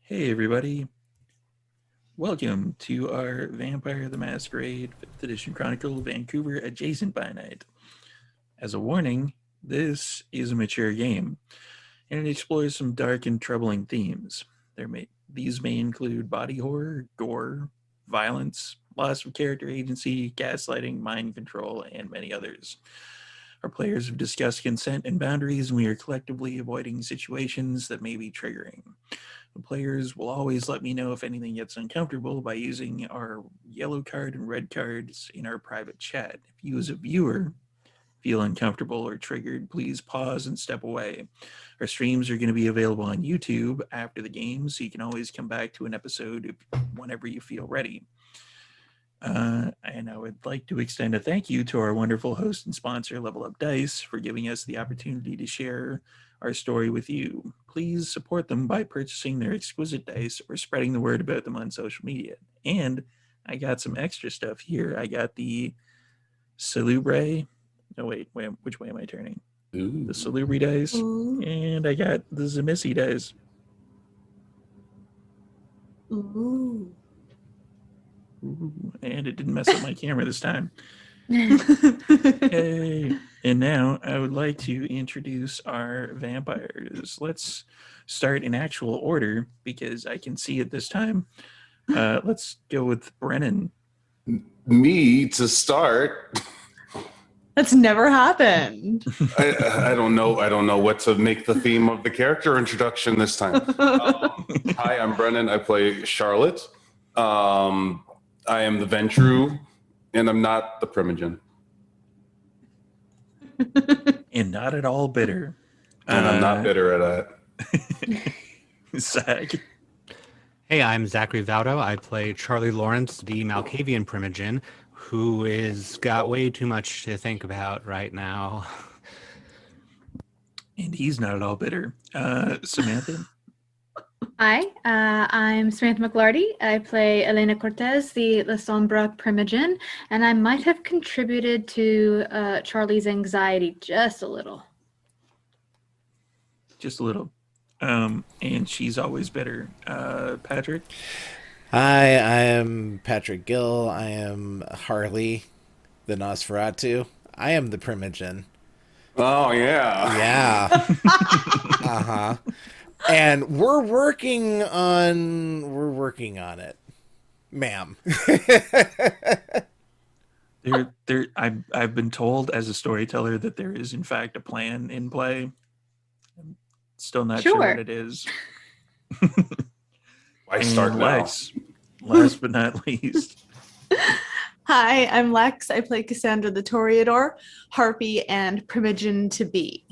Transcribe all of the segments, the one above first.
Hey everybody, welcome to our Vampire the Masquerade 5th Edition Chronicle Vancouver Adjacent by Night. As a warning, this is a mature game, and it explores some dark and troubling themes. These may include body horror, gore, violence, loss of character agency, gaslighting, mind control, and many others. Our players have discussed consent and boundaries, and we are collectively avoiding situations that may be triggering. The players will always let me know if anything gets uncomfortable by using our yellow card and red cards in our private chat. If you, as a viewer, feel uncomfortable or triggered, please pause and step away. Our streams are going to be available on YouTube after the game, so you can always come back to an episode whenever you feel ready. And I would like to extend a thank you to our wonderful host and sponsor, Level Up Dice, for giving us the opportunity to share our story with you. Please support them by purchasing their exquisite dice or spreading the word about them on social media. And I got some extra stuff here. I got the Salubre. No, wait, which way am I turning? Ooh. The Salubre dice. Ooh. And I got the Zemissi dice. Ooh. Ooh, and it didn't mess up my camera this time. Hey. And now I would like to introduce our vampires. Let's start in actual order because I can see it this time. Let's go with Brennan. Me to start. That's never happened. I don't know. I don't know what to make the theme of the character introduction this time. Hi, I'm Brennan. I play Charlotte. I am the Ventru, and I'm not the Primogen. And not at all bitter. And I'm not bitter at that. Zach. Hey, I'm Zachary Vaudo. I play Charlie Lawrence, the Malkavian Primogen, who is got way too much to think about right now. And he's not at all bitter. Samantha. Hi, I'm Samantha McLarty. I play Elena Cortez, the La Sombra Primogen, and I might have contributed to Charlie's anxiety just a little. Just a little. And she's always bitter. Patrick. Hi, I am Patrick Gill. I am Harley, the Nosferatu. I am the Primogen. Oh, yeah. Yeah. Uh-huh. And we're working on it, ma'am. I've been told as a storyteller that there is in fact a plan in play. I'm still not sure what it is. Why start now? Lex, last but not least. Hi, I'm Lex. I play Cassandra the Toreador, Harpy, and Primogen to be.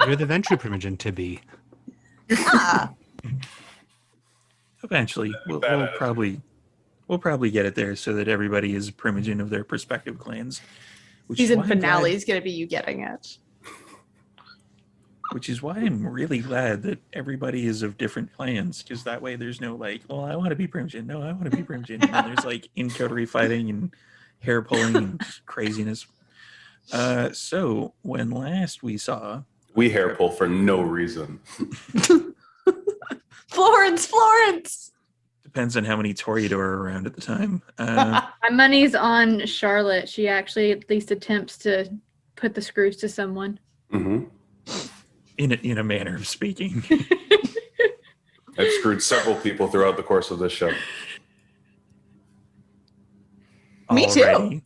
You're the Ventru Primogen to be. Ah. Eventually, we'll probably get it there so that everybody is Primogen of their respective clans. Season finale is going to be you getting it. Which is why I'm really glad that everybody is of different clans, because that way there's no like, well, I want to be Primogen. No, I want to be Primogen. And then there's like in-coterie fighting and hair pulling and just craziness. So when last we saw... We hair pull for no reason. Florence! Depends on how many Toreador are around at the time. My money's on Charlotte. She actually at least attempts to put the screws to someone. Mm-hmm. In a manner of speaking. I've screwed several people throughout the course of this show. Me too.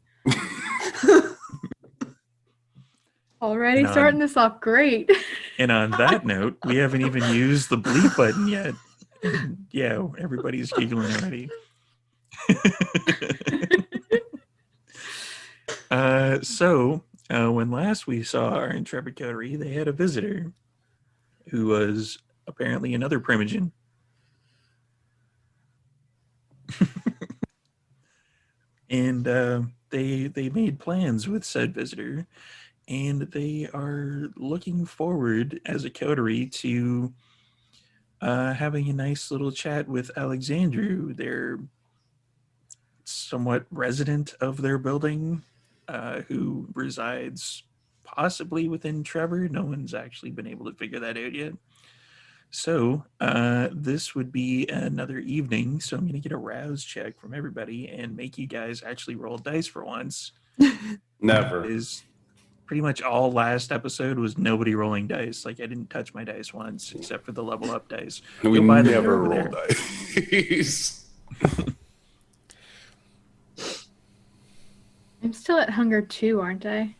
Already starting this off great. And on that note, we haven't even used the bleep button yet. And yeah, everybody's giggling already. So when last we saw our intrepid coterie, they had a visitor who was apparently another Primogen. And they made plans with said visitor, and they are looking forward as a coterie to having a nice little chat with Alexandru, their somewhat resident of their building, who resides possibly within Trevor. No one's actually been able to figure that out yet. So this would be another evening. So I'm going to get a rouse check from everybody and make you guys actually roll dice for once. Never. Is pretty much all last episode was nobody rolling dice. Like I didn't touch my dice once except for the level up dice. We Go buy them, they're never over roll there. dice. I'm still at hunger 2, aren't I?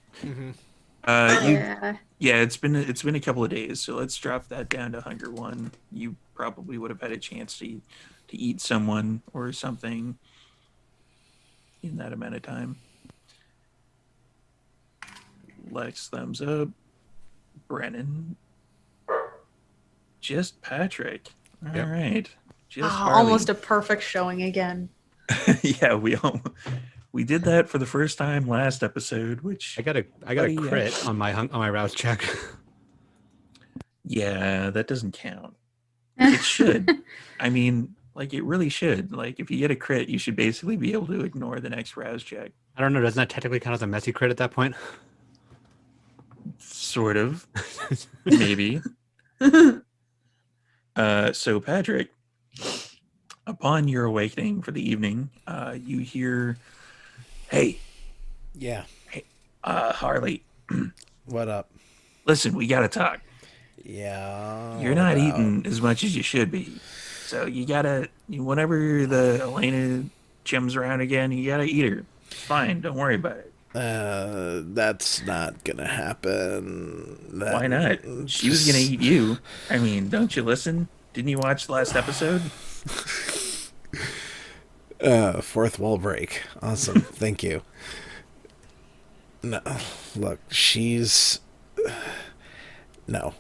Yeah, it's been a couple of days, so let's drop that down to hunger 1. You probably would have had a chance to eat someone or something in that amount of time. Lex, thumbs up. Brennan, just Patrick. All Yep. right, just Almost a perfect showing again. yeah, we did that for the first time last episode, which I got a Buddy, crit on my rouse check. yeah, that doesn't count. It should. I mean, like it really should. Like if you get a crit, you should basically be able to ignore the next rouse check. I don't know. Doesn't that technically count as a messy crit at that point? Sort of, maybe. So Patrick, upon your awakening for the evening, you hear, "Hey, Yeah. Harley, What up? listen, we gotta talk. Yeah. You're not eating as much as you should be, so you gotta. Whenever the Elena chims around again, you gotta eat her. It's fine, don't worry about it. That's not gonna happen. Why not? She was gonna eat you. I mean, don't you listen? Didn't you watch the last episode? Fourth wall break. Awesome. Thank you. No, look, she's no.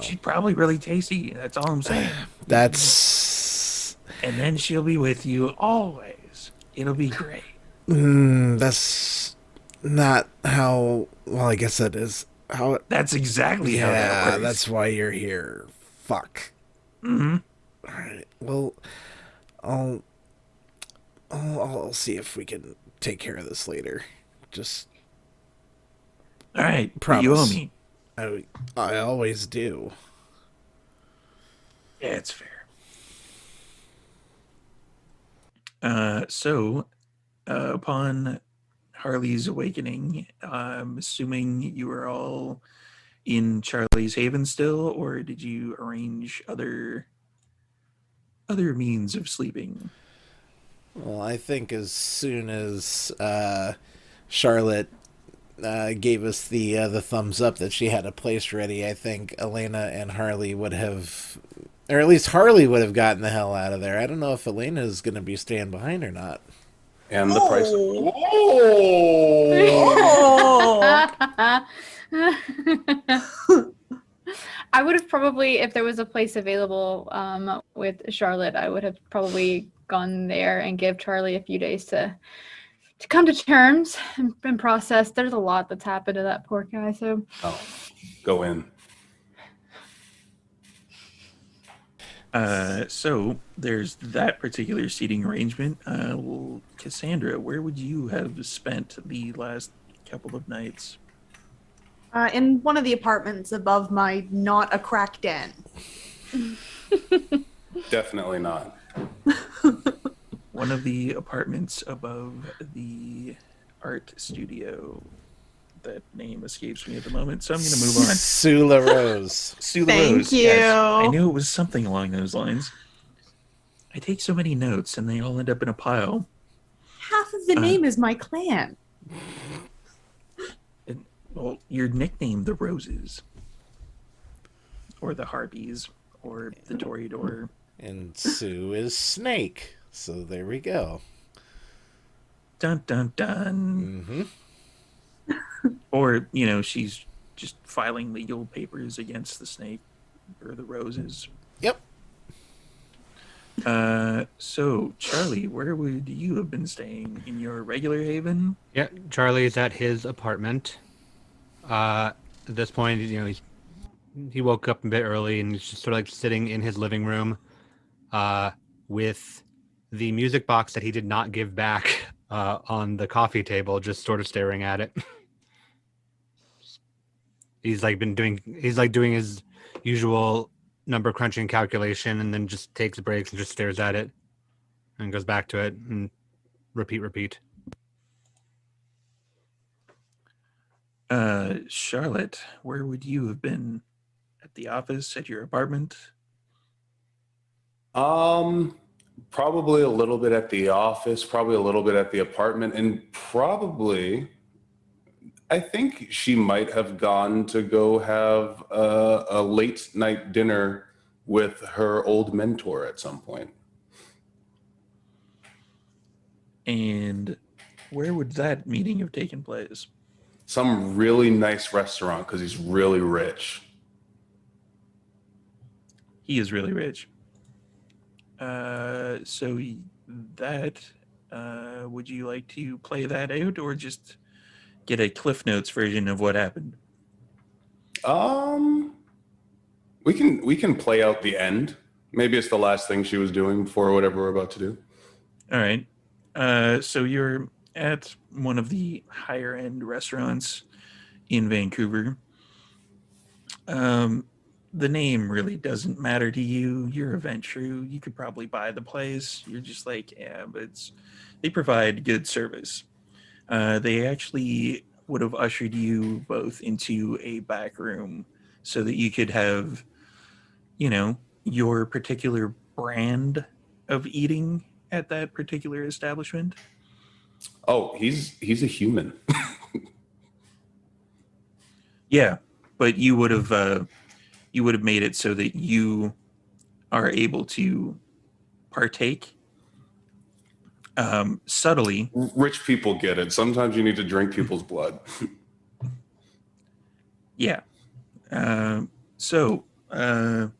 She's probably really tasty. That's all I'm saying. That's And then she'll be with you always. It'll be great. that's not how. Well, I guess that is how. That's exactly how that Yeah, works. that's why you're here. Fuck. Mm-hmm. All right. Well, I'll see if we can take care of this later. Just All right. But you owe Promise. me. I always do. Yeah, it's fair. So, upon Harley's awakening, I'm assuming you were all in Charlie's Haven still, or did you arrange other means of sleeping? Well, I think as soon as Charlotte gave us the thumbs up that she had a place ready, I think Elena and Harley would have, or at least Harley would have gotten the hell out of there. I don't know if Elena is going to be staying behind or not. And the price. I would have probably, if there was a place available with Charlotte, I would have probably gone there and give Charlie a few days to come to terms and process. There's a lot that's happened to that poor guy. So Go in. So there's that particular seating arrangement. Well, Cassandra, where would you have spent the last couple of nights? In one of the apartments above my not a crack den. Definitely not. One of the apartments above the art studio. That name escapes me at the moment, so I'm going to move on. Sula Rose. Sue Thank Rose, you. yes. I knew it was something along those lines. I take so many notes, and they all end up in a pile. Half of the name is my clan. And, well, your nickname, the Roses, or the Harpies, or the Toreador. And Sue is Snake. So there we go. Dun dun dun. Mm-hmm. Or, she's just filing legal papers against the snake or the roses. Yep. So, Charlie, where would you have been staying? In your regular haven? Yeah, Charlie's at his apartment. At this point, he woke up a bit early and he's just sort of like sitting in his living room, with the music box that he did not give back on the coffee table, just sort of staring at it. He's like doing his usual number crunching calculation, and then just takes breaks and just stares at it and goes back to it and repeat. Charlotte, where would you have been? At the office, at your apartment? Probably a little bit at the office, probably a little bit at the apartment, and probably I think she might have gone to go have a late night dinner with her old mentor at some point. And where would that meeting have taken place? Some really nice restaurant because he's really rich. He is really rich. Would you like to play that out or just get a Cliff Notes version of what happened? We can play out the end. Maybe it's the last thing she was doing before whatever we're about to do. All right. So you're at one of the higher end restaurants in Vancouver. The name really doesn't matter to you. You're a Ventru. You could probably buy the place. You're just like, yeah, but they provide good service. They actually would have ushered you both into a back room so that you could have, your particular brand of eating at that particular establishment. Oh, he's a human. Yeah, but you would have made it so that you are able to partake subtly. Rich people get it. Sometimes you need to drink people's blood. Yeah. So how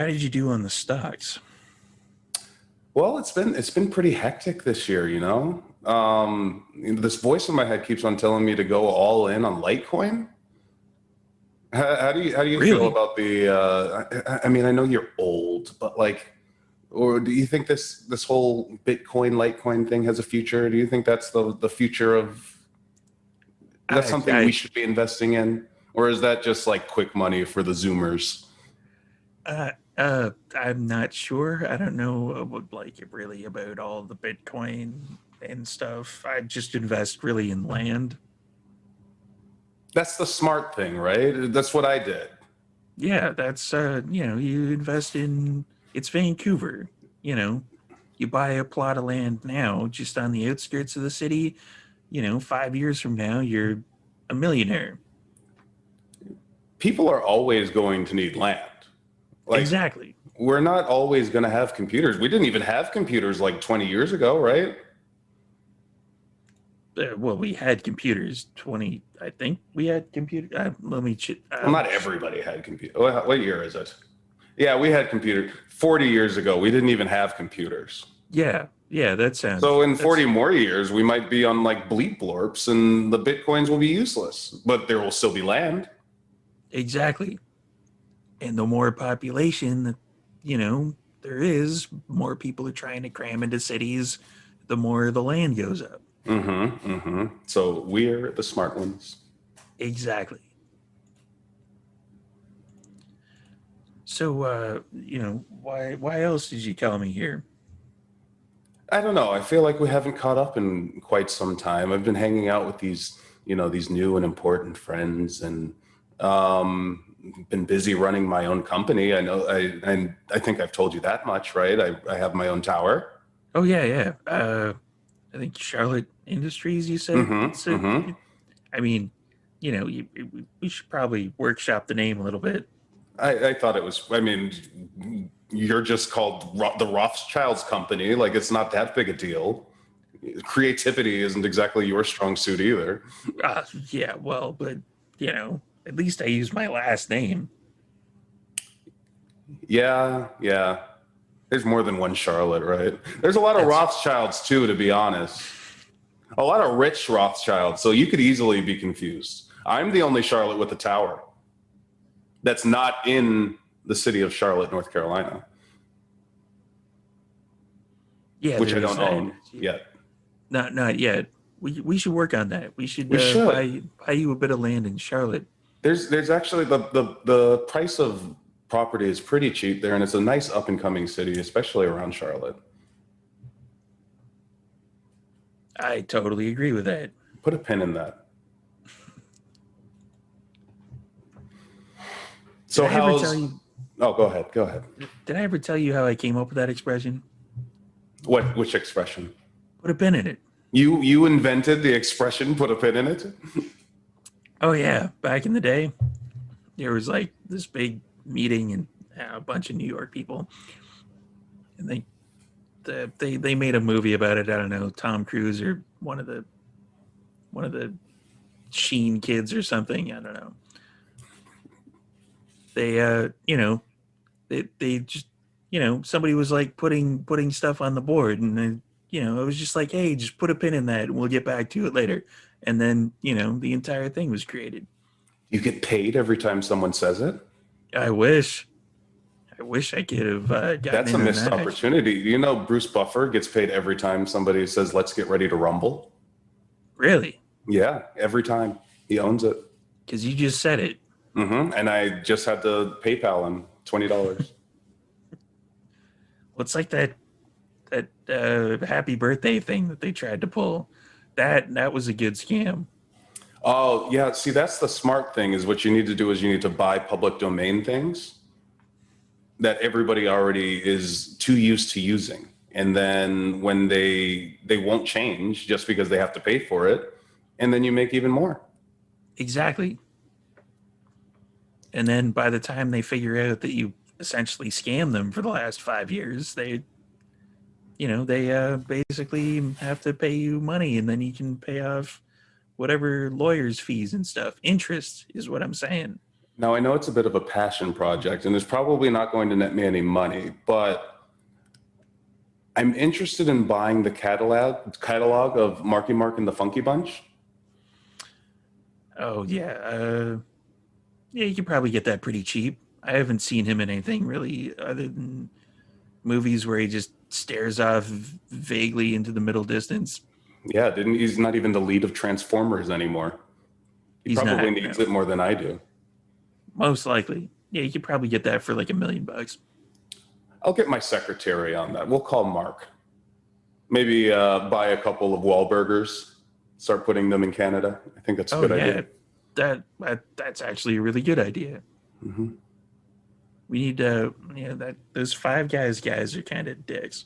did you do on the stocks? Well, it's been pretty hectic this year, this voice in my head keeps on telling me to go all in on Litecoin. How do you Really? feel about the? I mean, I know you're old, but or do you think this whole Bitcoin Litecoin thing has a future? Do you think that's the future of? That's something we should be investing in, or is that just like quick money for the Zoomers? I'm not sure. I don't know really about all the Bitcoin and stuff. I just invest really in land. That's the smart thing, right? That's what I did. Yeah, that's you invest in. It's Vancouver. You buy a plot of land now, just on the outskirts of the city. 5 years from now, you're a millionaire. People are always going to need land. Exactly. We're not always going to have computers. We didn't even have computers 20 years ago, right? Well, we had computers 20. I think we had computers. Let me. Well, not everybody had computers. What year is it? Yeah, we had computers 40 years ago. We didn't even have computers. Yeah, that sounds. So in 40 more years, we might be on bleep blorps, and the bitcoins will be useless, but there will still be land. Exactly. And the more population that, there is, more people are trying to cram into cities, the more the land goes up. So we're the smart ones. Exactly. So, why else did you call me here? I don't know. I feel like we haven't caught up in quite some time. I've been hanging out with these new and important friends, and been busy running my own company. I know. I think I've told you that much, right? I have my own tower. Oh yeah. I think Charlotte Industries. You said. I mean, we should probably workshop the name a little bit. I thought it was. I mean, you're just called the Rothschild's company. It's not that big a deal. Creativity isn't exactly your strong suit either. Yeah. Well, but at least I use my last name. Yeah. There's more than one Charlotte, right? There's a lot of Rothschilds too, to be honest. A lot of rich Rothschilds, so you could easily be confused. I'm the only Charlotte with a tower that's not in the city of Charlotte, North Carolina. Yeah, which I don't own yet. Not yet. We should work on that. We should, We should. buy you a bit of land in Charlotte. There's actually the price of property is pretty cheap there, and it's a nice up and coming city, especially around Charlotte. I totally agree with that. Put a pin in that. So Did I ever how's? tell you? Oh, go ahead. Go ahead. Did I ever tell you how I came up with that expression? Which expression? Put a pin in it. You invented the expression "put a pin in it"? Oh yeah, back in the day, there was like this big meeting and a bunch of New York people, and they made a movie about it. I don't know, Tom Cruise or one of the Sheen kids or something. I don't know. They they just somebody was like putting stuff on the board, and then it was just like, hey, just put a pin in that and we'll get back to it later. And then the entire thing was created. You get paid every time someone says it? I wish I could have gotten That's a in on missed that. opportunity. You know, Bruce Buffer gets paid every time somebody says, let's get ready to rumble. Really? Yeah, every time. He owns it. Because you just said it. And I just had to PayPal him $20. Well, it's like that happy birthday thing that they tried to pull. That was a good scam. Oh, yeah. See, that's the smart thing is what you need to do is you need to buy public domain things that everybody already is too used to using. And then when they won't change just because they have to pay for it. And then you make even more. Exactly. And then by the time they figure out that you essentially scammed them for the last 5 years, they basically have to pay you money, and then you can pay off whatever lawyers' fees and stuff. Interest is what I'm saying. Now, I know it's a bit of a passion project, and it's probably not going to net me any money, but I'm interested in buying the catalog of Marky Mark and the Funky Bunch. Oh, yeah. Yeah, you could probably get that pretty cheap. I haven't seen him in anything really other than movies where he just stares off vaguely into the middle distance. Yeah, he's not even the lead of Transformers anymore. He probably needs it more than I do. Most likely. Yeah, you could probably get that for like $1 million. I'll get my secretary on that. We'll call Mark. Maybe buy a couple of Wahlburgers, start putting them in Canada. I think that's a good idea. That's actually a really good idea. Mm-hmm. We need those Five Guys guys are kind of dicks.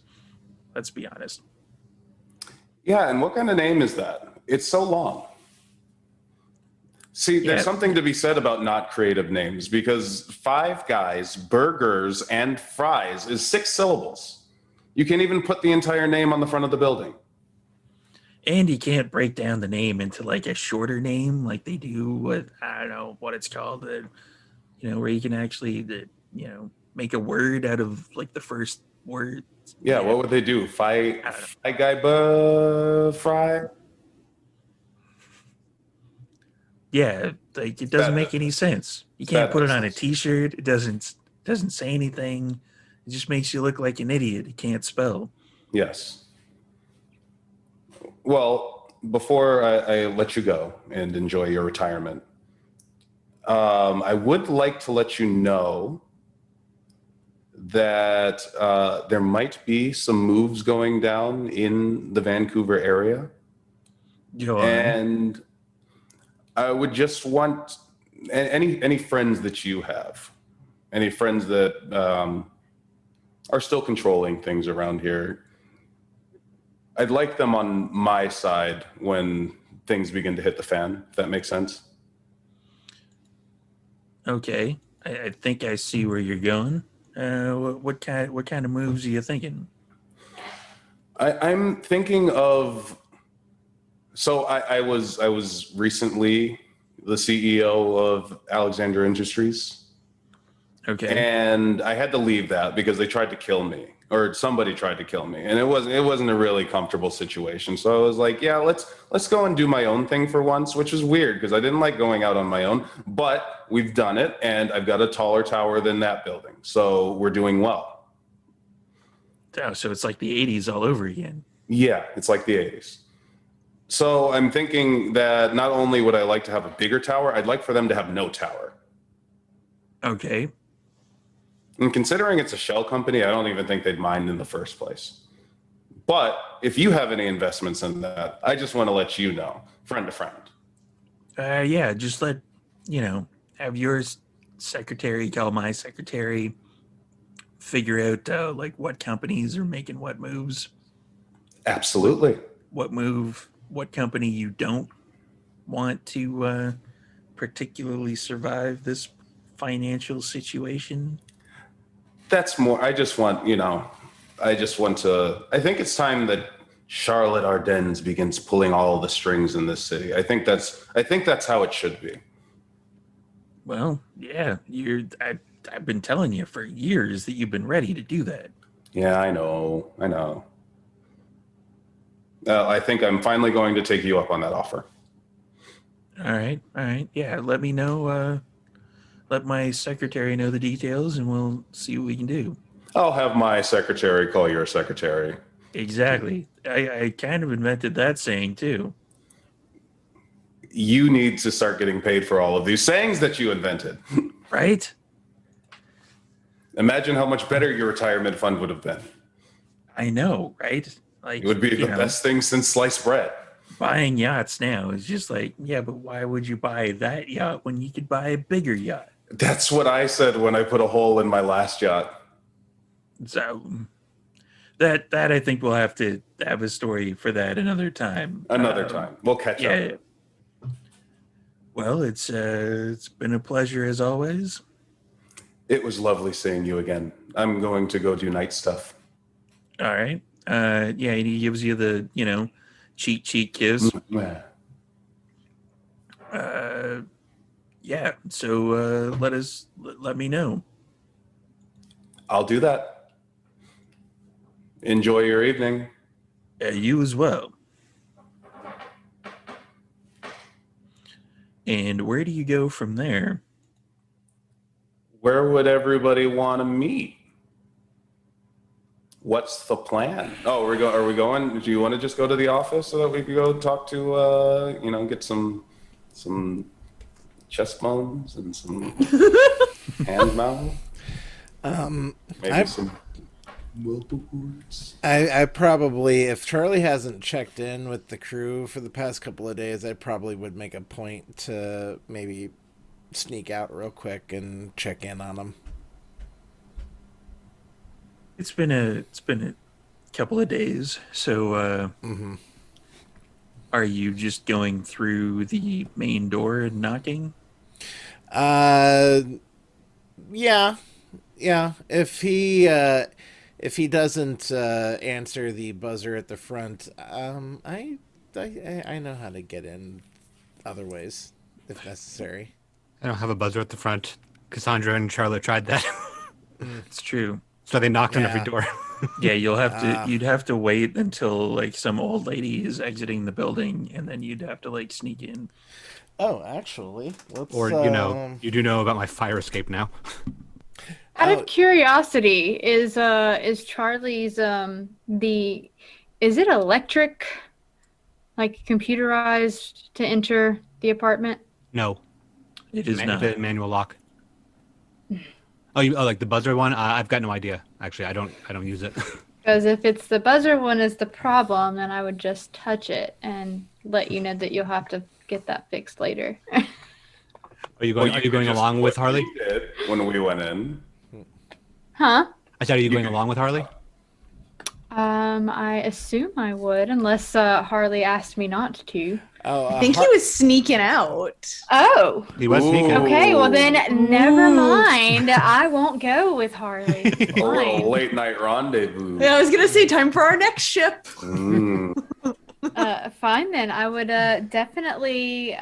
Let's be honest. Yeah, and what kind of name is that? It's so long. See, there's something to be said about not creative names because Five Guys, burgers, and fries is 6 syllables. You can't even put the entire name on the front of the building. And you can't break down the name into like a shorter name like they do with, I don't know what it's called, where you can actually, make a word out of like the first word. Yeah, what would they do? Fry? Yeah, like it doesn't make any sense. You can't put it on a T-shirt. It doesn't say anything. It just makes you look like an idiot. It can't spell. Yes. Well, before I let you go and enjoy your retirement, I would like to let you know that there might be some moves going down in the Vancouver area. And I would just want any friends that you have, any friends that are still controlling things around here, I'd like them on my side when things begin to hit the fan, if that makes sense. Okay. I think I see where you're going. What kind of moves are you thinking? I'm thinking of. So I was recently the CEO of Alexander Industries. Okay. And I had to leave that because they tried to kill me, or somebody tried to kill me, and it wasn't a really comfortable situation. So I was like, yeah, let's go and do my own thing for once, which is weird because I didn't like going out on my own, but we've done it, and I've got a taller tower than that building, so we're doing well. Oh, so it's like the 80s all over again. Yeah, it's like the 80s. So I'm thinking that not only would I like to have a bigger tower, I'd like for them to have no tower. Okay. And considering it's a shell company, I don't even think they'd mind in the first place. But if you have any investments in that, I just want to let you know, friend to friend. Yeah, just let, have your secretary call my secretary, figure out like what companies are making what moves, Absolutely. what company you don't want to particularly survive this financial situation. That's more, I just want, I think it's time that Charlotte Ardennes begins pulling all the strings in this city. I think that's how it should be. Well, yeah, I've been telling you for years that you've been ready to do that. Yeah, I know. I think I'm finally going to take you up on that offer. All right. Yeah, let me know. Let my secretary know the details, and we'll see what we can do. I'll have my secretary call your secretary. Exactly. I kind of invented that saying too. You need to start getting paid for all of these sayings that you invented. Right? Imagine how much better your retirement fund would have been. I know, right? Like It would be the best thing since sliced bread. buying yachts now is just like, yeah, but why would you buy that yacht when you could buy a bigger yacht? That's what I said when I put a hole in my last yacht. So that I think we'll have to have a story for that another time. Another time. We'll catch up. Well, it's been a pleasure as always. It was lovely seeing you again. I'm going to go do night stuff. All right. Yeah, and he gives you the, cheat kiss. Yeah. So let me know. I'll do that. Enjoy your evening. You as well. And where do you go from there? Where would everybody want to meet? What's the plan? Oh, are we going? Do you want to just go to the office so that we can go talk to, get some chest bones and some hand mouth? Maybe some willpoors. I probably, if Charlie hasn't checked in with the crew for the past couple of days, I probably would make a point to maybe sneak out real quick and check in on him. It's been a couple of days. So are you just going through the main door and knocking? Yeah. If he doesn't answer the buzzer at the front, I know how to get in other ways if necessary. I don't have a buzzer at the front. Cassandra and Charlotte tried that. It's true. So they knocked on every door. Yeah, you'd have to wait until like some old lady is exiting the building, and then you'd have to like sneak in. Oh, actually, Or you do know about my fire escape now. Out of curiosity, is Charlie's is it electric, like computerized to enter the apartment? No, It is not. the manual lock. Oh, like the buzzer one? I've got no idea. Actually, I don't use it. Because if it's the buzzer one is the problem, then I would just touch it and let you know that you'll have to get that fixed later. Are you going along with Harley? Did when we went in. Huh? I said, are you going along with Harley? I assume I would, unless Harley asked me not to. I think he was sneaking out. Oh. He was sneaking. Okay, well then, never mind. I won't go with Harley. A little late night rendezvous. Yeah, I was gonna say time for our next ship. Fine then. I would definitely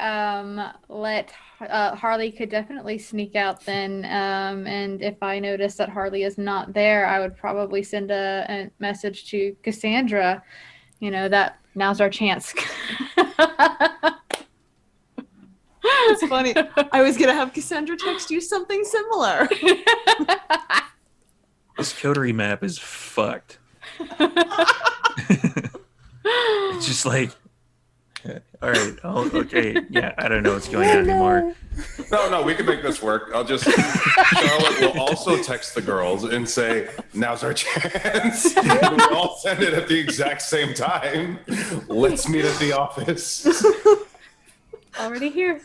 let Harley could definitely sneak out then. And if I notice that Harley is not there, I would probably send a message to Cassandra. That now's our chance. It's funny. I was gonna have Cassandra text you something similar. This coterie map is fucked. It's just like All right. Oh, okay. Yeah, I don't know what's going on anymore. No, we can make this work. Charlotte will also text the girls and say, now's our chance. And we all send it at the exact same time. Let's meet at the office. Already here.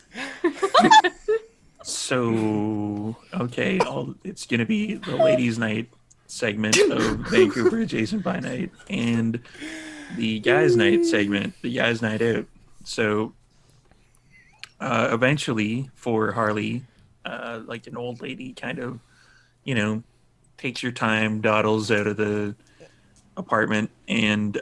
So, okay, it's going to be the ladies' night segment of Vancouver Adjacent by Night and the guys' night segment, the guys' night out. So, eventually, for Harley, like an old lady kind of, takes your time, dawdles out of the apartment, and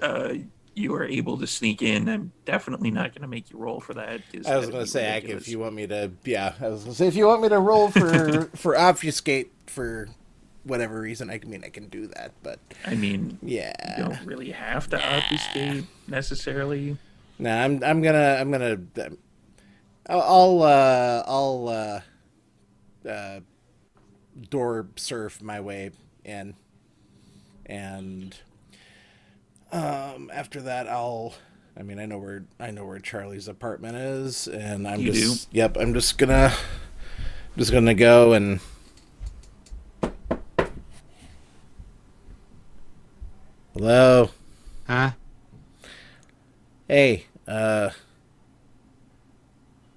you are able to sneak in. I'm definitely not going to make you roll for that. I was going to say, if you want me to, I was going to say, if you want me to roll for obfuscate for whatever reason, I can do that. But I mean, yeah, you don't really have to obfuscate necessarily. Nah, I'll door surf my way in, and after that I know where Charlie's apartment is, and I'm just gonna go and hello. Huh? Hey,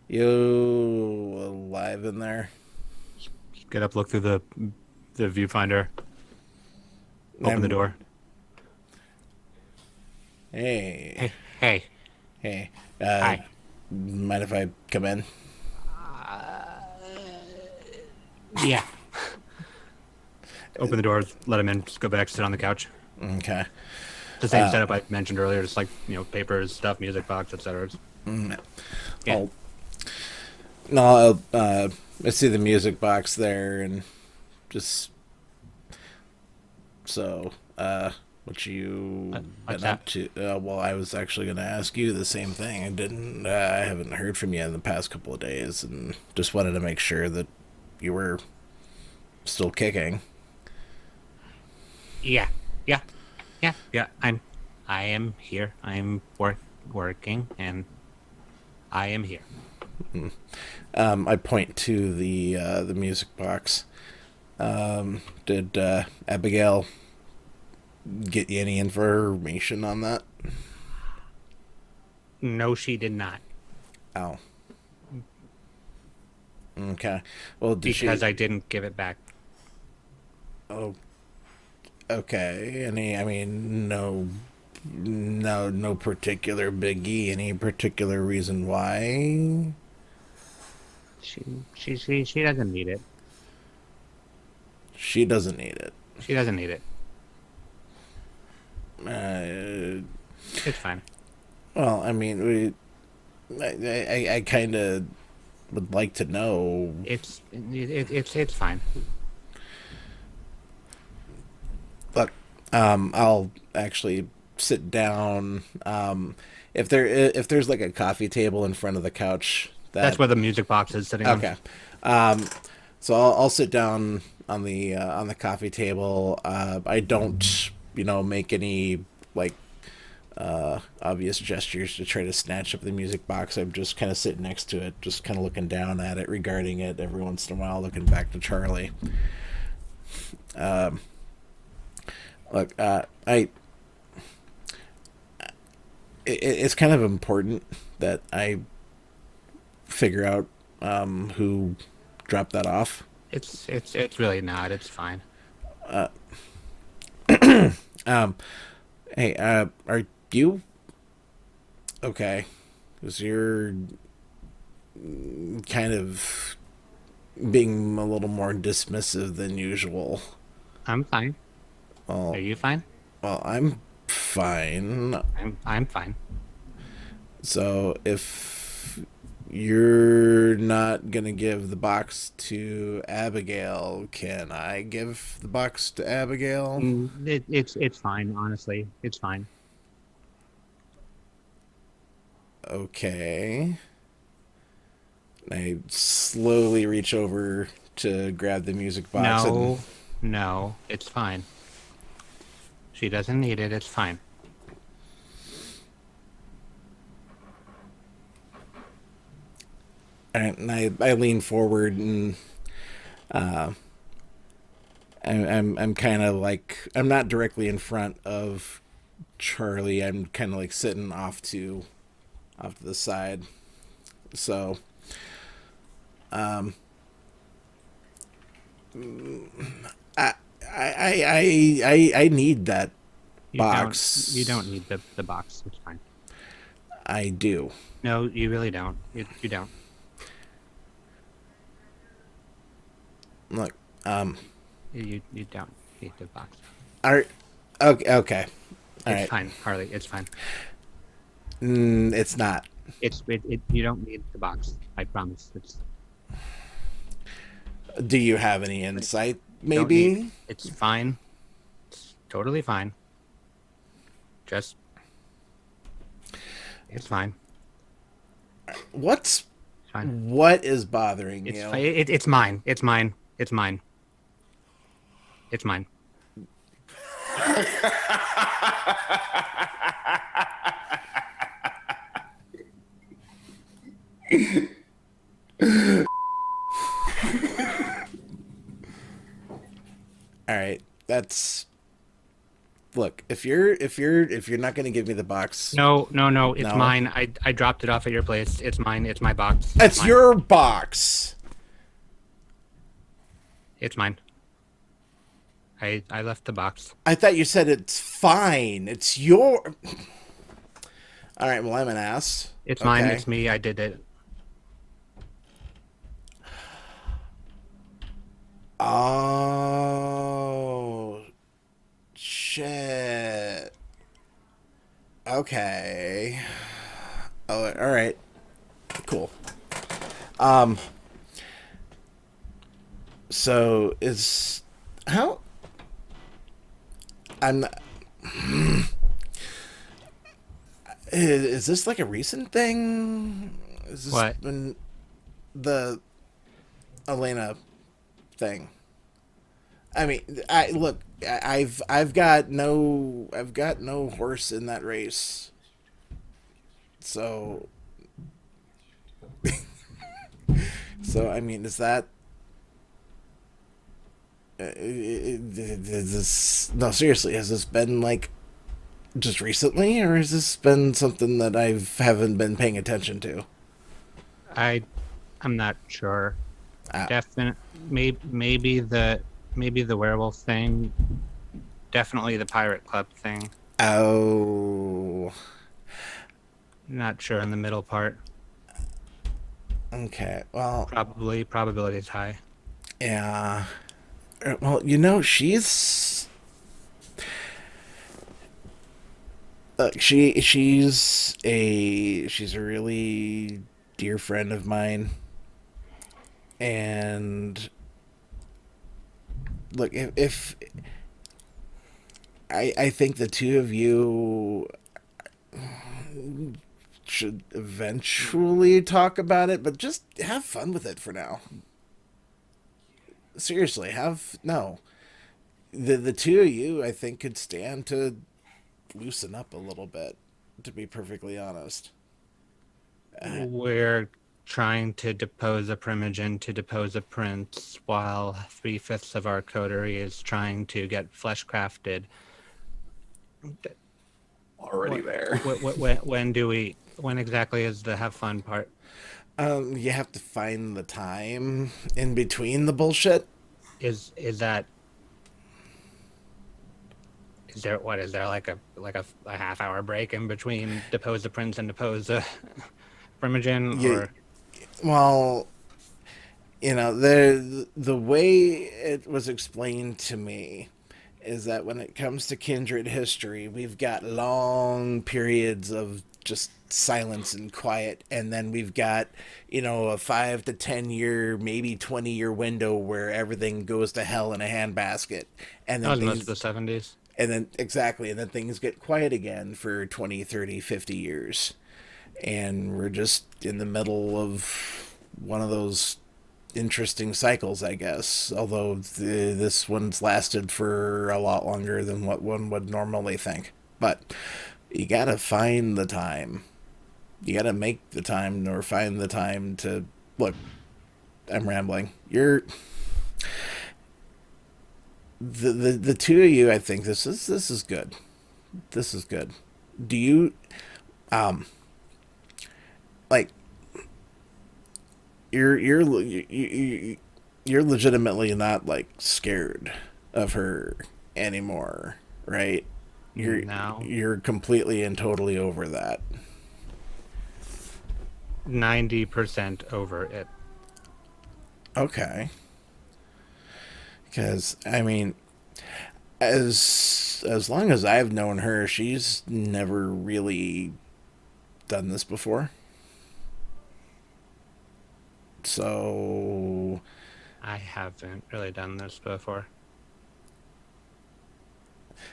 you alive in there? Get up, look through the viewfinder. Open the door. Hey. Hey. Hi. Mind if I come in? Yeah. Open the door, let him in, just go back, sit on the couch. Okay. The same setup I mentioned earlier, just like, papers, stuff, music box, etc. Yeah. I see the music box there, and just so, what you what's been up that? to? Well, I was actually going to ask you the same thing. I haven't heard from you in the past couple of days, and just wanted to make sure that you were still kicking. Yeah. I am here. I'm working, and I am here. I point to the music box. Did Abigail get you any information on that? No, she did not. Oh. Okay. Well, Because I didn't give it back. Oh. Okay. No particular biggie. Any particular reason why? She doesn't need it. She doesn't need it. She doesn't need it. It's fine. Well, I kind of would like to know. It's fine. Look, I'll actually sit down. If there's like a coffee table in front of the couch, That's where the music box is sitting. Okay. So I'll sit down on the coffee table. I don't make any like obvious gestures to try to snatch up the music box. I'm just kind of sitting next to it, just kind of looking down at it, regarding it every once in a while, looking back to Charlie. Look, it's kind of important that I figure out who dropped that off. It's really not. It's fine. Hey, are you okay? Because you're kind of being a little more dismissive than usual. I'm fine. Well, Are you fine? well, I'm fine. I'm fine. So if you're not gonna give the box to Abigail, can I give the box to Abigail? It's fine. Honestly, it's fine. Okay. I slowly reach over to grab the music box. No, it's fine. She doesn't need it. It's fine. And I lean forward and I'm kind of like, I'm not directly in front of Charlie. I'm kind of like sitting off to the side. So I I need that You box. don't need the box. It's fine. I do. No, you really don't. You don't. Look, You don't need the box. are okay. Okay. All It's right. fine, Harley. It's fine. It's not. You don't need the box. I promise. Do you have any insight? Don't Maybe. need- it's fine. It's totally fine. Just it's fine. What's It's fine. what is bothering It's you? it's mine. It's mine. It's mine. It's mine. All right. That's look. If you're not gonna give me the box, No. It's No. mine. I dropped it off at your place. It's mine. It's my box. it's mine. your box. It's mine. I left the box. I thought you said it's fine. It's your. All right. Well, I'm an ass. It's mine. Okay. It's me. I did it. Oh shit. Okay. Oh, all right. Cool. So is how I'm not, is this like a recent thing? Is this What? when the Elena thing? I mean, I look. I've got no horse in that race. So, so I mean, is that? Is this no? Seriously, has this been like just recently, or has this been something that I haven't been paying attention to? I'm not sure. Ah. Maybe the werewolf thing. Definitely the pirate club thing. Oh, Not sure in the middle part. okay. Well, Probability is high. yeah. Well, she's she's a really dear friend of mine, and look, if I think the two of you should eventually talk about it, but just have fun with it for now. Seriously, the two of you I think could stand to loosen up a little bit, to be perfectly honest. We're trying to depose a primogen to depose a prince, while 3/5 of our coterie is trying to get flesh crafted. Already there. When exactly is the have fun part? You have to find the time in between the bullshit. Is there like a half hour break in between depose the prince and depose the primogen? Yeah. Or Well, the way it was explained to me is that when it comes to kindred history, we've got long periods of just silence and quiet, and then we've got a 5 to 10 year, maybe 20-year window where everything goes to hell in a handbasket, and that was then most of the 70s. and then things get quiet again for 20, 30, 50 years, and we're just in the middle of one of those interesting cycles, I guess, although this one's lasted for a lot longer than what one would normally think. But you gotta find the time, you gotta make the time or find the time to look, I'm rambling. The two of you. I think this is good. This is good. Do you like you're legitimately not like scared of her anymore, right? No. You're completely and totally over that. 90% over it. Okay. Because I mean, as long as I've known her, she's never really done this before. So I haven't really done this before.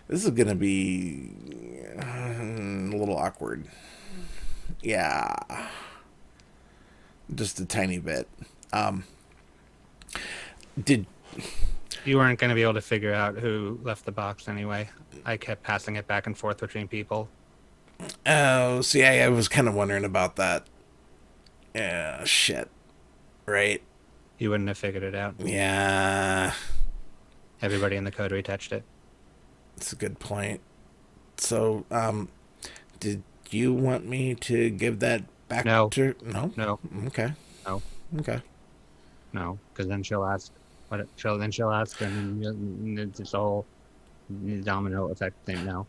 this is gonna be a little awkward. Yeah, just a tiny bit. Um, did You weren't going to be able to figure out who left the box anyway. I kept passing it back and forth between people. oh, see, I was kind of wondering about that. Yeah, shit. Right. You wouldn't have figured it out. Yeah, Everybody in the coterie touched it. that's a good point. So, did you want me to give that back No. to? No. No, Okay. No. Okay. no, because then she'll ask. She'll ask, and it's this whole domino effect thing. No.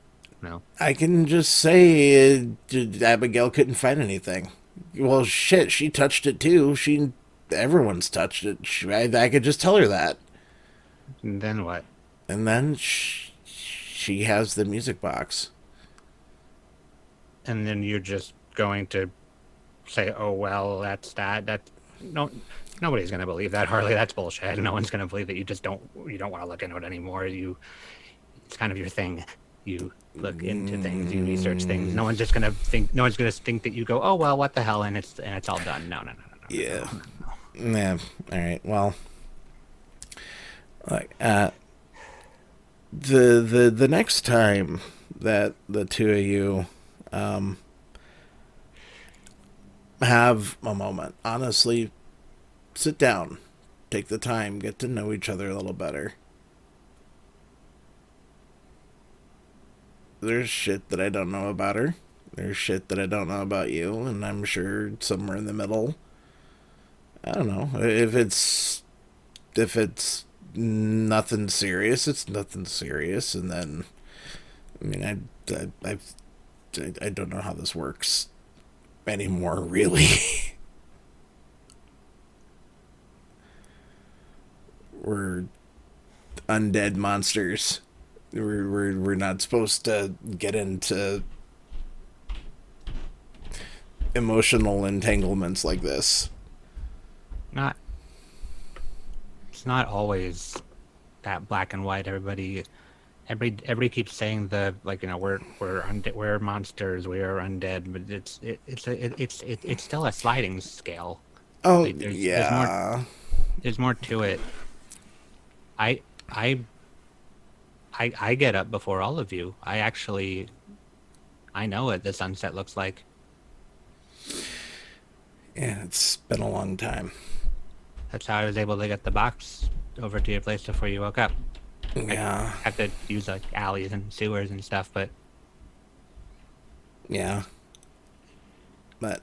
I can just say Abigail couldn't find anything. Well, shit, she touched it too. Everyone's touched it. I could just tell her that, And then what? and then she has the music box. And then you're just going to say, "Oh well, that's that." No, nobody's gonna believe that, Harley. That's bullshit. No one's gonna believe that you don't want to look into it anymore. It's kind of your thing. You look into things, you research things. No one's gonna think that you go, "Oh well, what the hell," and it's all done. No. Yeah. No. Yeah. All right. Well, like the next time that the two of you have a moment, honestly, sit down, take the time, get to know each other a little better. There's shit that I don't know about her. There's shit that I don't know about you, and I'm sure somewhere in the middle. I don't know if it's nothing serious. It's nothing serious, and then I mean I don't know how this works anymore, really. We're undead monsters. We're not supposed to get into emotional entanglements like this. It's not always that black and white. Everybody keeps saying we're monsters, we are undead, but it's still a sliding scale. Oh, Like, yeah. There's more to it. I get up before all of you. I know what the sunset looks like. Yeah, it's been a long time. That's how I was able to get the box over to your place before you woke up. Yeah. I had to use like alleys and sewers and stuff, but Yeah. But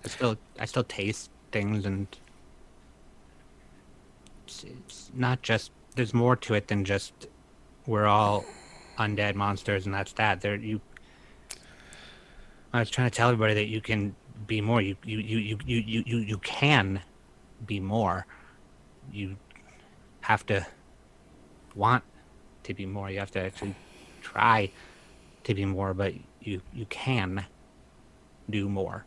I still taste things, and it's not just, there's more to it than just we're all undead monsters and that's that. I was trying to tell everybody that you can be more. You can be more. You have to want to be more. You have to actually try to be more, but you can do more.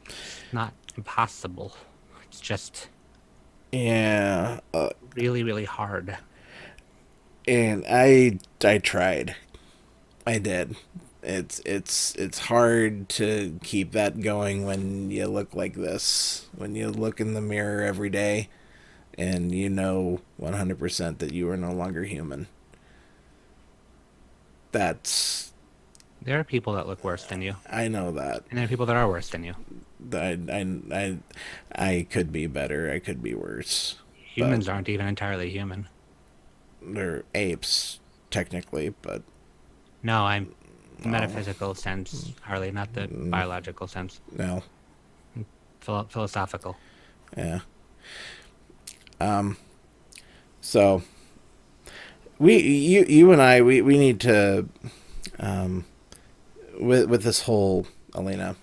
It's not impossible. It's just yeah, really, really hard. and I tried. I did. It's hard to keep that going when you look like this. When you look in the mirror every day and you know 100% that you are no longer human. That's There are people that look worse than you, I know that. and there are people that are worse than you. I could be better. I could be worse. Humans aren't even entirely human. They're apes, technically, but No, I'm metaphysical sense, Harley, not the biological sense. no. Philosophical. Yeah. So you and I, we need to, with this whole Elena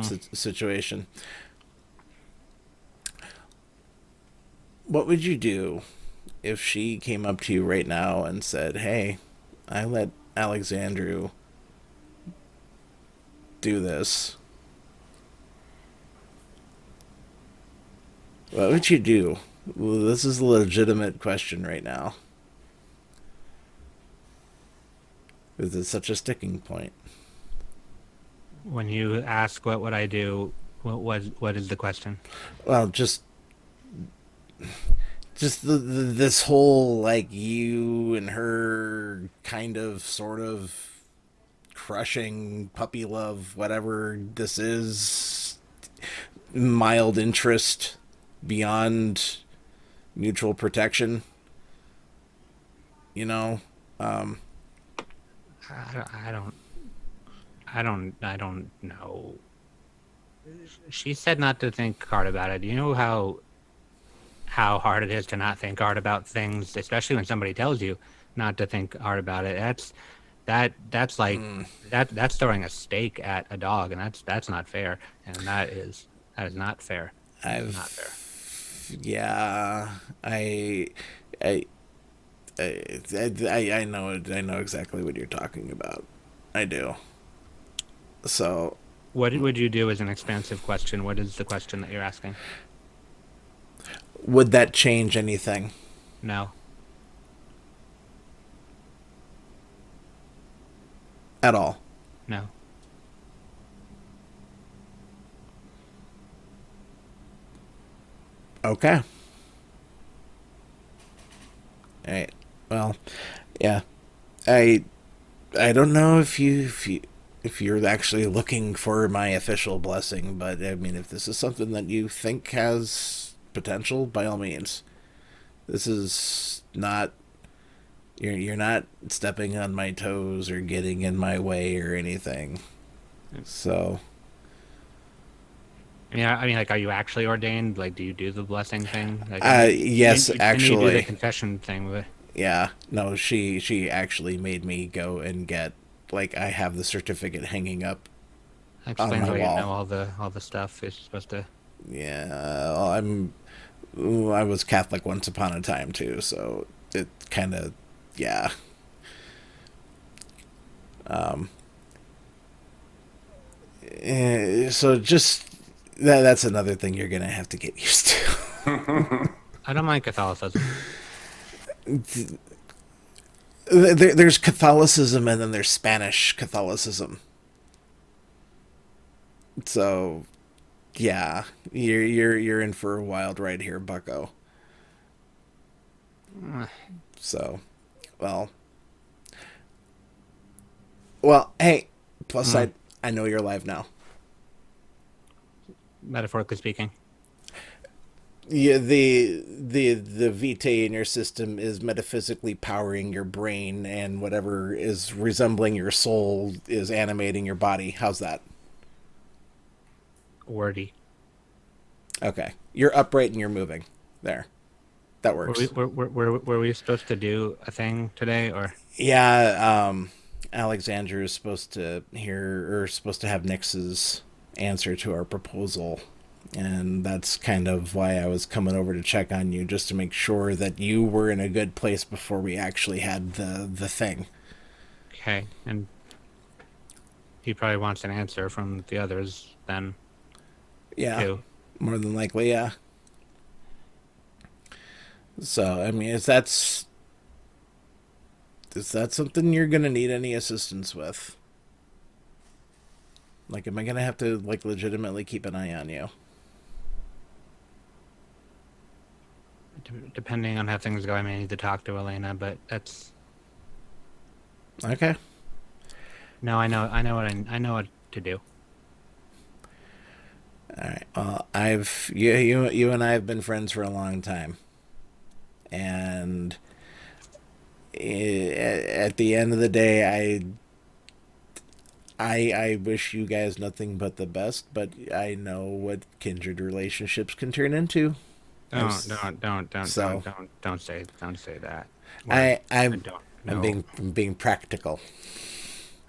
situation. What would you do if she came up to you right now and said, "Hey, I let Alexandru do this"? What would you do? Well, this is a legitimate question right now. Because it's such a sticking point. When you ask what would I do, what is the question? Well, just this whole like you and her kind of sort of crushing puppy love, whatever this is, mild interest beyond mutual protection. You know, I don't know. She said not to think hard about it. Do you know how hard it is to not think hard about things, especially when somebody tells you not to think hard about it? That's like that's throwing a steak at a dog, and that's not fair. And that is not fair. Not fair. Yeah, I know exactly what you're talking about. I do. So, What would you do is an expansive question. What is the question that you're asking? would that change anything? No. At all? No. Okay. All right. Well, yeah. I don't know if you're actually looking for my official blessing, but I mean, if this is something that you think has potential, by all means. This is not you're not stepping on my toes or getting in my way or anything. So, I mean, like, are you actually ordained? Like, do you do the blessing thing? Like, yes, you do actually. the confession thing, but Yeah, no, she actually made me go and get, like, I have the certificate hanging up that explains my why you wall. know all the stuff you're supposed to. Yeah, I was Catholic once upon a time too, so it kind of, yeah. So just that's another thing you're gonna have to get used to. I don't mind Catholicism. There's Catholicism and then there's Spanish Catholicism. So, yeah, you're in for a wild ride here, Bucko. So, well, hey, plus side, I know you're alive now. Metaphorically speaking. Yeah, the vitae in your system is metaphysically powering your brain, and whatever is resembling your soul is animating your body. How's that? Wordy. Okay, you're upright and you're moving. There, that works. Were we supposed to do a thing today, or? Yeah, Alexandra is supposed to have Nix's answer to our proposal. And that's kind of why I was coming over to check on you, just to make sure that you were in a good place before we actually had the thing. Okay, and he probably wants an answer from the others then. Yeah, too. More than likely, yeah. So, I mean, is that something you're gonna need any assistance with? Like, am I gonna have to, like, legitimately keep an eye on you? Depending on how things go, I may need to talk to Elena, but that's Okay. no. I know what to do. All right. Well, you and I have been friends for a long time, and at the end of the day, I wish you guys nothing but the best. But I know what kindred relationships can turn into. Don't So say that. I I I'm don't I'm know. being practical.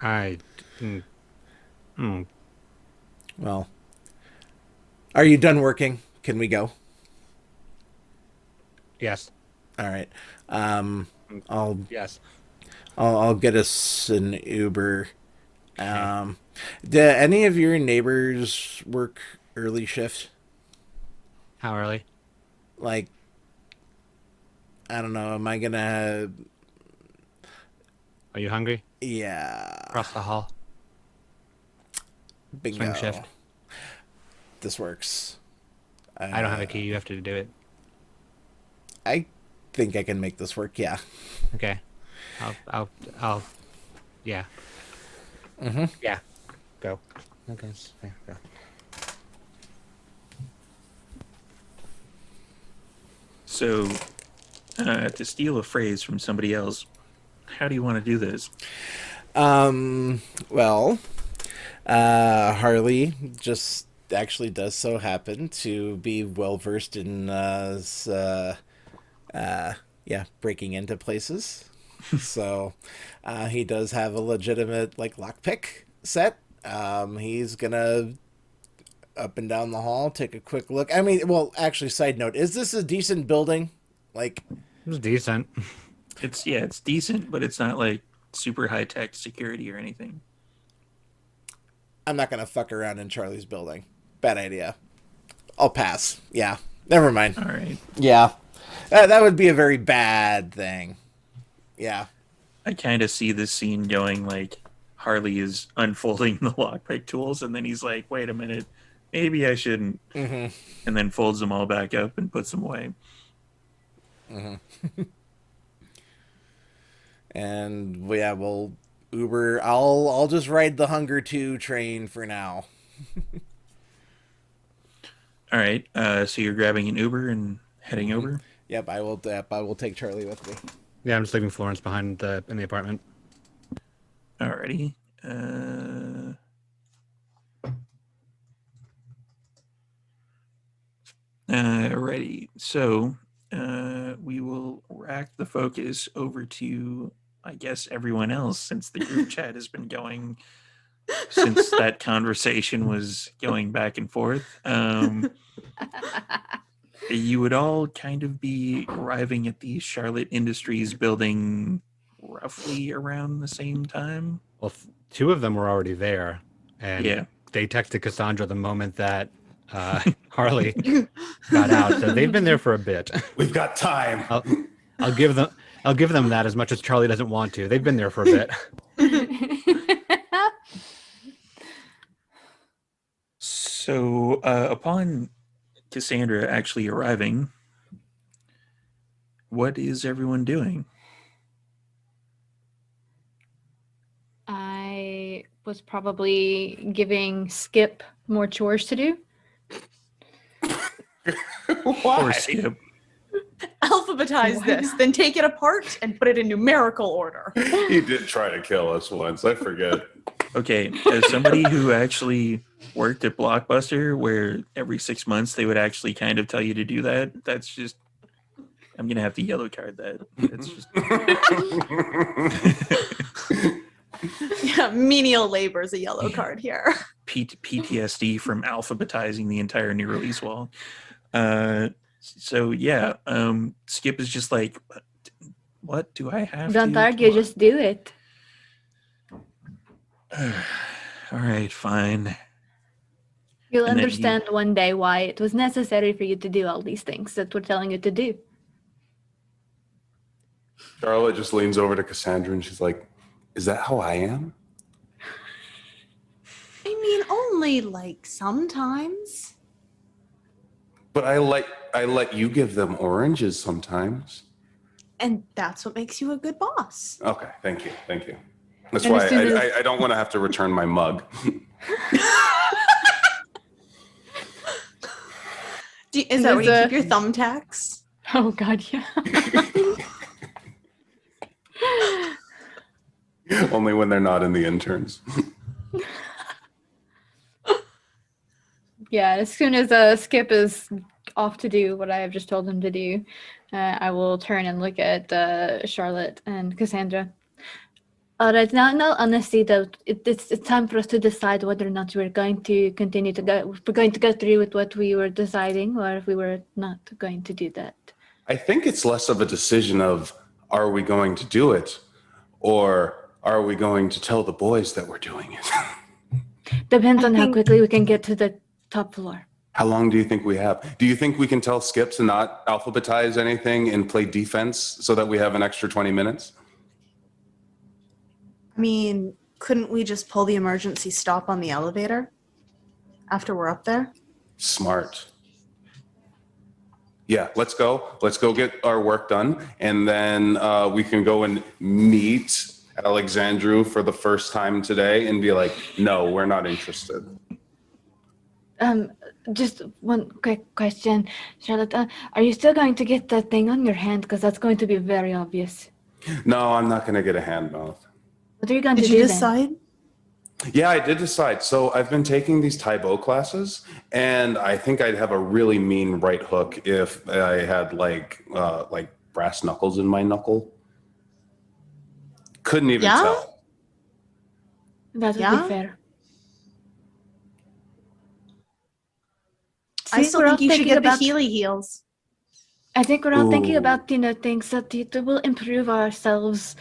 I mm, mm, Well, are you done working? Can we go? yes. All right. Mm, I'll yes. I'll get us an Uber. Okay. Do any of your neighbors work early shift? How early? Like, I don't know. Am I gonna? Are you hungry? Yeah. Across the hall. Swing Bingo. shift. This works. I don't have a key. You have to do it. I think I can make this work. Yeah. Okay. I'll. Yeah. Mm-hmm. Yeah. Go. Okay. Yeah, go. So, to steal a phrase from somebody else, how do you want to do this? Well, Harley just actually does so happen to be well versed in yeah, breaking into places. So he does have a legitimate like lockpick set. He's gonna up and down the hall, take a quick look. I mean, well, actually, side note: is this a decent building? Like, It was decent. It's decent, but it's not like super high tech security or anything. I'm not gonna fuck around in Charlie's building. Bad idea. I'll pass. Yeah, never mind. All right. Yeah, that would be a very bad thing. Yeah. I kind of see this scene going like Harley is unfolding the lockpick tools, and then he's like, "Wait a minute, maybe I shouldn't," Mm-hmm. and then folds them all back up and puts them away. Mm-hmm. And yeah, well, Uber. I'll just ride the Hunger 2 train for now. All right. So you're grabbing an Uber and heading over. Yep, I will. Yep, I will take Charlie with me. Yeah, I'm just leaving Florence behind in the apartment. Alrighty. Alrighty. So we will rack the focus over to, I guess, everyone else, since the group chat has been going since that conversation was going back and forth. You would all kind of be arriving at the Charlotte Industries building roughly around the same time. Well, two of them were already there, and Yeah. they texted Cassandra the moment that Harley got out. So they've been there for a bit. We've got time. I'll give them that, as much as Charlie doesn't want to. They've been there for a bit. So upon Cassandra actually arriving, what is everyone doing? I was probably giving Skip more chores to do. Or Skip? Alphabetize this, then take it apart and put it in numerical order. He did try to kill us once. I forget. Okay, as somebody who actually worked at Blockbuster, where every 6 months they would actually kind of tell you to do that, that's just, I'm gonna have to yellow card that. It's just Yeah, menial labor is a yellow card here. PTSD from alphabetizing the entire new release wall. So yeah, Skip is just like, what do I have Don't to? argue, just do it. All right, fine. You'll And then understand one day why it was necessary for you to do all these things that we're telling you to do. Charlotte just leans over to Cassandra and she's like, "Is that how I am?" I mean, only like sometimes. But I let you give them oranges sometimes. And that's what makes you a good boss. Okay, thank you. That's And why as soon I don't want to have to return my mug. Is that where you keep your thumbtacks? Oh God, yeah. Only when they're not in the interns. Yeah, as soon as Skip is off to do what I have just told him to do, I will turn and look at Charlotte and Cassandra. All right, now, honestly, though, it's time for us to decide whether or not we're going to continue to go. We're going to go through with what we were deciding, or if we were not going to do that. I think it's less of a decision of are we going to do it, or are we going to tell the boys that we're doing it? Depends I on how think- quickly we can get to the top floor. How long do you think we have? Do you think we can tell Skip to not alphabetize anything and play defense so that we have an extra 20 minutes? I mean, couldn't we just pull the emergency stop on the elevator after we're up there? Smart. Yeah, let's go. Let's go get our work done. And then we can go and meet Alexandru for the first time today and be like, no, we're not interested. Just one quick question, Charlotte. Are you still going to get that thing on your hand? Because that's going to be very obvious. No, I'm not going to get a hand mouth. What are you going Did to you do decide? Yeah, I did decide. So I've been taking these Taibo classes, and I think I'd have a really mean right hook if I had like brass knuckles in my knuckle. Couldn't even Yeah? tell. then? That would Yeah? be fair. I still think you should get the about. Healy heels. I think we're all thinking Ooh. about things that will improve ourselves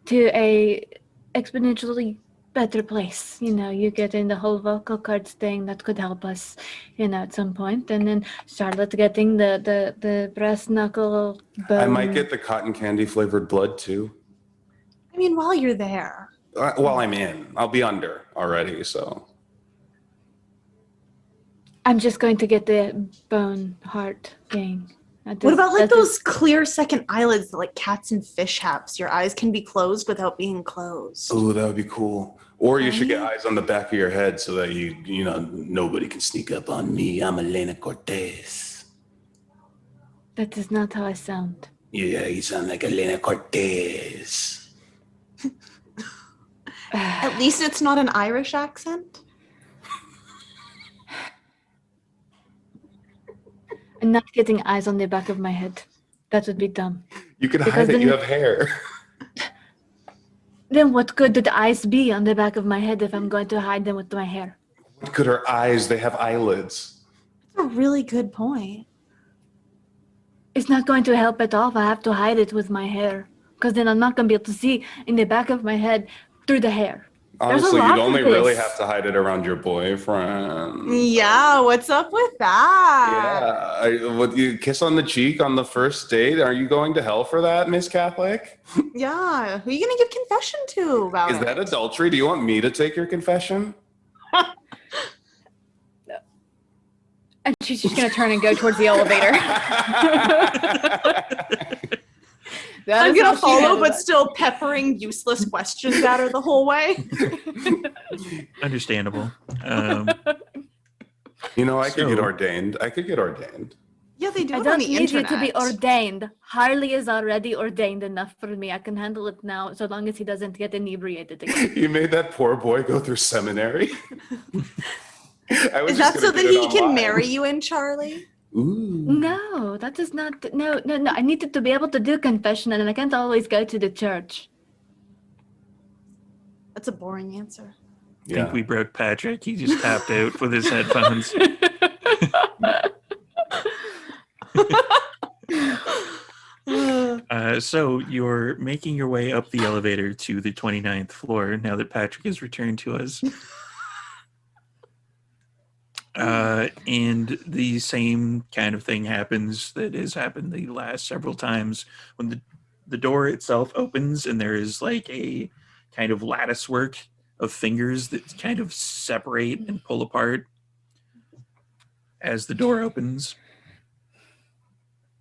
to a exponentially better place. You get in the whole vocal cords thing that could help us, at some point, and then Charlotte getting the brass knuckle bone. I might get the cotton candy flavored blood too. I mean, while you're there. While I'm in, I'll be under already. So I'm just going to get the bone heart thing. What about like those clear second eyelids that like cats and fish have, so your eyes can be closed without being closed? ooh, that would be cool. Or you should get Right? eyes on the back of your head so that nobody can sneak up on me. I'm Elena Cortez. That is not how I sound. Yeah, you sound like Elena Cortez. At least it's not an Irish accent. I'm not getting eyes on the back of my head. That would be dumb. You can Because hide it. then- You have hair. Then what good would the eyes be on the back of my head if I'm going to hide them with my hair? What good are eyes? They have eyelids. That's a really good point. It's not going to help at all if I have to hide it with my hair. Because then I'm not going to be able to see in the back of my head through the hair. There's a Honestly, lot you'd to only really this. have to hide it around your boyfriend. Yeah, what's up with that? Yeah. Would you kiss on the cheek on the first date? Are you going to hell for that, Miss Catholic? Yeah. Who are you gonna give confession to about Is it? that adultery? Do you want me to take your confession? And she's just going to turn and go towards the elevator. That I'm is gonna how she follow, handled but it. still peppering useless questions at her the whole way. Understandable. I could get So- ordained. Yeah, they do I it on don't the need internet. you to be ordained. Harley is already ordained enough for me. I can handle it now, so long as he doesn't get inebriated again. You made that poor boy go through seminary. I was Is just that so gonna that get it he can online. marry you in, Charlie? Ooh. No, that is not. No. I needed to be able to do confession, and I can't always go to the church. That's a boring answer. I think we broke Patrick. He just tapped out with his headphones. So you're making your way up the elevator to the 29th floor now that Patrick has returned to us. And the same kind of thing happens that has happened the last several times when the door itself opens and there is like a kind of lattice work of fingers that kind of separate and pull apart as the door opens.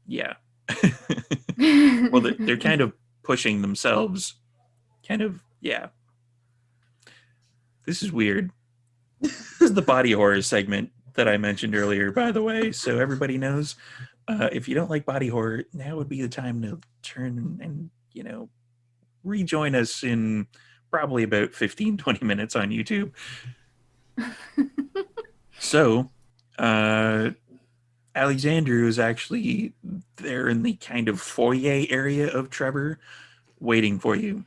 Yeah. Well, they're kind of pushing themselves. Kind of, yeah. This is weird. This is the body horror segment. that I mentioned earlier, by the way, so everybody knows. If you don't like body horror, now would be the time to turn and, rejoin us in probably about 15-20 minutes on YouTube. So, Alexander is actually there in the kind of foyer area of Trevor, waiting for you.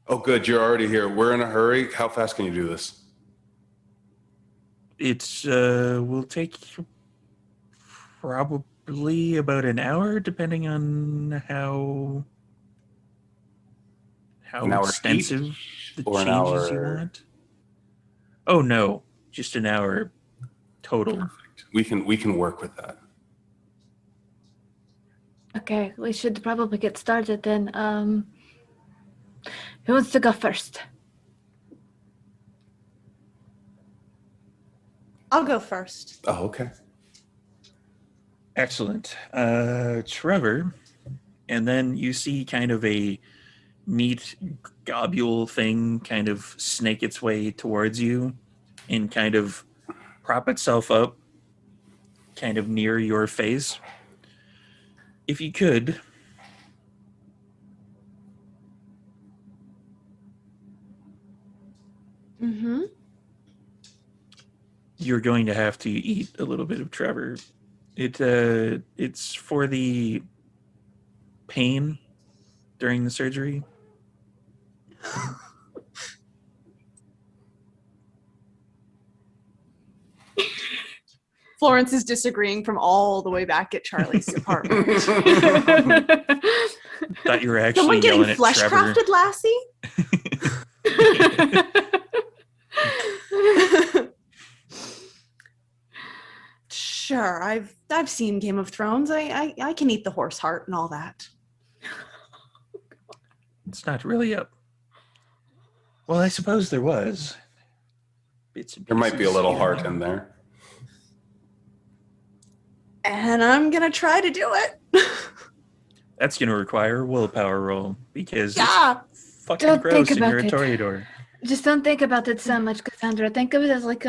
Oh, good. You're already here. We're in a hurry. How fast can you do this? It's will take probably about an hour, depending on how An hour extensive each, the or an changes you hour? want. Oh no, just an hour total. We can work with that. Okay, we should probably get started then. Who wants to go first? I'll go first. Oh, okay. Excellent. Trevor, and then you see kind of a meat globule thing kind of snake its way towards you and kind of prop itself up kind of near your face. If you could, Mm-hmm. you're going to have to eat a little bit of Trevor. It's for the pain during the surgery. Florence is disagreeing from all the way back at Charlie's apartment. Thought you were actually Someone getting yelling at flesh Trevor. crafted, Lassie? Sure, I've seen Game of Thrones. I can eat the horse heart and all that. It's not really up. Well, I suppose there was. Bits and There might be a pieces little here heart and in there. And I'm gonna try to do it. That's going to require a willpower roll because Yeah. it's fucking Don't gross think and you're a about it. Toreador. Just don't think about it so much, Cassandra. Think of it as like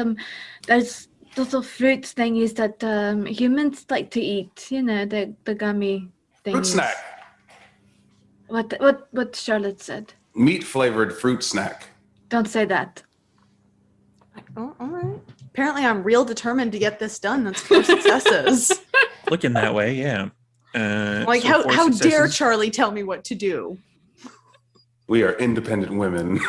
there's little fruit thingies that humans like to eat. You know, the gummy thingies. Fruit snack. What Charlotte said. Meat flavored fruit snack. Don't say that. Oh, all right. Apparently, I'm real determined to get this done. That's 4 successes. Looking that way, yeah. Like, so 4 how dare successes. Charlie tell me what to do? We are independent women.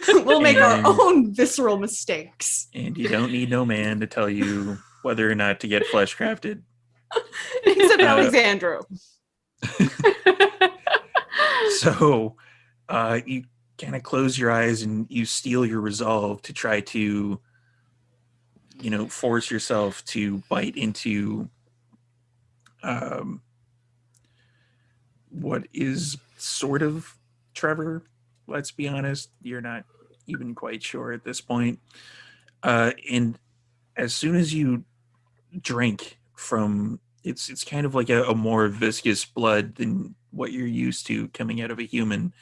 We'll make our And- own visceral mistakes. And you don't need no man to tell you whether or not to get flesh crafted. Except Alexandra. So you kind of close your eyes and you steel your resolve to try to, force yourself to bite into what is sort of Trevor. Let's be honest, you're not even quite sure at this point. And as soon as you drink from, it's kind of like a more viscous blood than what you're used to coming out of a human,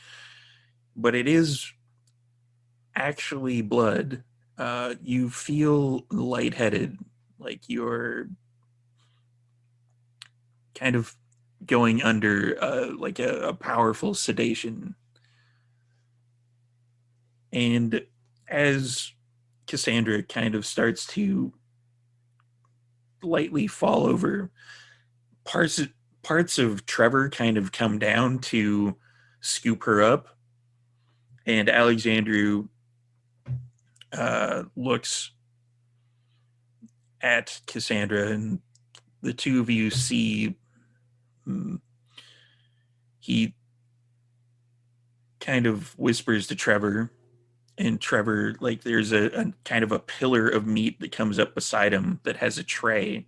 but it is actually blood. You feel lightheaded, like you're kind of going under like a powerful sedation. And as Cassandra kind of starts to lightly fall over, parts of Trevor kind of come down to scoop her up, and Alexandru looks at Cassandra, and the two of you see he kind of whispers to Trevor, and Trevor, like, there's a kind of a pillar of meat that comes up beside him that has a tray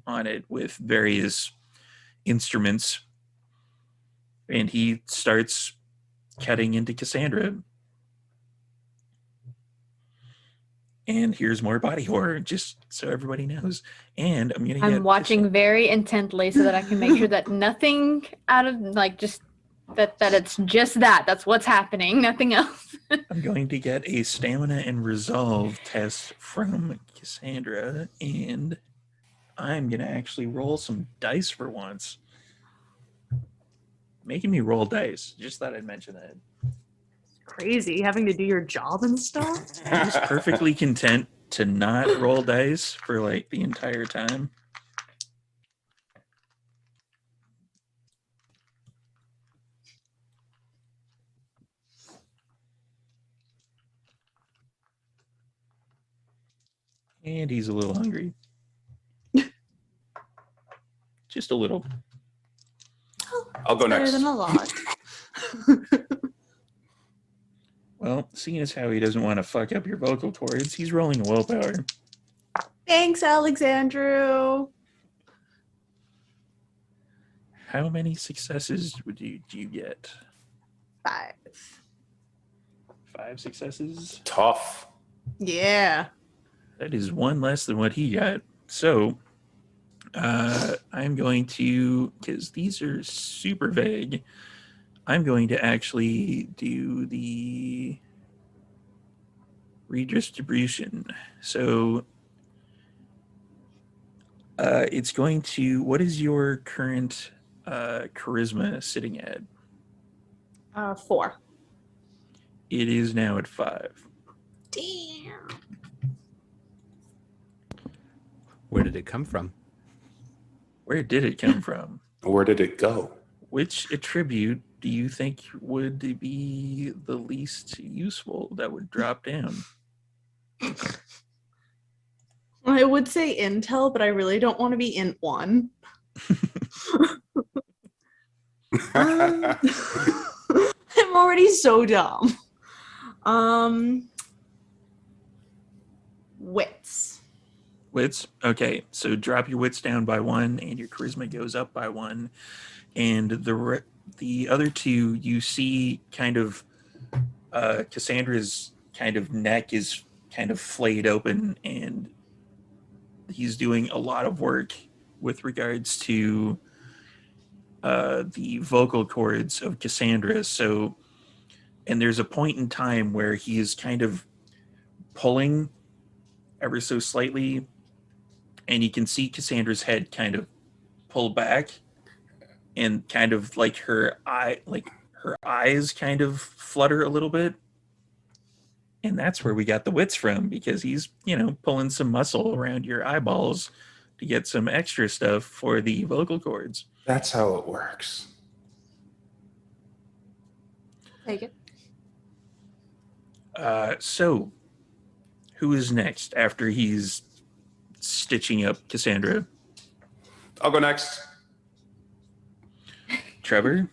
on it with various instruments, and he starts cutting into Cassandra. And here's more body horror, just so everybody knows. And I'm I'm watching very intently so that I can make sure that nothing out of just That it's just that. That's what's happening. Nothing else. I'm going to get a stamina and resolve test from Cassandra, and I'm going to actually roll some dice for once. Making me roll dice. Just thought I'd mention that. Crazy having to do your job and stuff. I was perfectly content to not roll dice for like the entire time. And he's a little hungry. Just a little. I'll go Better next. than a lot. Well, seeing as how he doesn't want to fuck up your vocal cords, he's rolling a willpower. Thanks, Alexandru. How many successes do you get? 5. 5 successes? Tough. Yeah. That is one less than what he got. So, I'm going to, because these are super vague, I'm going to actually do the redistribution. So, it's going to, what is your current charisma sitting at? 4. It is now at 5. Damn. Where did it come from? Where did it come from? Where did it go? Which attribute do you think would be the least useful that would drop down? I would say Intel, but I really don't want to be Int 1. I'm already so dumb. Wits. Wits? Okay, so drop your wits down by 1 and your charisma goes up by 1. And the other 2, you see kind of Cassandra's kind of neck is kind of flayed open, and he's doing a lot of work with regards to the vocal cords of Cassandra. So, and there's a point in time where he is kind of pulling ever so slightly, and you can see Cassandra's head kind of pull back, and kind of like her eyes kind of flutter a little bit. And that's where we got the wits from, because he's, pulling some muscle around your eyeballs to get some extra stuff for the vocal cords. That's how it works. Take it. So, who is next after he's stitching up Cassandra? I'll go next. Trevor,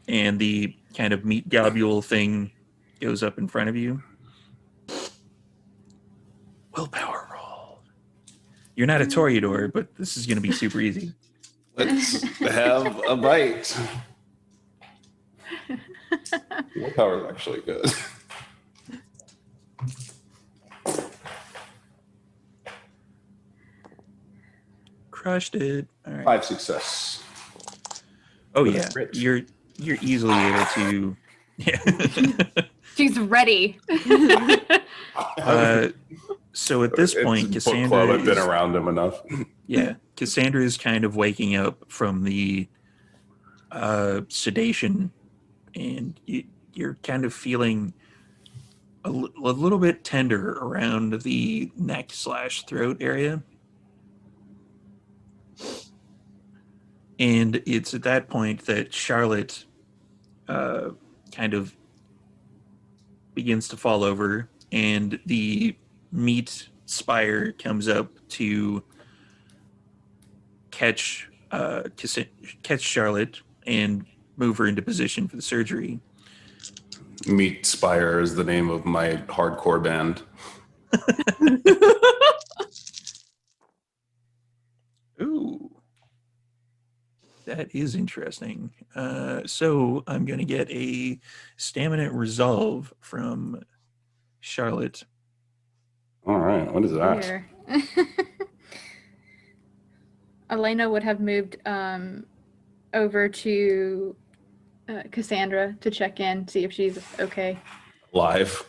and the kind of meat globule thing goes up in front of you. Willpower roll. You're not a Toreador, but this is going to be super easy. Let's have a bite. Willpower is actually good. Crushed it. All right. 5 success. Oh With yeah, crits. you're easily able to. Yeah. She's ready. So at this point, It's book Cassandra club. I've been is, around him enough. yeah, Cassandra is kind of waking up from the sedation, and you're kind of feeling a little bit tender around the neck/throat area. And it's at that point that Charlotte kind of begins to fall over, and the meat spire comes up to catch Charlotte and move her into position for the surgery. Meat Spire is the name of my hardcore band. Ooh. That is interesting. So I'm going to get a stamina resolve from Charlotte. All right, what is that? Here. Elena would have moved over to Cassandra to check in, see if she's okay. Live.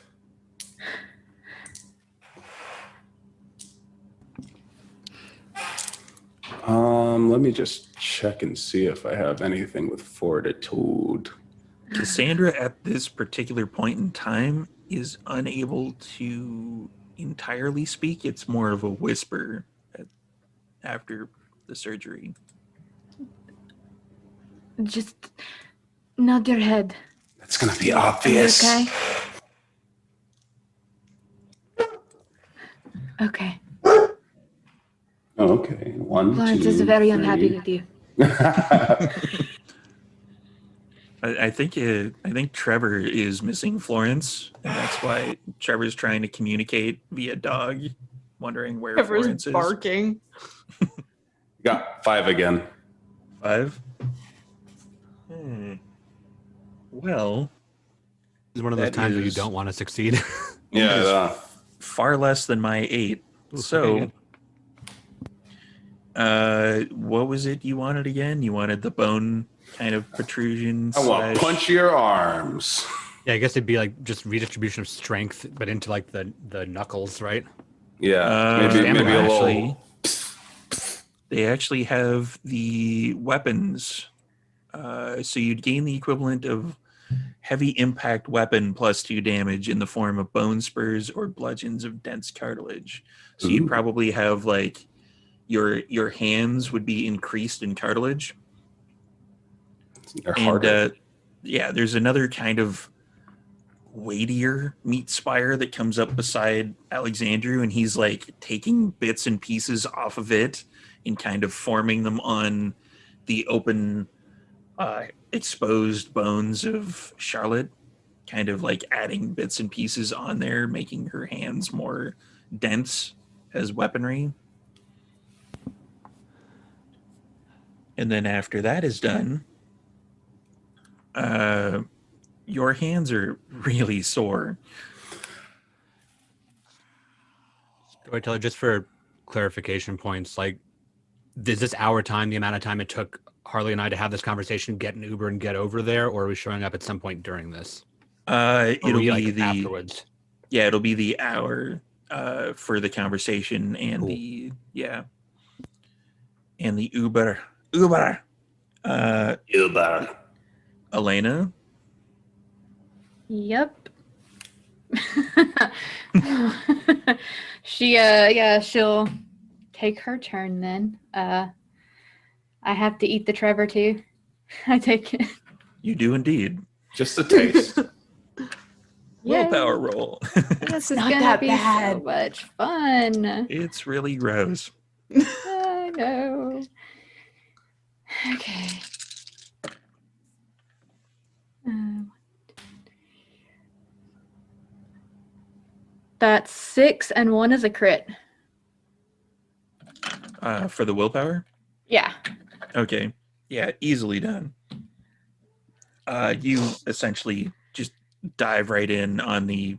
Let me just check and see if I have anything with fortitude. Cassandra, at this particular point in time, is unable to entirely speak. It's more of a whisper after the surgery. Just nod your head. That's gonna be Are you obvious. okay? Okay. Okay, one, Florence two, is very three. unhappy with you. I think Trevor is missing Florence, and that's why Trevor's trying to communicate via dog, wondering where Trevor's Florence is. barking. Got 5 again. 5. Well, This is one of those That times where you is- don't want to succeed. Yeah. is- uh, far less than my 8. Ooh, So, okay. what was it you wanted again? You wanted the bone kind of protrusion. I want punchier arms. Yeah, I guess it'd be like just redistribution of strength, but into like the knuckles, right? Yeah, maybe stamina, a actually, little. they actually have the weapons. So you'd gain the equivalent of heavy impact weapon plus 2 damage in the form of bone spurs or bludgeons of dense cartilage. So you'd Ooh. probably have like your hands would be increased in cartilage. They're And harder. yeah, there's another kind of weightier meat spire that comes up beside Alexandru, and he's like taking bits and pieces off of it and kind of forming them on the open exposed bones of Charlotte, kind of like adding bits and pieces on there, making her hands more dense as weaponry. And then after that is done, your hands are really sore. Do I tell her just for clarification points? Like, is this our time, the amount of time it took Harley and I to have this conversation, get an Uber and get over there, or are we showing up at some point during this? Or It'll we, be like, the afterwards. Yeah, it'll be the hour for the conversation and Cool. the and the Uber. Uber. Elena. Yep. She'll take her turn then. I have to eat the Trevor too. I take it. You do indeed. Just a taste. Willpower roll. This is not gonna that be bad. so much fun. It's really gross. I know. Okay. That's 6 and 1 is a crit. For the willpower? Yeah. Okay. Yeah, easily done. You essentially just dive right in on the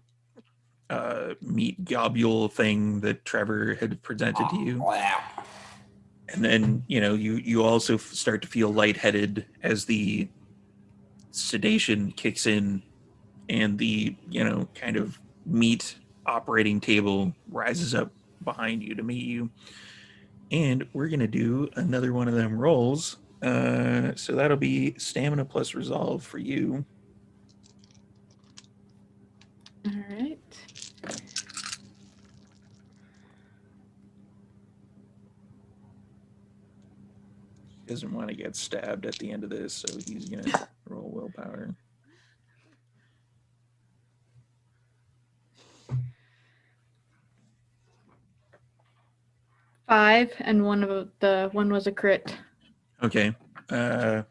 meat globule thing that Trevor had presented to you. And then, you also start to feel lightheaded as the sedation kicks in and the, kind of meat operating table rises up behind you to meet you. And we're going to do another one of them rolls. So that'll be stamina plus resolve for you. All right. He doesn't want to get stabbed at the end of this, so he's going to roll willpower. Five, and one was a crit. Okay. I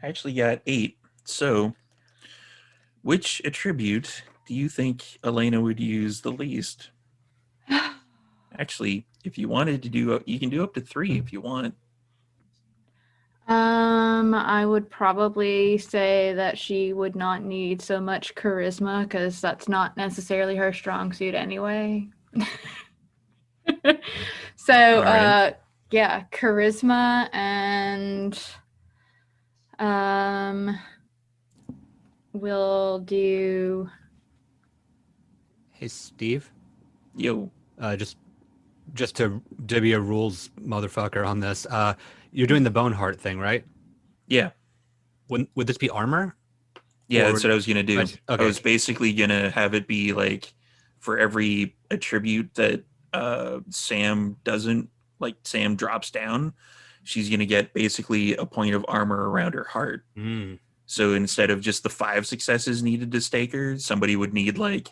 actually got 8. So, which attribute do you think Elena would use the least? Actually, if you wanted to do, you can do up to 3 if you want. I would probably say that she would not need so much charisma because that's not necessarily her strong suit anyway. So, right. yeah, charisma and we'll do. Hey, Steve. Yo. Just to be a rules motherfucker on this. You're doing the bone heart thing, right? Yeah. Would this be armor? Yeah, Or- that's what I was gonna do. Okay. I was basically gonna have it be like for every attribute that Sam doesn't, like Sam drops down, she's gonna get basically a point of armor around her heart. Mm. So instead of just the 5 successes needed to stake her, somebody would need like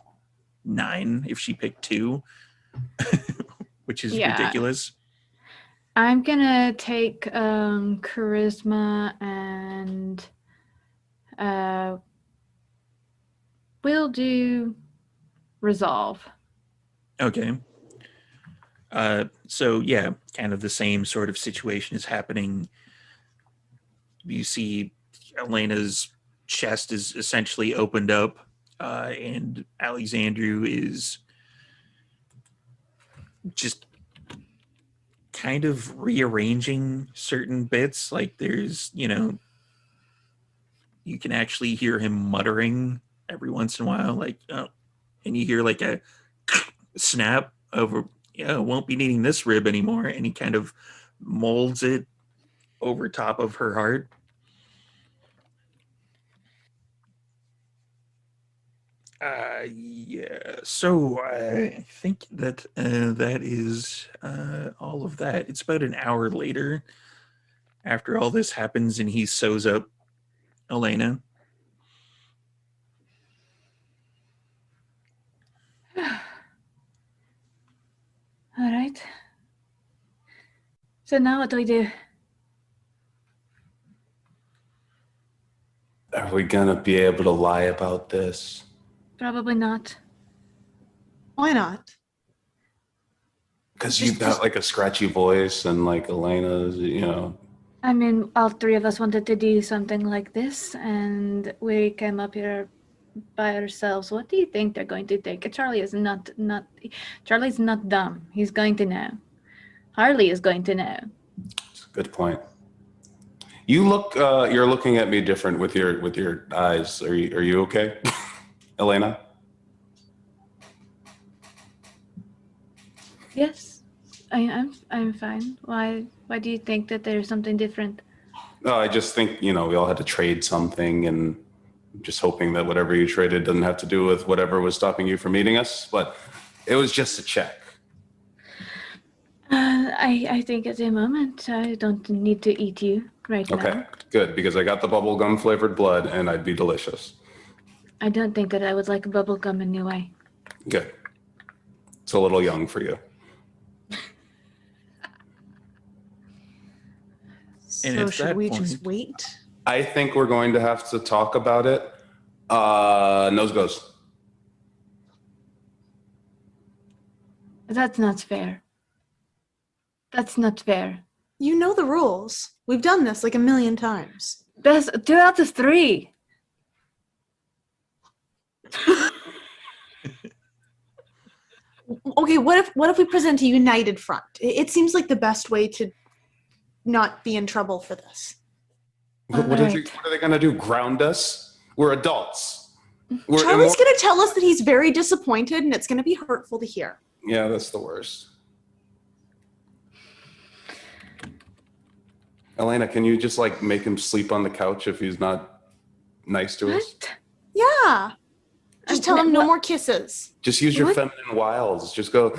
9 if she picked 2, which is Yeah. ridiculous. I'm gonna take charisma and we'll do resolve. Okay. So yeah, kind of the same sort of situation is happening. You see Elena's chest is essentially opened up, and Alexandru is just kind of rearranging certain bits. Like there's, you can actually hear him muttering every once in a while, like, oh, and you hear like a snap over, yeah, won't be needing this rib anymore. And he kind of molds it over top of her heart. Yeah. So I think that that is all of that. It's about an hour later after all this happens, and he sews up Elena. All right. So now what do we do? Are we gonna be able to lie about this? Probably not. Why not? Because you've got like a scratchy voice, and like Elena's, I mean, all three of us wanted to do something like this, and we came up here by ourselves. What do you think they're going to think? Charlie is not Charlie's not dumb. He's going to know. Harley is going to know. It's a good point. You look, you're looking at me different with your eyes. Are you okay, Elena? Yes, I'm fine. Why do you think that there's something different? No, I just think, we all had to trade something, and just hoping that whatever you traded doesn't have to do with whatever was stopping you from meeting us. But it was just a check. I think at the moment I don't need to eat you right Okay, now. good, because I got the bubblegum flavored blood, and I'd be delicious. I don't think that I would like bubblegum anyway. Good. It's a little young for you. And So at should that we point- just wait? I think we're going to have to talk about it. Nose goes. That's not fair. That's not fair. You know the rules. We've done this like a million times. That's 2 out of 3. Okay, what if we present a united front? It seems like the best way to not be in trouble for this. What Right. are they going to do? Ground us? We're adults. Charlie's going to tell us that he's very disappointed, and it's going to be hurtful to hear. Yeah, that's the worst. Elena, can you just like make him sleep on the couch if he's not nice to us? What? Yeah. Just tell him no what- more kisses. Just use your What? feminine wiles. Just go.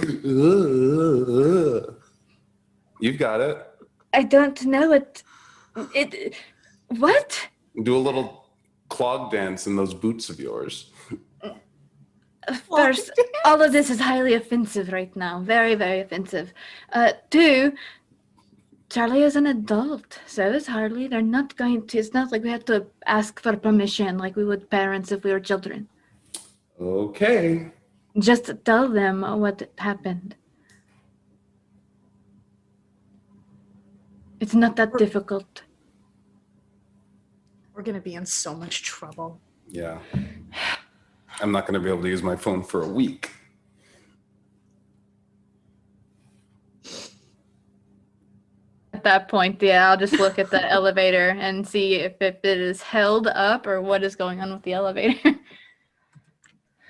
You've got it. I don't know it. What? Do a little clog dance in those boots of yours. First, all of this is highly offensive right now. Very, very offensive. 2, Charlie is an adult. So is Harley. They're not going to. It's not like we have to ask for permission like we would parents if we were children. Okay. Just tell them what happened. It's not that difficult. We're going to be in so much trouble. Yeah. I'm not going to be able to use my phone for a week. that point, yeah, I'll just look at the elevator and see if it is held up or what is going on with the elevator.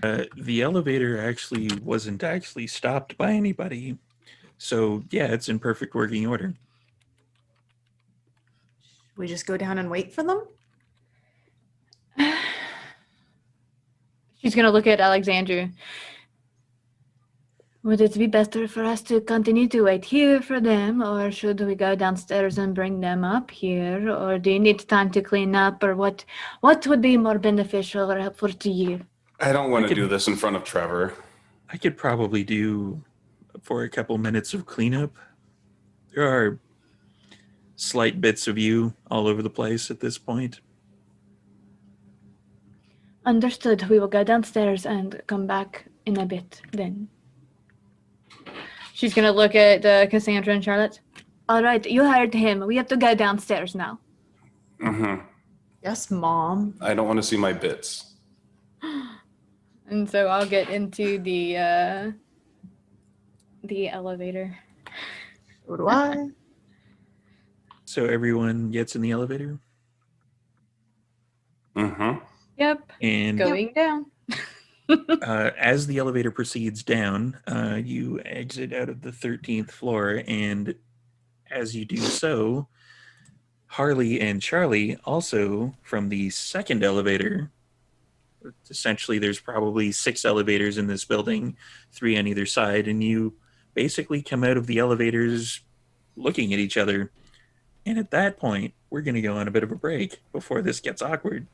The elevator actually wasn't actually stopped by anybody. So, yeah, it's in perfect working order. We just go down and wait for them? She's gonna look at Alexandru. Would it be better for us to continue to wait here for them, or should we go downstairs and bring them up here? Or do you need time to clean up, or what would be more beneficial or helpful to you? I don't want to do this in front of Trevor. I could probably do for a couple minutes of cleanup. There are slight bits of you all over the place at this point. Understood. We will go downstairs and come back in a bit then. She's gonna look at Cassandra and Charlotte. All right, you heard him. We have to go downstairs now. Mm-hmm. Yes, Mom. I don't want to see my bits. And so I'll get into the elevator. So do I. So everyone gets in the elevator Mm-hmm. Yep. and Going down. as the elevator proceeds down, you exit out of the 13th floor, and as you do so, Harley and Charlie also from the second elevator. Essentially, there's probably 6 elevators in this building, 3 on either side, and you basically come out of the elevators looking at each other. And at that point, we're going to go on a bit of a break before this gets awkward.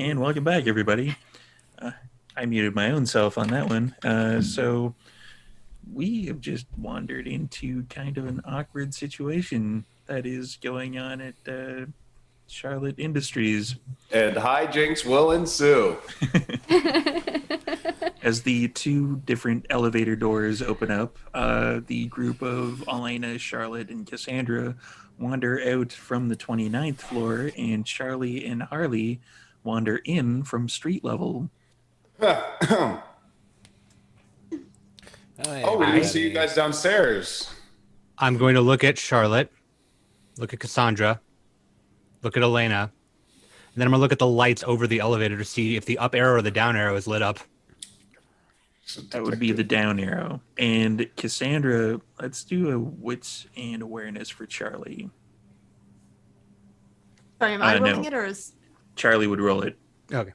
And welcome back, everybody. I muted my own self on that one. So we have just wandered into kind of an awkward situation that is going on at Charlotte Industries. And hijinks will ensue. As the two different elevator doors open up, the group of Elena, Charlotte, and Cassandra wander out from the 29th floor, and Charlie and Harley wander in from street level. Oh, we didn't see you guys downstairs. I'm going to look at Charlotte, look at Cassandra, look at Elena, and then I'm going to look at the lights over the elevator to see if the up arrow or the down arrow is lit up. That would be the down arrow. And Cassandra, let's do a wits and awareness for Charlie. Sorry, am I rolling no. it or is Charlie would roll it. Okay.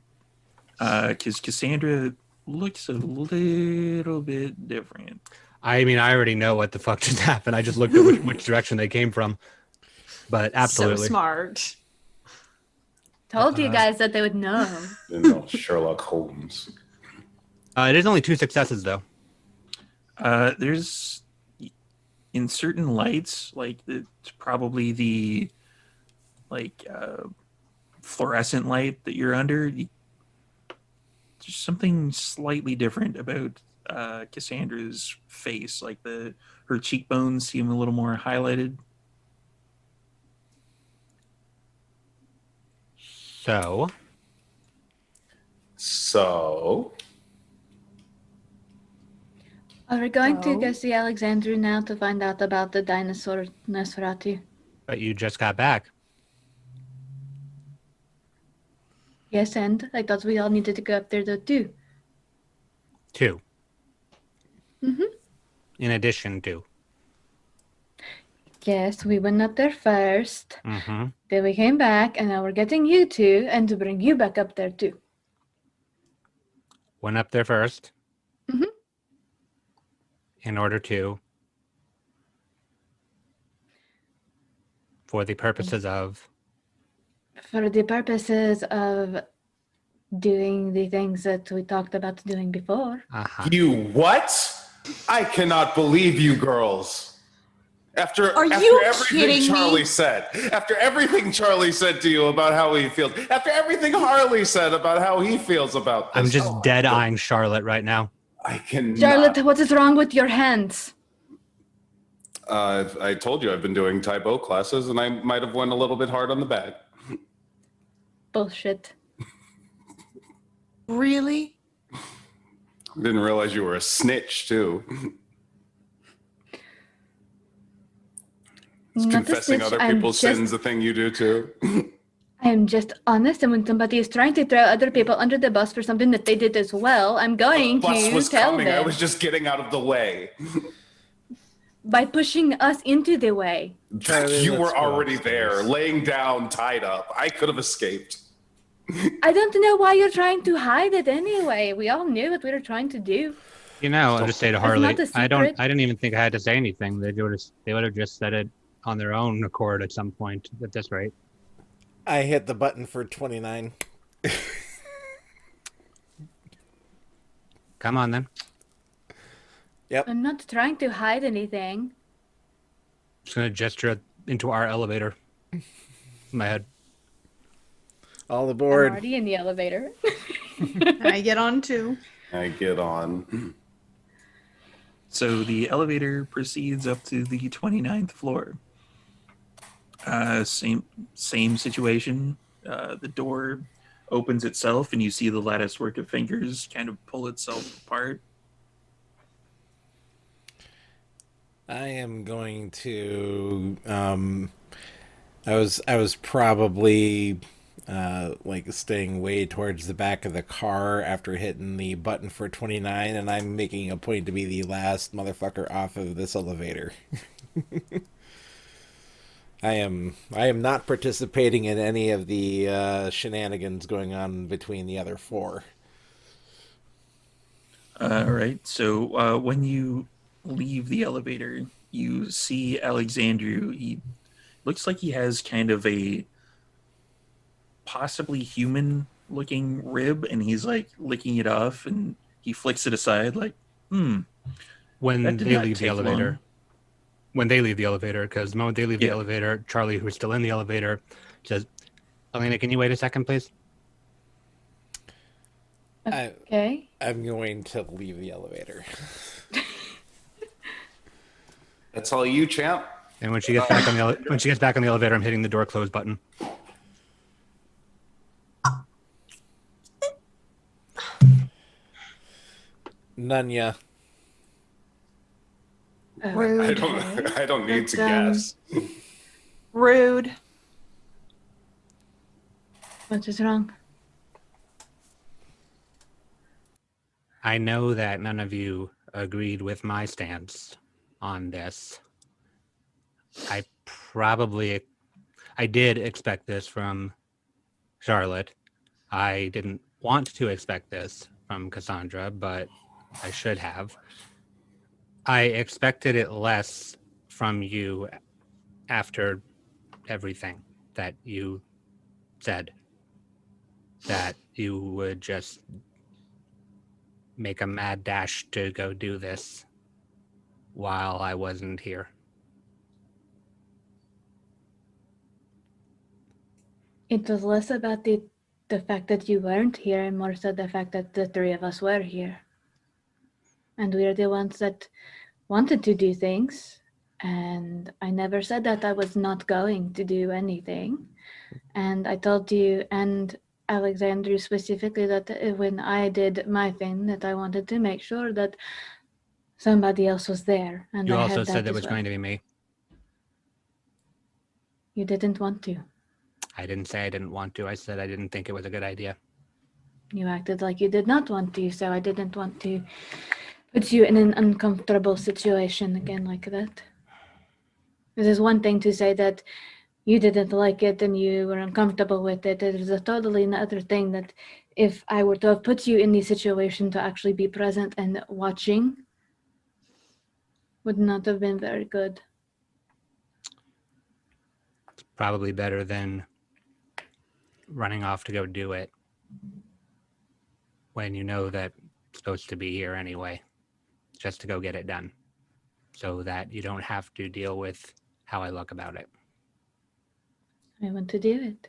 Because Cassandra looks a little bit different. I mean, I already know what the fuck just happened. I just looked at which direction they came from. But absolutely. so smart? Told you guys that they would know. You know, Sherlock Holmes. It is only 2 successes, though. There's in certain lights, like it's probably the fluorescent light that you're under. There's something slightly different about Cassandra's face, like her cheekbones seem a little more highlighted. So Are we going to So? go see Alexandria now to find out about the dinosaur Nosferatu? but you just got back. Yes, and I thought we all needed to go up there though too. 2. Mhm. In addition to. Yes, we went up there first. Mm-hmm. Then we came back, and now we're getting you two, and to bring you back up there too. Went up there first. Mhm. In order to. For the purposes of. For the purposes of doing the things that we talked about doing before. Uh-huh. You what? I cannot believe you girls. After Are after you everything kidding me? Charlie said, after everything Charlie said to you about how he feels, after everything Harley said about how he feels about this, I'm just dead-eyeing Charlotte right now. I cannot. Charlotte, what is wrong with your hands? I told you I've been doing Taibo classes, and I might have went a little bit hard on the bag. Bullshit. Really? Didn't realize you were a snitch too. Is Not a confessing snitch, other I'm people's just- sins a thing you do too? I am just honest, and when somebody is trying to throw other people under the bus for something that they did as well, I'm going The bus to was tell coming. I them was just getting out of the way. by pushing us into the way. Charlie, You let's were go already upstairs. there, laying down, tied up. I could have escaped. I don't know why you're trying to hide it anyway. We all knew what we were trying to do. You know, I'll just say to It's Harley, not a I secret. didn't even think I had to say anything. They would have just said it on their own accord at some point at this rate. I hit the button for 29. Come on then. I'm not trying to hide anything. Just gonna gesture into our elevator. In my head. All I'm aboard. already in the elevator. I get on too. I get on. So the elevator proceeds up to the 29th floor. Same situation. The door opens itself, and you see the lattice work of fingers kind of pull itself apart. I am going to I was probably like staying way towards the back of the car after hitting the button for 29, and I'm making a point to be the last motherfucker off of this elevator. I am not participating in any of the shenanigans going on between the other 4. All right. So when you leave the elevator, you see Alexandru. He looks like he has kind of a possibly human looking rib, and he's like licking it off, and he flicks it aside like, that When did they not leave the take elevator, long. because the moment they leave the Yeah. elevator, Charlie, who's still in the elevator, says, Elena, can you wait a second, please? Okay. I'm going to leave the elevator. That's all you, champ. And when she gets back on the elevator, I'm hitting the door close button. Nunya. Rude. I don't need to But, guess. Rude. What is wrong? I know that none of you agreed with my stance on this. I did expect this from Charlotte. I didn't want to expect this from Cassandra, but I should have. I expected it less from you after everything that you said. That you would just make a mad dash to go do this while I wasn't here. It was less about the fact that you weren't here and more so the fact that the three of us were here. And we are the ones that wanted to do things. And I never said that I was not going to do anything. And I told you and Alexandru specifically that when I did my thing, that I wanted to make sure that somebody else was there. And You I also had that said that as was well. going to be me. You didn't want to. I didn't say I didn't want to. I said I didn't think it was a good idea. You acted like you did not want to, so I didn't want to put you in an uncomfortable situation again like that. It is one thing to say that you didn't like it and you were uncomfortable with it. It is a totally another thing that if I were to have put you in the situation to actually be present and watching, would not have been very good. It's probably better than running off to go do it when you know that it's supposed to be here anyway, just to go get it done so that you don't have to deal with how I look about it. I want to do it.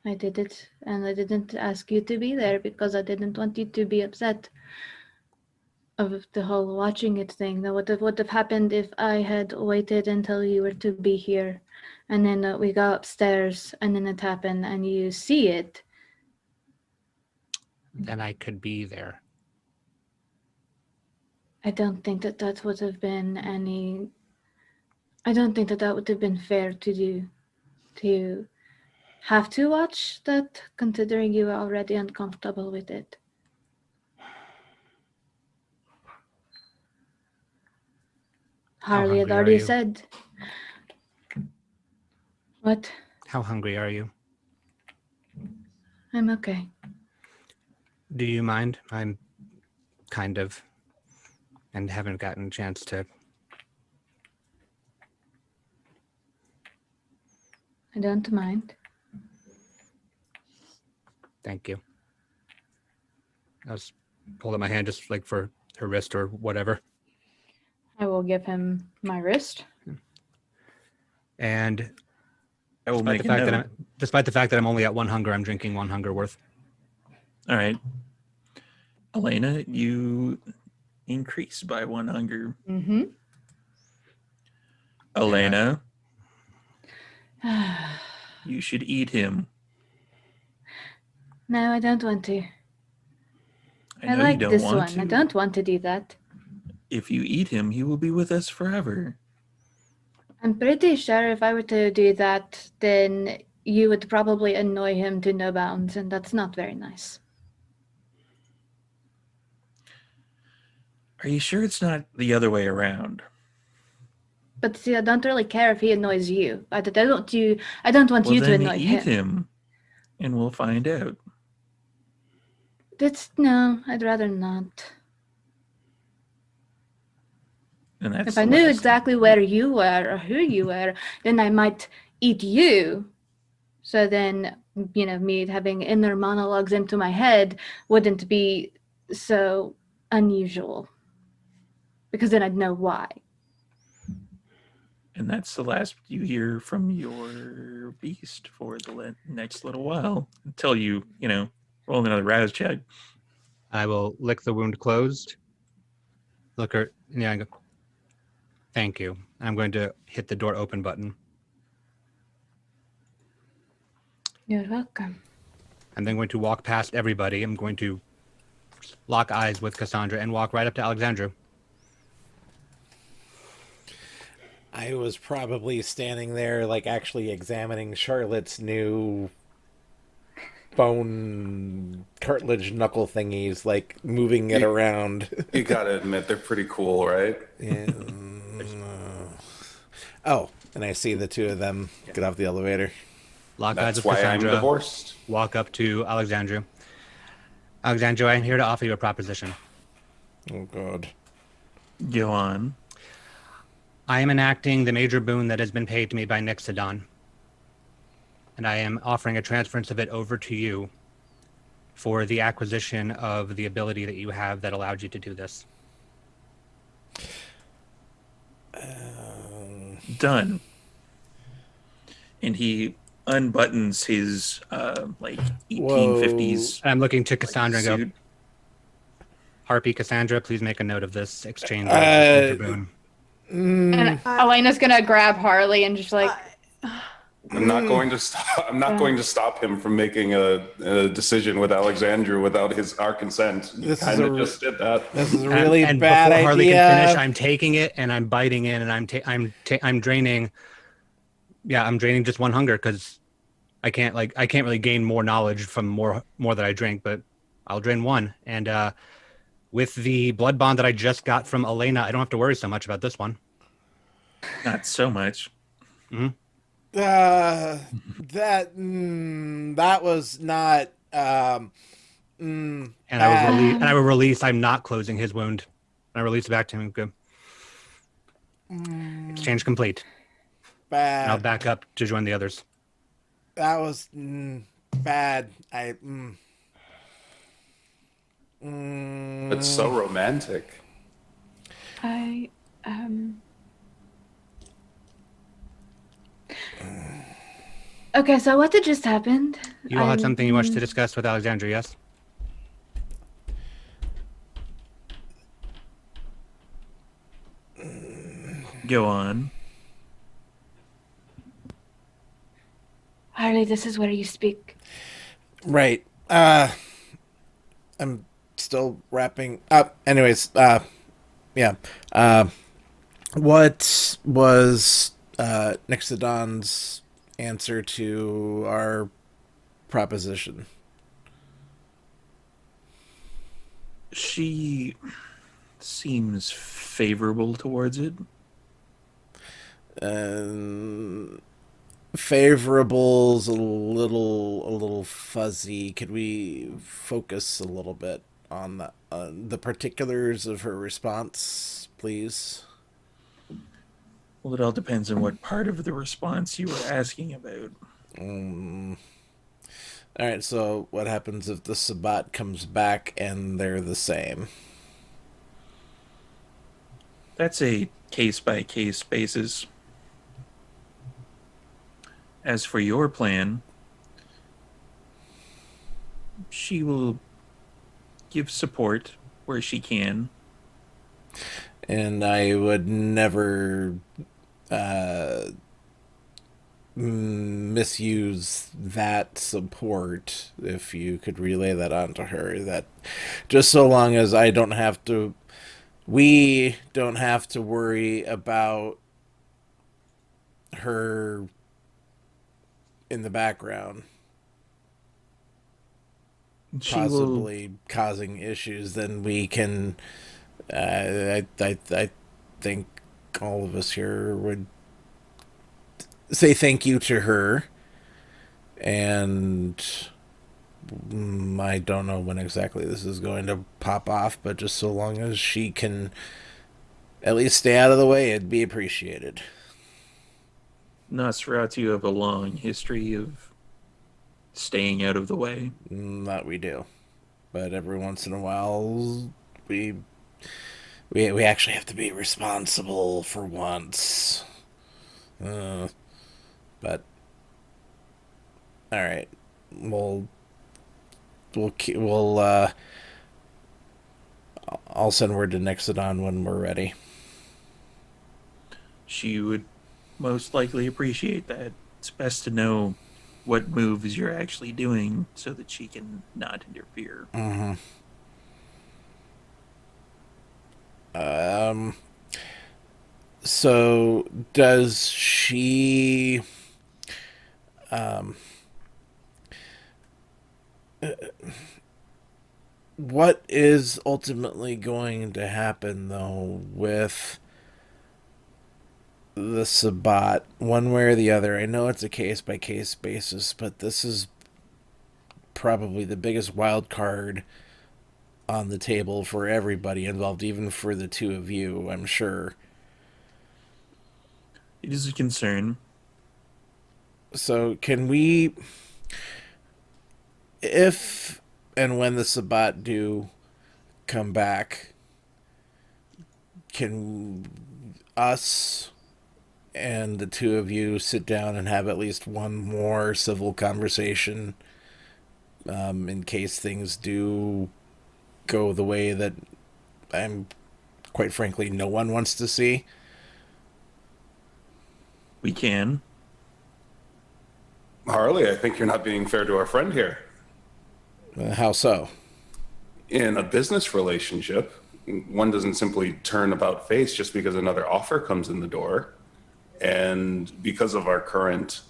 I did it, and I didn't ask you to be there because I didn't want you to be upset of the whole watching it thing. That would have happened if I had waited until you were to be here, and then we go upstairs, and then it happened, and you see it. Then I could be there. I don't think that that would have been any. I don't think that that would have been fair to do, to have to watch that, considering you were already uncomfortable with it. Harley had hungry are already you? said. What? How hungry are you? I'm okay. Do you mind? I'm kind of, and haven't gotten a chance to. I don't mind. Thank you. I was holding my hand just like for her wrist or whatever. I will give him my wrist. And I will make a note. despite the fact that I'm only at one hunger, I'm drinking one hunger worth. All right. Elena, you increase by one hunger. Mm-hmm. Elena, you should eat him. No, I don't want to. I know like you don't this want one. to. I don't want to do that. If you eat him, he will be with us forever. I'm pretty sure if I were to do that, then you would probably annoy him to no bounds, and that's not very nice. Are you sure it's not the other way around? But see, I don't really care if he annoys you. I don't want you to then annoy eat him. him, and we'll find out. No, I'd rather not. And that's If I the knew last exactly where you were or who you were, then I might eat you. So then me having inner monologues into my head wouldn't be so unusual, because then I'd know why. And that's the last you hear from your beast for the next little while until you roll another rouse check. I will lick the wound closed. Look her. Yeah. I go, thank you. I'm going to hit the door open button. You're welcome. I'm then going to walk past everybody. I'm going to lock eyes with Cassandra and walk right up to Alexandra. I was probably standing there, like, actually examining Charlotte's new bone cartilage knuckle thingies, like, moving it around. You gotta admit, they're pretty cool, right? Yeah. Oh, and I see the two of them get off the elevator. Lock eyes That's with why I'm Cassandra. divorced. Walk up to Alexandra. Alexandra, I'm here to offer you a proposition. Oh, God. Go on. I am enacting the major boon that has been paid to me by Nixodon. And I am offering a transference of it over to you for the acquisition of the ability that you have that allowed you to do this. Done. And he unbuttons his 1850s. I'm looking to Cassandra and go, suit. Harpy, Cassandra, please make a note of this exchange of this major boon. And Elena's gonna grab Harley and just like, I'm not going to stop. I'm not going to stop him from making a decision with Alexandra without our consent. This is Kind of just did that. This is a really and bad before Harley idea. can finish, I'm taking it and I'm biting in and I'm draining. Yeah, I'm draining just one hunger because I can't really gain more knowledge from more that I drink, but I'll drain one. And with the blood bond that I just got from Elena, I don't have to worry so much about this one. Not so much. Mm-hmm. That was not. And I will release. I'm not closing his wound. I release it back to him. Good. Exchange complete. Bad. And I'll back up to join the others. That was bad. It's so romantic. Okay, so what had just happened? You all had something you wanted to discuss with Alexandra, yes? Go on. Harley, this is where you speak. Right. I'm still wrapping up. Anyways, yeah. What was Nixodon's answer to our proposition? She seems favorable towards it. Favorable's a little fuzzy. Could we focus a little bit on the particulars of her response, please? Well, it all depends on what part of the response you were asking about. All right, so what happens if the Sabbat comes back and they're the same? That's a case-by-case basis. As for your plan, she will give support where she can. And I would never misuse that support if you could relay that on to her. That just so long as we don't have to worry about her in the background possibly causing issues, then we can I think all of us here would say thank you to her, and I don't know when exactly this is going to pop off, but just so long as she can at least stay out of the way, it'd be appreciated. Nosferatu have a long history of staying out of the way. That we do. But every once in a while, we we actually have to be responsible for once. But all right, we'll I'll send word to Nixodon when we're ready. She would most likely appreciate that. It's best to know what moves you're actually doing so that she can not interfere. Mm-hmm. Um. So does she? What is ultimately going to happen though with the Sabbat, one way or the other? I know it's a case by case basis, but this is probably the biggest wild card on the table for everybody involved, even for the two of you, I'm sure. It is a concern. So, can we, if and when the Sabbat do come back, can us and the two of you sit down and have at least one more civil conversation in case things do go the way that I'm quite frankly no one wants to see? We can. Harley, I think you're not being fair to our friend here. How so? In a business relationship, one doesn't simply turn about face just because another offer comes in the door. And because of our current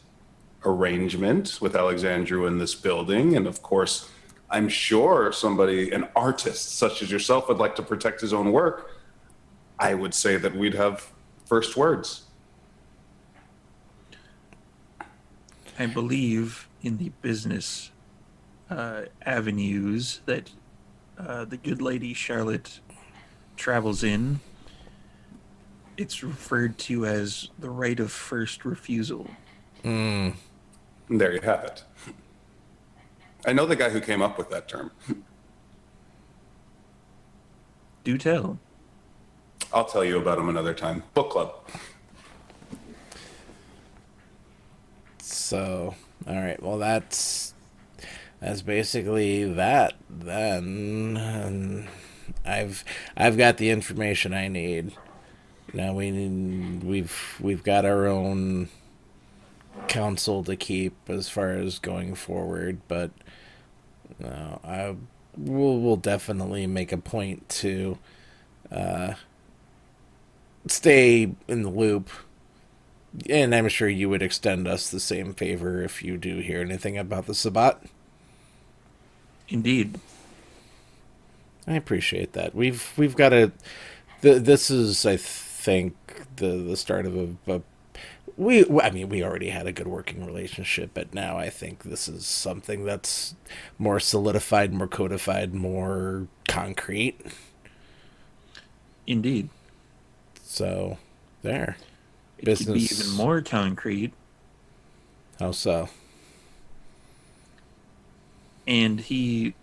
arrangement with Alexandru in this building, and of course, I'm sure somebody, an artist such as yourself, would like to protect his own work, I would say that we'd have first words. I believe in the business avenues that the good lady Charlotte travels in. It's referred to as the right of first refusal. And there you have it. I know the guy who came up with that term. Do tell. I'll tell you about him another time. Book club. So, all right. Well, that's basically that then. And I've got the information I need. Now we've got our own counsel to keep as far as going forward, but we'll definitely make a point to stay in the loop. And I'm sure you would extend us the same favor if you do hear anything about the Sabbat. Indeed. I appreciate that. We've got a. This is, I think, the start of a. I mean, we already had a good working relationship, but now I think this is something that's more solidified, more codified, more concrete. Indeed. So, there. It could be even more concrete. How so? And he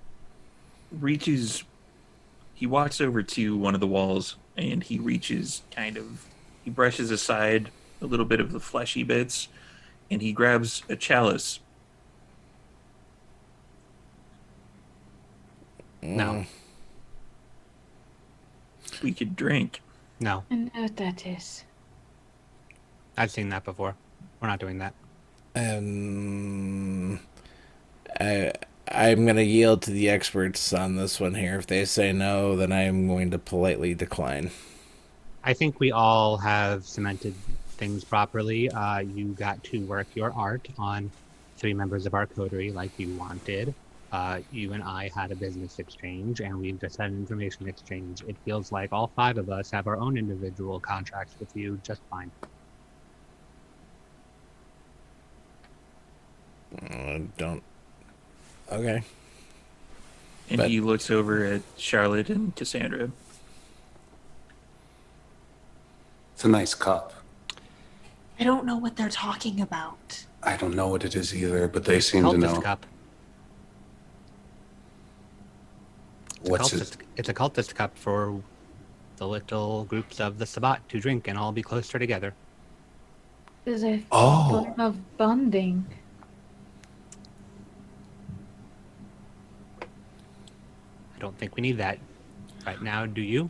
walks over to one of the walls and he brushes aside a little bit of the fleshy bits and he grabs a chalice. No. We could drink. No. I know what that is. I've seen that before. We're not doing that. I'm going to yield to the experts on this one here. If they say no, then I am going to politely decline. I think we all have cemented things properly. You got to work your art on 3 members of our coterie like you wanted. You and I had a business exchange, and we've just had an information exchange. It feels like all 5 of us have our own individual contracts with you just fine. Don't. Okay. And he looks over at Charlotte and Cassandra. It's a nice cup. I don't know what they're talking about. I don't know what it is either, but they It's a seem to cultist know. cup. What's it? It's a cultist cup for the little groups of the Sabbat to drink and all be closer together. Is a Oh. form of bonding. I don't think we need that right now, do you?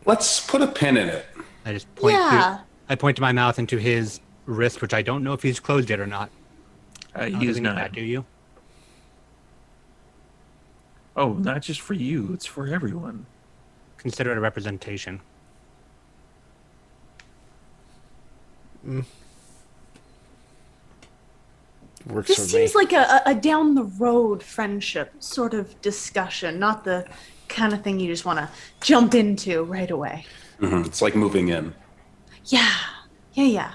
Let's put a pin in it. I just point Yeah. to I point to my mouth into his wrist, which I don't know if he's closed yet or not. He Do is we need not. that, do you? Oh, not just for you. It's for everyone. Consider it a representation. Works This for me. seems like a down the road friendship sort of discussion, not the kind of thing you just want to jump into right away. Mhm. It's like moving in. Yeah. Yeah.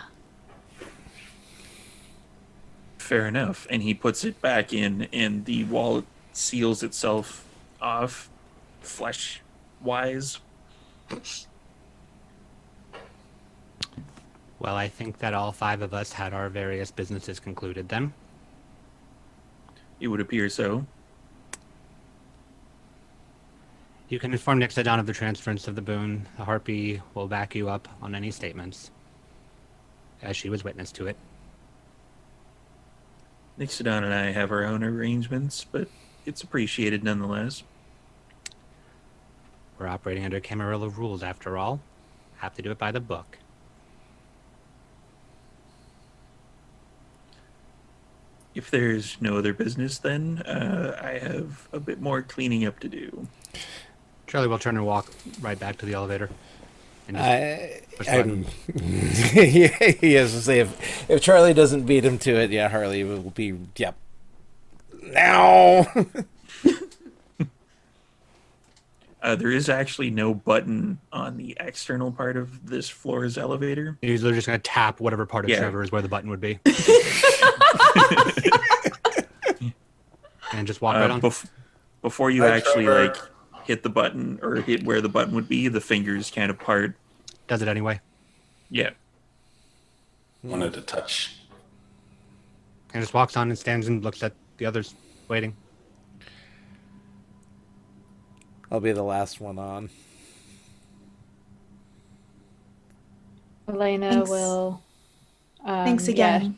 Fair enough. And he puts it back in, and the wallet seals itself off, flesh wise. Well, I think that all 5 of us had our various businesses concluded then. It would appear so. You can inform Nixodon of the transference of the boon. The Harpy will back you up on any statements, as she was witness to it. Nixodon and I have our own arrangements, but it's appreciated nonetheless. We're operating under Camarilla rules, after all. Have to do it by the book. If there's no other business, then I have a bit more cleaning up to do. Charlie will turn and walk right back to the elevator. And just push the I'm. button. He has to say if Charlie doesn't beat him to it, yeah, Harley will be. Yep. Now. There is actually no button on the external part of this floor's elevator. He's literally just going to tap whatever part of Yeah. Trevor is where the button would be. And just walk right on. Before you Hi, actually Trevor. like hit the button or hit where the button would be, the fingers kind of part. Does it anyway. Yeah. Wanted to touch. And just walks on and stands and looks at the others waiting. I'll be the last one on. Elena Thanks. will. Thanks yeah, again.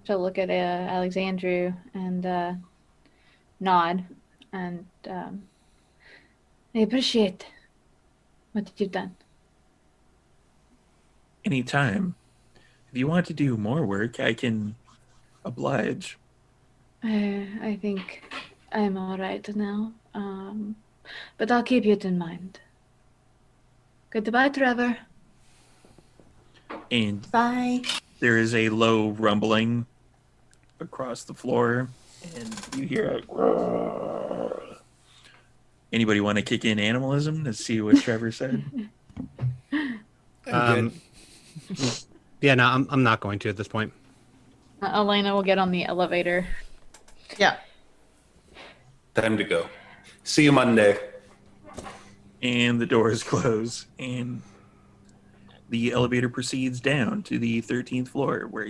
she'll look at Alexandru and nod, and I appreciate what you've done. Anytime. If you want to do more work, I can oblige. I think I'm all right now, but I'll keep it in mind. Goodbye, Trevor. And Bye. there is a low rumbling across the floor, and you hear a. Anybody want to kick in animalism to see what Trevor said? Yeah, no, I'm not going to at this point. Elena will get on the elevator. Yeah. Time to go. See you Monday. And the doors close, and the elevator proceeds down to the 13th floor, where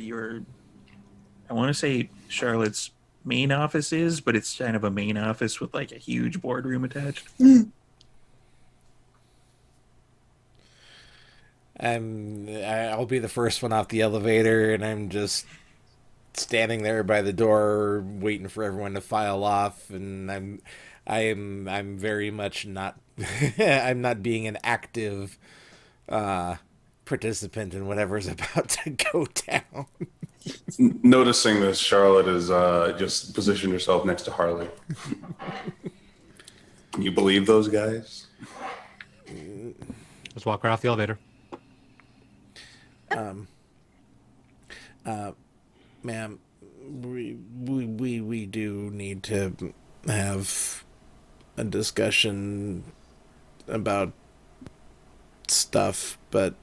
I want to say Charlotte's main office is, but it's kind of a main office with like a huge boardroom attached. I'll be the first one off the elevator, and I'm just standing there by the door, waiting for everyone to file off. And I'm very much not. I'm not being an active participant in whatever's about to go down. Noticing this, Charlotte has just positioned herself next to Harley. Can you believe those guys? Just walk right off the elevator. Ma'am, we do need to have a discussion about stuff, but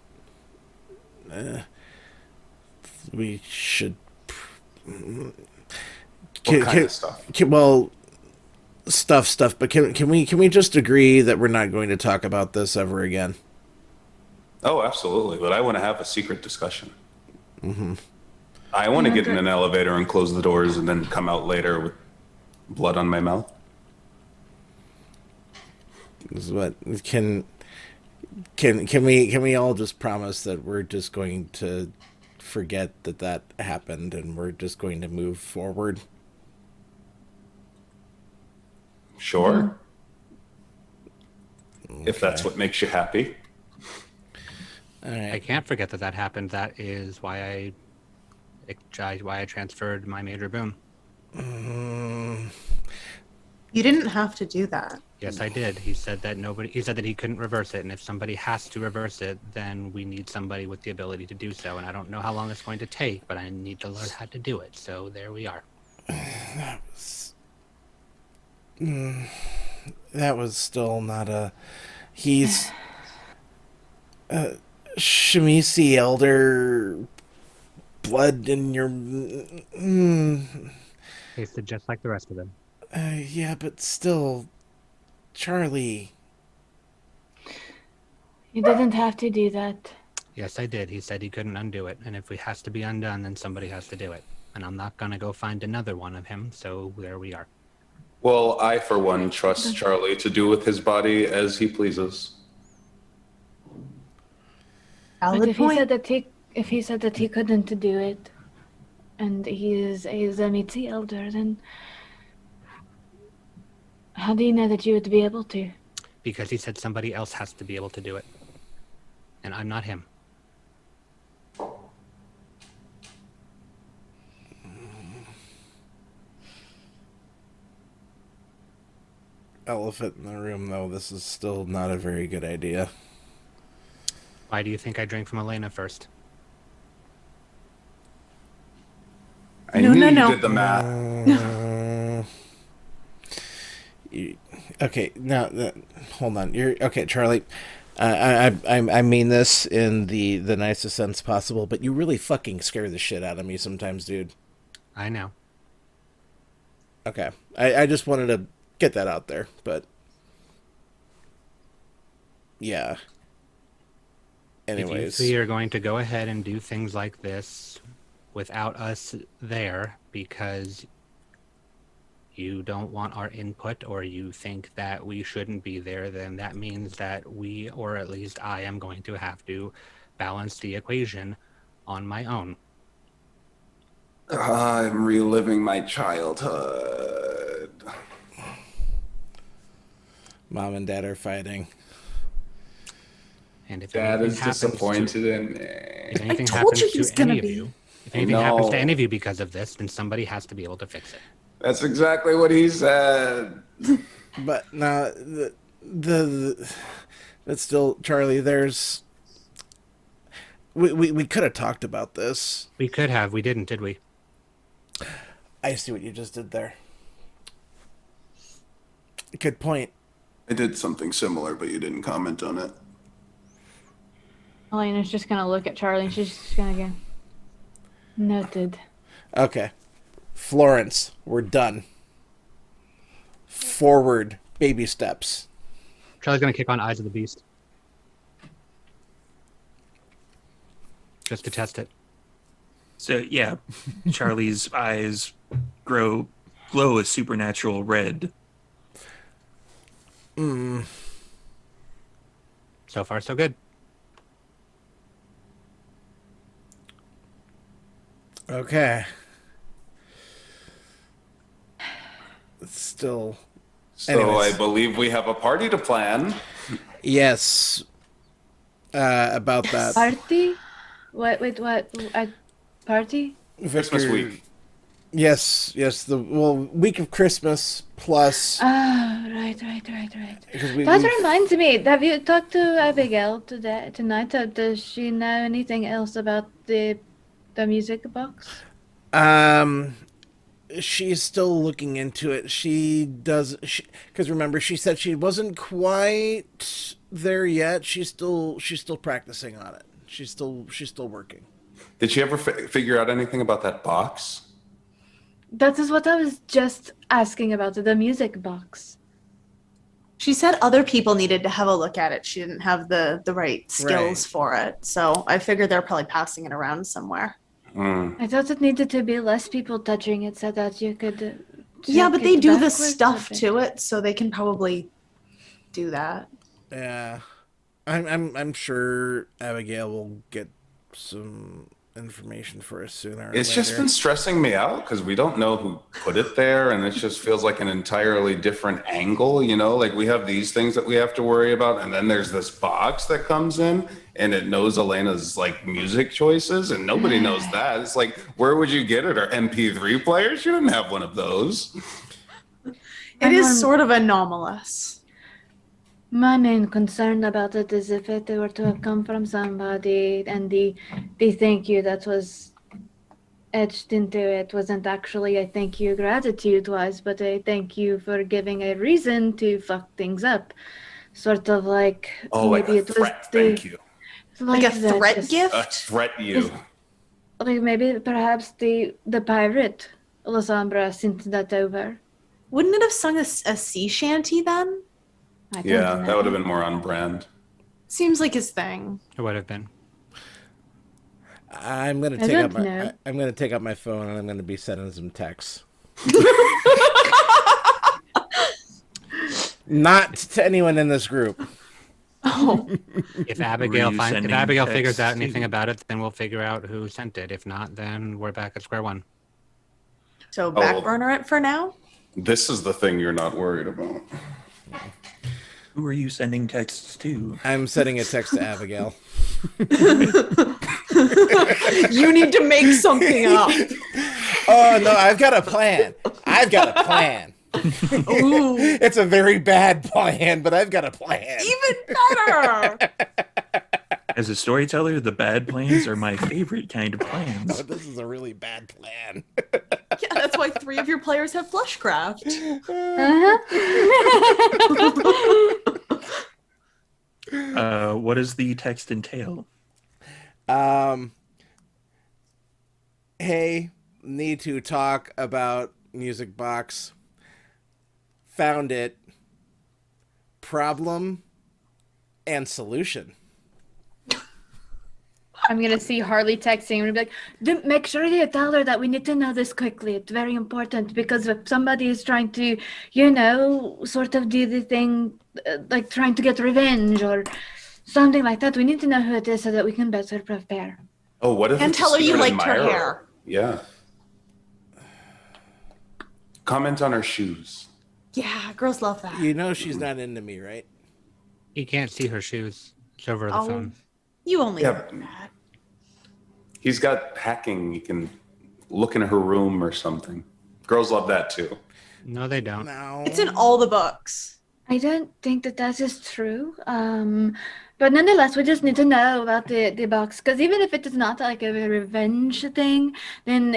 we should. What kind of stuff? Well, stuff. But can we just agree that we're not going to talk about this ever again? Oh, absolutely. But I want to have a secret discussion. I want to get in Remember- an elevator and close the doors and then come out later with blood on my mouth. This is what can we all just promise that we're just going to forget that happened and we're just going to move forward? Sure. If that's what makes you happy. All right. I can't forget that happened. That is why I transferred my major boom. You didn't have to do that. Yes, I did. He said that he couldn't reverse it, and if somebody has to reverse it, then we need somebody with the ability to do so. And I don't know how long it's going to take, but I need to learn how to do it. So there we are. That was still not a. He's. Shamisi Elder. Blood in your. Tasted just like the rest of them. Yeah, but still. Charlie. You didn't have to do that. Yes, I did. He said he couldn't undo it, and if it has to be undone, then somebody has to do it. And I'm not gonna go find another one of him. So there we are. Well, I, for one, trust Charlie to do with his body as he pleases. But Valid if he point. said that he couldn't do it, and he's a Mitzi elder, then how do you know that you would be able to? Because he said somebody else has to be able to do it. And I'm not him. Elephant in the room, though. This is still not a very good idea. Why do you think I drank from Elena first? I No, knew no, you no. did the math. Okay, now hold on. You're okay, Charlie. I mean this in the nicest sense possible, but you really fucking scare the shit out of me sometimes, dude. I know. Okay, I just wanted to get that out there, but yeah. Anyways, If you are going to go ahead and do things like this without us there because you don't want our input or you think that we shouldn't be there, then that means that we, or at least I, am going to have to balance the equation on my own. I'm reliving my childhood. Mom and Dad are fighting. And if Dad anything is happens disappointed in me. if anything told happens you he's to gonna any of be. you, if anything happens to No. any of you because of this, then somebody has to be able to fix it. That's exactly what he said. But now but still, Charlie. There's we could have talked about this. We could have, we didn't, did we? I see what you just did there. Good point. I did something similar, but you didn't comment on it. Elena's just gonna look at Charlie and she's just gonna go, noted. Okay. Florence, we're done. Forward, baby steps. Charlie's gonna kick on Eyes of the Beast. Just to test it. So yeah, Charlie's eyes glow a supernatural red. So far, so good. Okay. Still. So Anyways. I believe we have a party to plan. Yes. About that. Party? What? Wait, what? A party? Christmas Victor- week. Yes, the week of Christmas plus. Oh, right. Because That reminds me. Have you talked to Abigail tonight? Does she know anything else about the music box? She's still looking into it. Because remember, she said she wasn't quite there yet. She's still practicing on it. She's still working. Did she ever figure out anything about that box? That is what I was just asking about, the music box. She said other people needed to have a look at it. She didn't have the right skills Right. for it. So I figured they're probably passing it around somewhere. I thought it needed to be less people touching it so that you could. Yeah, check but they it do the backwards a stuff bit. to it, so they can probably do that. Yeah, I'm sure Abigail will get some information for us sooner or It's just later. been stressing me out because we don't know who put it there, and it just feels like an entirely different angle, you know? Like we have these things that we have to worry about, and then there's this box that comes in and it knows Elena's like music choices, and nobody knows that. It's like, where would you get it? Our MP3 players? You didn't have one of those. It is more- sort of anomalous. My main concern about it is if it were to have come from somebody and the thank you that was etched into it wasn't actually a thank you gratitude wise, but a thank you for giving a reason to fuck things up. Sort of like Oh, like maybe a it was threat, the thank you. Like a that, threat just- A gift? threat you. Like maybe perhaps the pirate Lasambra sent that over. Wouldn't it have sung a sea shanty then? I don't Yeah, know. that would have been more on brand. Seems like his thing. It would have been. I'm gonna I take up don't my know. I'm gonna take up my phone and I'm gonna be sending some texts. Not to anyone in this group. Oh, If Abigail you sending figures texts out anything to? about it, then we'll figure out who sent it. If not, then we're back at square one. so back burner it for now? This is the thing you're not worried about. Who are you sending texts to? I'm sending a text to Abigail. You need to make something up. Oh no, I've got a plan. I've got a plan. Ooh, It's a very bad plan, but I've got a plan. even better. As a storyteller, the bad plans are my favorite kind of Oh, plans. this is a really bad plan. Yeah, that's why 3 of your players have Flushcraft. What does the text entail? Hey, need to talk about Music Box. Found it. Problem and solution. I'm gonna see Harley texting and be like, make sure you tell her that we need to know this quickly. It's very important because if somebody is trying to, sort of do the thing, like trying to get revenge or something like that, we need to know who it is so that we can better prepare. Oh, what if And it's a tell her you secret liked her admirer? hair. Yeah. Comment on her shoes. Yeah, girls love that. You know she's not into me, right? You can't see her shoes. It's over the Oh, phone. you only Yeah. heard that. He's got hacking. You can look in her room or something. Girls love that too. No, they don't. No. It's in all the books. I don't think that is true. But nonetheless, we just need to know about the box because even if it is not like a revenge thing, then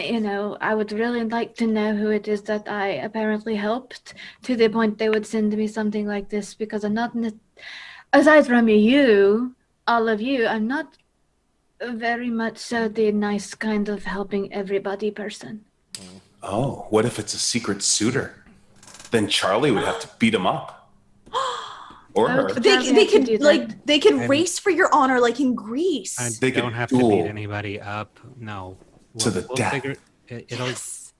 I would really like to know who it is that I apparently helped to the point they would send me something like this because I'm not. Aside from you, all of you, I'm not very much so the nice kind of helping everybody person. Oh, what if it's a secret suitor? Then Charlie would have to beat him up. Or I her. would- They Charlie, I could do could that. they could I'm- race for your honor like in Greece. I They could don't have to duel. beat anybody up. No. To the death. Figure, it'll. Yes.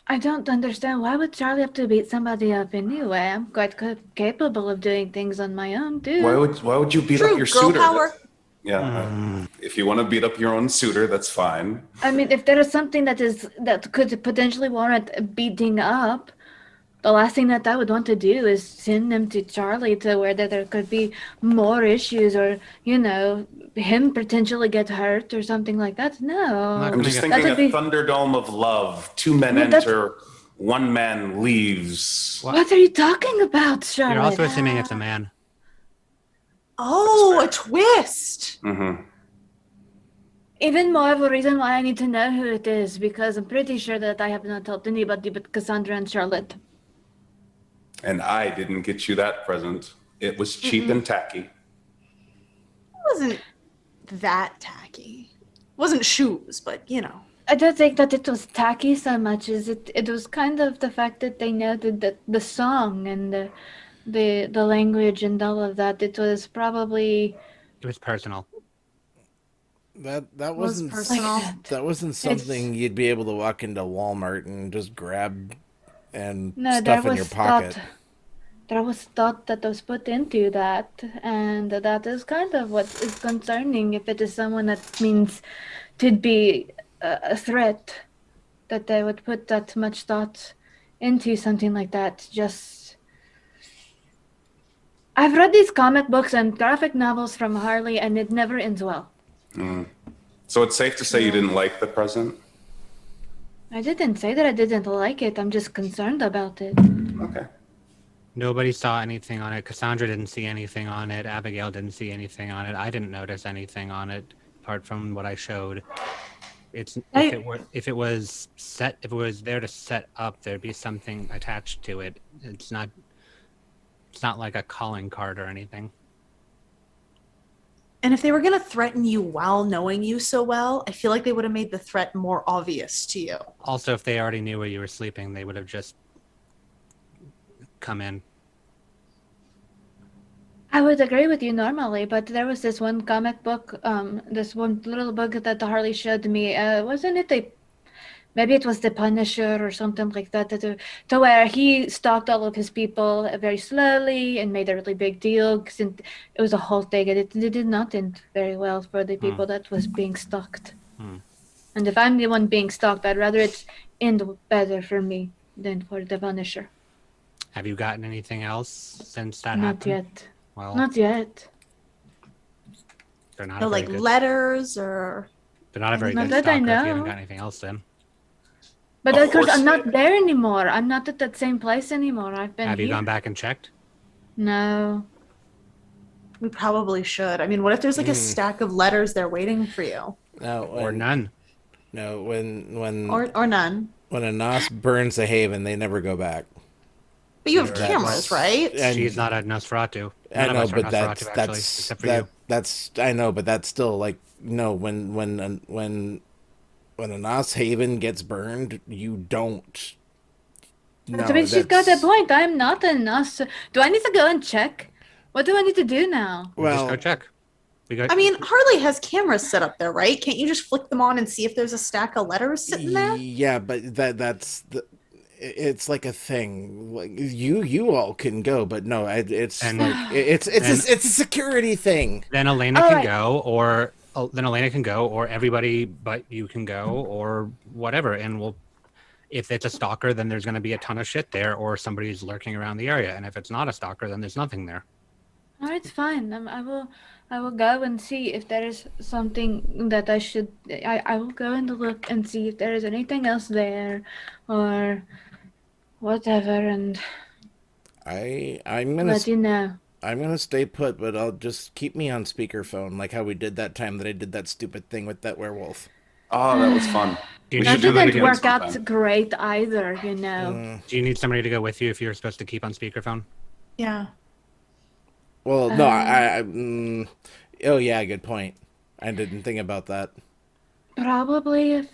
I don't understand. Why would Charlie have to beat somebody up anyway? I'm quite capable of doing things on my own, too. Why would you beat True, up your girl suitor? power. Yeah. If you want to beat up your own suitor, that's fine. I mean, if there is something that could potentially warrant beating up, the last thing that I would want to do is send them to Charlie to where there could be more issues or, him potentially get hurt or something like that. No. I'm just That thinking would a be- Thunderdome of love. 2 men Well, that's- enter, 1 man leaves. What are you talking about, Charlotte? You're also assuming it's a man. Oh, a That's twist. Mm-hmm. Even more of a reason why I need to know who it is, because I'm pretty sure that I have not helped anybody but Cassandra and Charlotte. And I didn't get you that present. It was cheap and tacky. It wasn't that tacky. It wasn't shoes, but I don't think that it was tacky so much as it was kind of the fact that they noted that the song and the language and all of that, it was probably It was personal. That Was wasn't personal. that wasn't something you'd be able to walk into Walmart and just grab and No, stuff in your pocket. There was thought that was put into that, and that is kind of what is concerning. If it is someone that means to be a threat, that they would put that much thought into something like that. Just, I've read these comic books and graphic novels from Harley, and it never ends well. So it's safe to say you didn't like the present? I didn't say that I didn't like it. I'm just concerned about it. Okay. Nobody saw anything on it. Cassandra didn't see anything on it. Abigail didn't see anything on it. I didn't notice anything on it apart from what I showed. If it was there to set up, there'd be something attached to it. It's not like a calling card or anything. And if they were going to threaten you while knowing you so well, I feel like they would have made the threat more obvious to you. Also, if they already knew where you were sleeping, they would have just come in. I would agree with you normally, but there was this one comic book, this one little book that Harley showed me. Wasn't it maybe it was the Punisher or something like that, to where he stalked all of his people very slowly and made a really big deal. Because it was a whole thing, and it did not end very well for the people that was being stalked. And if I'm the one being stalked, I'd rather it end better for me than for the Punisher. Have you gotten anything else since that Not happened? yet. Well, Not yet. they're not No, a very like good. letters or. They're not a very Not good that I stalker if you know. haven't got anything else then. But Of of course, course I'm not they- there anymore. I'm not at that same place anymore. I've been Have you here. gone back and checked? No. We probably should. I mean, what if there's like a stack of letters there waiting for you? No, Or none? No, when Or none. when a Nos burns a haven, they never go back. But you have That's- cameras, right? and- She's not a Nosferatu. I None of know, us are but Nosferatu, actually, except for you. that's I know, but that's still like no. When a Nos haven gets burned, you don't. No, I mean, she's got a that's- point. I'm not a nurse. Do I need to go and check? What do I need to do now? We'll just go Well, check. We go. I mean, Harley has cameras set up there, right? Can't you just flick them on and see if there's a stack of letters sitting there? yeah, but it's like a thing. Like you all can go, but no, it's And- like it's a security thing. Then Elena All can right. go, or everybody but you can go, or whatever. And we'll, if it's a stalker, then there's going to be a ton of shit there, or somebody's lurking around the area. And if it's not a stalker, then there's nothing there. All right, fine. I will go and see if there is something that I should. I will go and look and see if there is anything else there, or whatever, and I'm gonna let you know. I'm gonna stay put, but I'll just keep me on speakerphone, like how we did that time that I did that stupid thing with that werewolf. Oh, that was fun. Do you, We That should do that didn't again work out sometime. great either, you know. do you need somebody to go with you if you're supposed to keep on speakerphone? Yeah. Well, no, oh yeah, good point. I didn't think about that. Probably if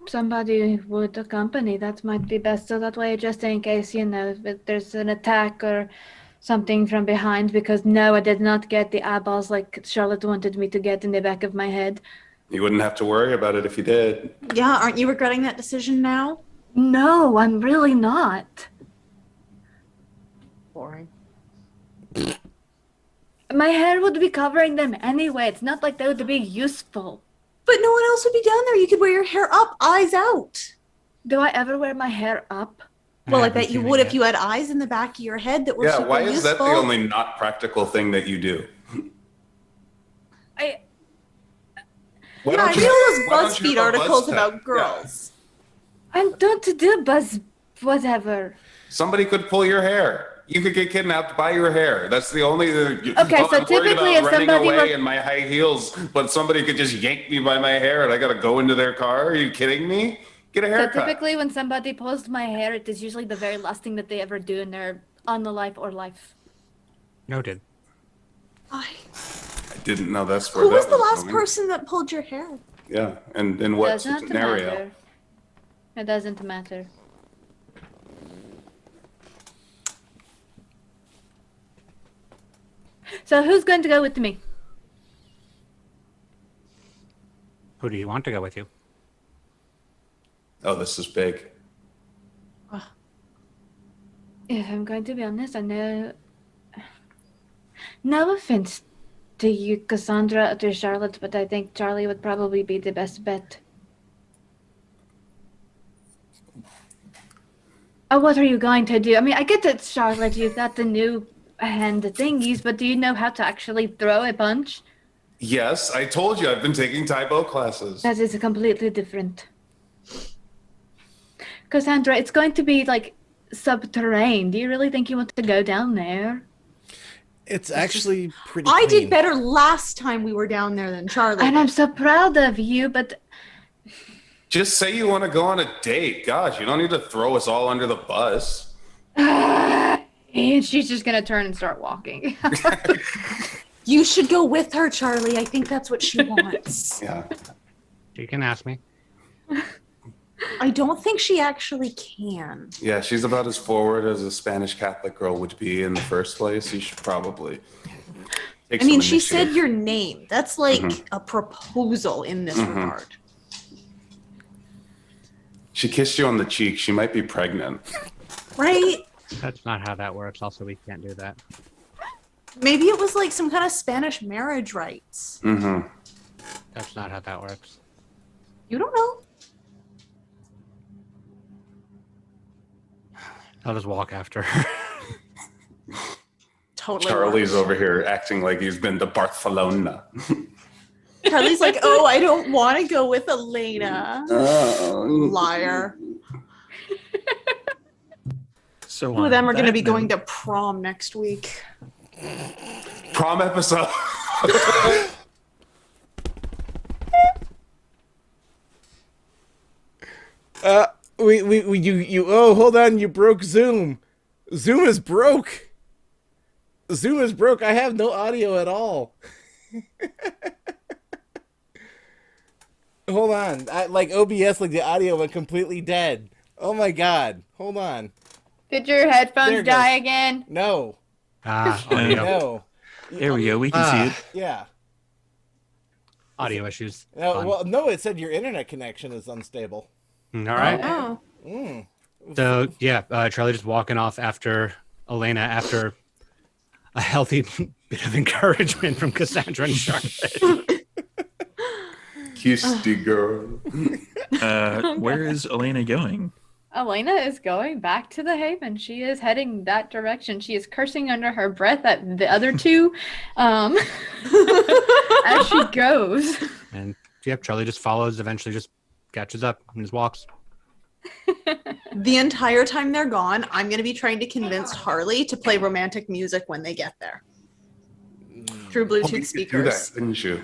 somebody would accompany, that might be best. So that way, just in case, you know, if there's an attack or something from behind, because no, I did not get the eyeballs like Charlotte wanted me to get in the back of my head. You wouldn't have to worry about it if you did. Yeah, aren't you regretting that decision now? No, I'm really not. Boring. My hair would be covering them anyway. It's not like they would be useful. But no one else would be down there. You could wear your hair up, eyes out. Do I ever wear my hair up? Well, I haven't bet you seen it would yet. if you had eyes in the back of your head that were Yeah, super why is that the useful. only not practical thing that you do? I Why Yeah, I don't you- read all why those don't you BuzzFeed have a articles buzz about cut? girls. I don't do buzz whatever. Somebody could pull your hair. You could get kidnapped by your hair. That's the only. Okay, so I'm worried typically about if running somebody away were- in my high heels, but somebody could just yank me by my hair, and I gotta go into their car. Are you kidding me? Get a So haircut. typically when somebody pulls my hair, it is usually the very last thing that they ever do in their on the life or life. Noted. I- I didn't know that's where Who that was the last going. person that pulled your hair? Yeah, and in what Does not scenario? matter. It doesn't matter. So who's going to go with me? Who do you want to go with you? Oh, this is big. If I'm going to be honest, I know. No offense to you, Cassandra, or to Charlotte, but I think Charlie would probably be the best bet. Oh, what are you going to do? I mean, I get that, Charlotte, you've got the new hand thingies, but do you know how to actually throw a punch? Yes, I told you I've been taking Taibo classes. That is completely different. Cassandra, it's going to be like subterranean. Do you really think you want to go down there? It's actually pretty I clean. did better last time we were down there than Charlie. And I'm so proud of you, but Just say you want to go on a date. Gosh, you don't need to throw us all under the bus. and she's just gonna turn and start walking. You should go with her, Charlie. I think that's what she wants. Yeah. You can ask me. I don't think she actually can. Yeah, she's about as forward as a Spanish Catholic girl would be in the first place. You should probably take I mean, some she said initiative. your name. That's like a proposal in this regard. She kissed you on the cheek. She might be pregnant. Right? That's not how that works. Also, we can't do that. Maybe it was like some kind of Spanish marriage rites. Mm-hmm. That's not how that works. You don't know. I'll just walk after her. Totally. Charlie's wrong. over here acting like he's been to Barcelona. Charlie's like, oh, I don't want to go with Elena. Liar. So Two of them are going to that be going note- to prom next week. Prom episode. Oh, hold on, you broke Zoom. Zoom is broke. Zoom is broke. I have no audio at all. Hold on. Like OBS, like the audio went completely dead. Oh my god. Hold on. Did your There headphones it die goes. again? No. Audio, No. There we go. We can see it. Yeah. audio issues. No, Fun. well, no, it said your internet connection is unstable. All right. Oh. Mm. So yeah, Charlie just walking off after Elena after a healthy bit of encouragement from Cassandra and Charlotte. Kiss the girl. Where is Elena going? Elena is going back to the Haven. She is heading that direction. She is cursing under her breath at the other two as she goes. And yep, Charlie just follows, eventually just catches up and just walks. The entire time they're gone, I'm going to be trying to convince Harley to play romantic music when they get there. Through Oh, you Bluetooth could do speakers. that, didn't you?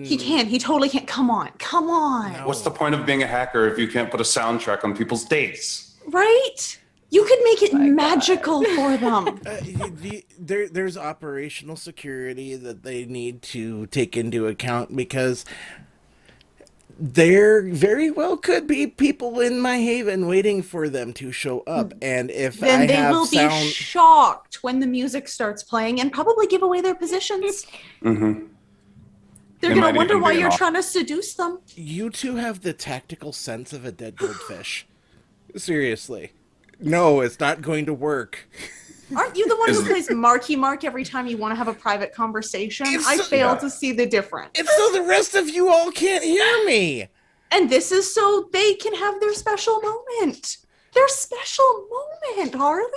He can. He totally can. Come on. Come on. What's the point of being a hacker if you can't put a soundtrack on people's dates? Right? You could make it magical for them. There's operational security that they need to take into account because there very well could be people in my haven waiting for them to show up, and if Then I they have will sound, be shocked when the music starts playing and probably give away their positions. Mm-hmm. They're It going might to wonder even why be an you're off- trying to seduce them. you two have the tactical sense of a dead goldfish. Seriously, no, it's not going to work. Aren't you the one Is who it- plays Marky Mark every time you want to have a private conversation? It's I so- fail Yeah. to see the difference. It's so the rest of you all can't hear me. And this is so they can have their special moment. Their special moment, Harley.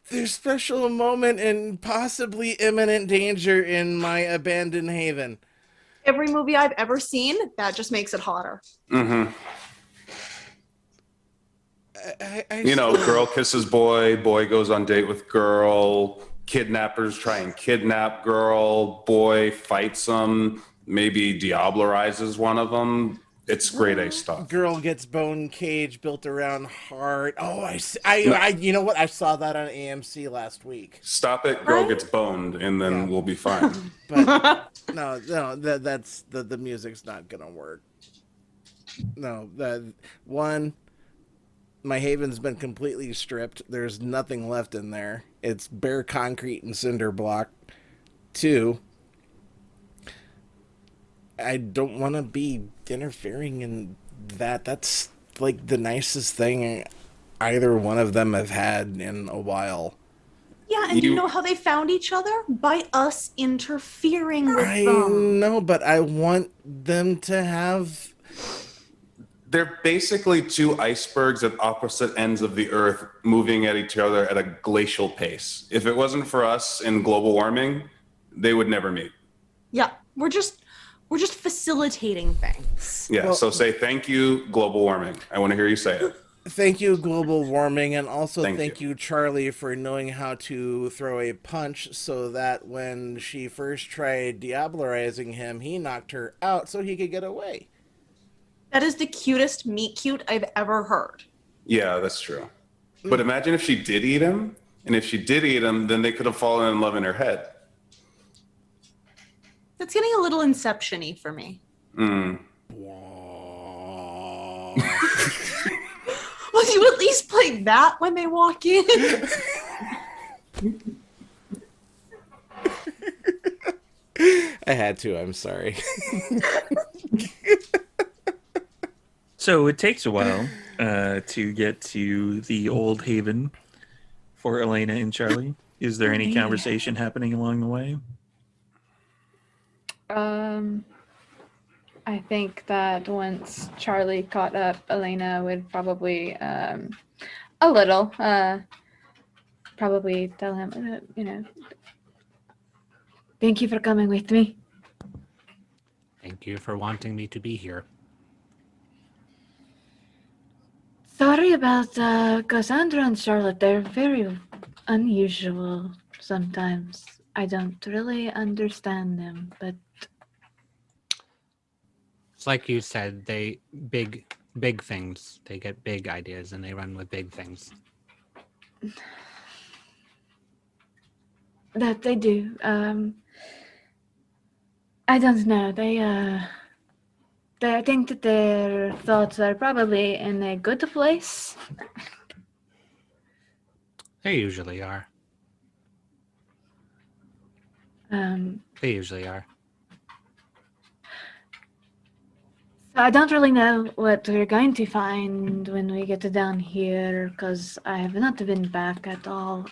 There's special moment and possibly imminent danger in my abandoned haven. Every movie I've ever seen, that just makes it hotter. Mm-hmm. I Girl kisses boy, boy goes on date with girl, kidnappers try and kidnap girl, boy fights them, maybe diablerizes one of them. It's grade A stuff. Girl gets bone cage built around heart. Oh, I you know what? I saw that on AMC last week. Stop it, girl Right? gets boned, and then Yeah. we'll be fine. But no, that's the music's not gonna work. No, my haven's been completely stripped. There's nothing left in there. It's bare concrete and cinder block. 2, I don't want to be interfering in that. That's like the nicest thing either one of them have had in a while. Yeah, and you know how they found each other? By us interfering with I them. know, but I want them to have. They're basically two icebergs at opposite ends of the earth moving at each other at a glacial pace. If it wasn't for us and global warming, they would never meet. Yeah, we're just facilitating things. Yeah, Well- so say thank you, global warming. I want to hear you say it. Thank you, global warming, and also Thank thank you, Charlie, for knowing how to throw a punch so that when she first tried diablerizing him, he knocked her out so he could get away. That is the cutest meet cute I've ever heard. Yeah, that's true. But imagine if she did eat him, and if she did eat him, then they could have fallen in love in her head. That's getting a little Inception-y for me. Will you at least play that when they walk in? I had to, I'm sorry. So it takes a while to get to the Old Haven for Elena and Charlie. Is there any conversation happening along the way? I think that once Charlie caught up, Elena would probably a little probably tell him, thank you for coming with me. Thank you for wanting me to be here. Sorry about Cassandra and Charlotte. They're very unusual sometimes. I don't really understand them, but It's like you said, they big things. They get big ideas and they run with big things. that they do. I don't know. I think that their thoughts are probably in a good place. They usually are. They usually are. So I don't really know what we're going to find when we get down here, because I have not been back at all.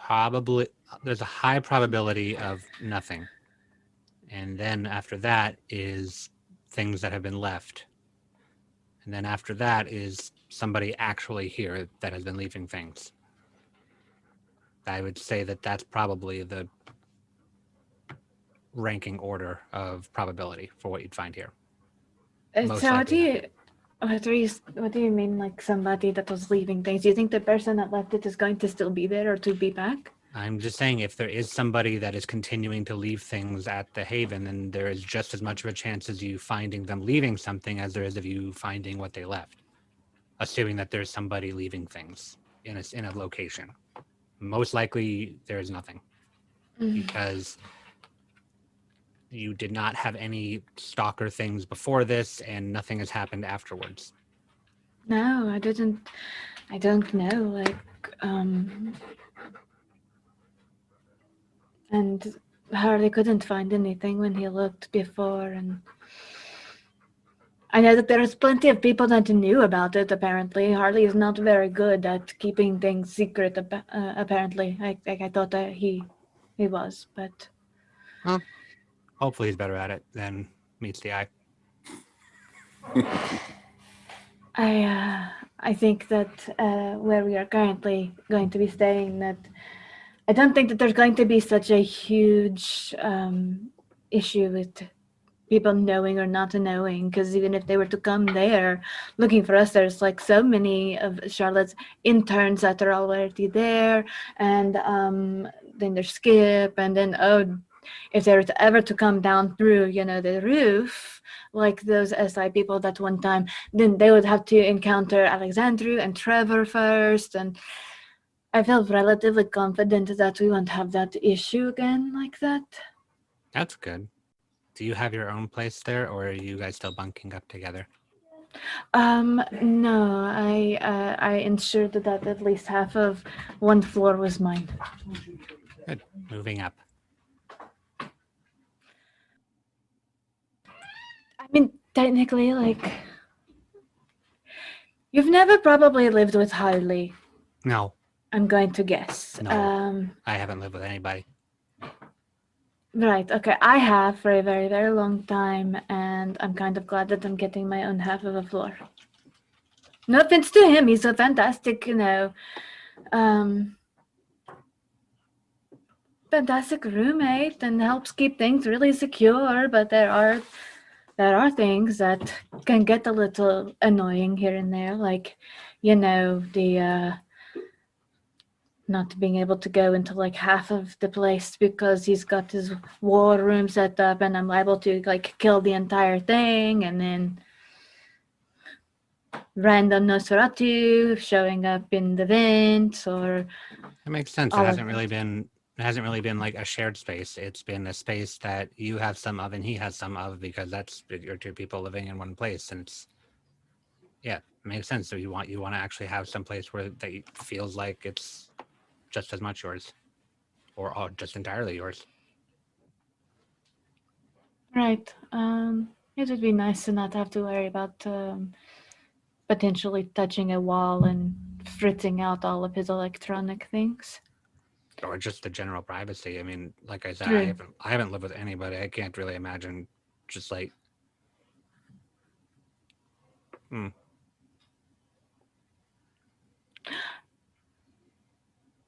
Probably, there's a high probability of nothing. And then after that is things that have been left. And then after that is somebody actually here that has been leaving things. I would say that that's probably the ranking order of probability for what you'd find here. Most So likely what do you mean, like somebody that was leaving things? Do you think the person that left it is going to still be there or to be back? I'm just saying, if there is somebody that is continuing to leave things at the Haven, then there is just as much of a chance as you finding them leaving something as there is of you finding what they left. Assuming that there's somebody leaving things in a location. Most likely there is nothing. Because you did not have any stalker things before this and nothing has happened afterwards. No, I didn't. I don't know. And Harley couldn't find anything when he looked before, and I know that there was plenty of people that knew about it. Apparently, Harley is not very good at keeping things secret. Apparently, I thought that he was, but Hopefully he's better at it than meets the eye. I think that where we are currently going to be staying, that I don't think that there's going to be such a huge issue with people knowing or not knowing, because even if they were to come there looking for us, there's like so many of Charlotte's interns that are already there, and then there's Skip, and then if they were to ever to come down through the roof, like those SI people that one time, then they would have to encounter Alexandru and Trevor first, and I feel relatively confident that we won't have that issue again like that. That's good. Do you have your own place there, or are you guys still bunking up together? No, I ensured that at least half of one floor was mine. Good. Moving up. mean, technically, like, you've never probably lived with Harley, No, I'm going to guess. No. I haven't lived with anybody. Right, okay, I have for a very, very long time, and I'm kind of glad that I'm getting my own half of a floor. No offense to him, he's a fantastic, um, fantastic roommate and helps keep things really secure, but there are things that can get a little annoying here and there, like, the not being able to go into like half of the place because he's got his war room set up and I'm liable to like kill the entire thing, and then random Nosferatu showing up in the vents, or It makes sense. all It of hasn't really been like a shared space. It's been a space that you have some of and he has some of, because that's your two people living in one place, and it makes sense. So you want to actually have some place where that feels like it's just as much yours, or just entirely yours. right. It would be nice to not have to worry about potentially touching a wall and fritzing out all of his electronic things. Or just the general privacy. I mean, like I said, True. I haven't lived with anybody. I can't really imagine just like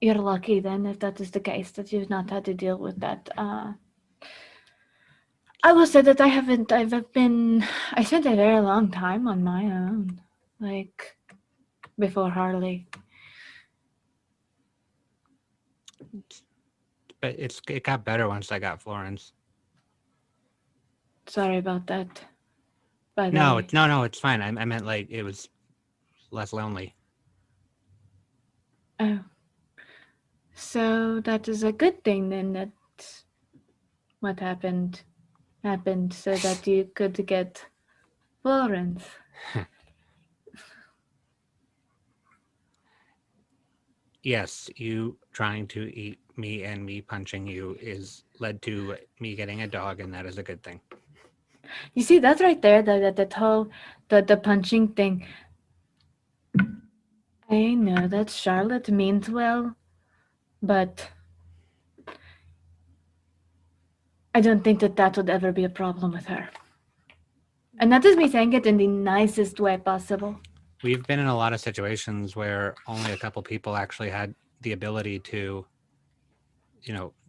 You're lucky then, if that is the case, that you've not had to deal with that. I will say that I spent a very long time on my own, like before Harley. but it got better once I got Florence. Sorry about that. By the No, way. no, it's fine. I meant like it was less lonely. Oh. So that is a good thing then, that what happened so that you could get Florence. Yes, you trying to eat me and me punching you is led to me getting a dog, and that is a good thing. You see, that's right there, that whole the punching thing. I know that Charlotte means well, but I don't think that would ever be a problem with her. And that is me saying it in the nicest way possible. We've been in a lot of situations where only a couple people actually had the ability to,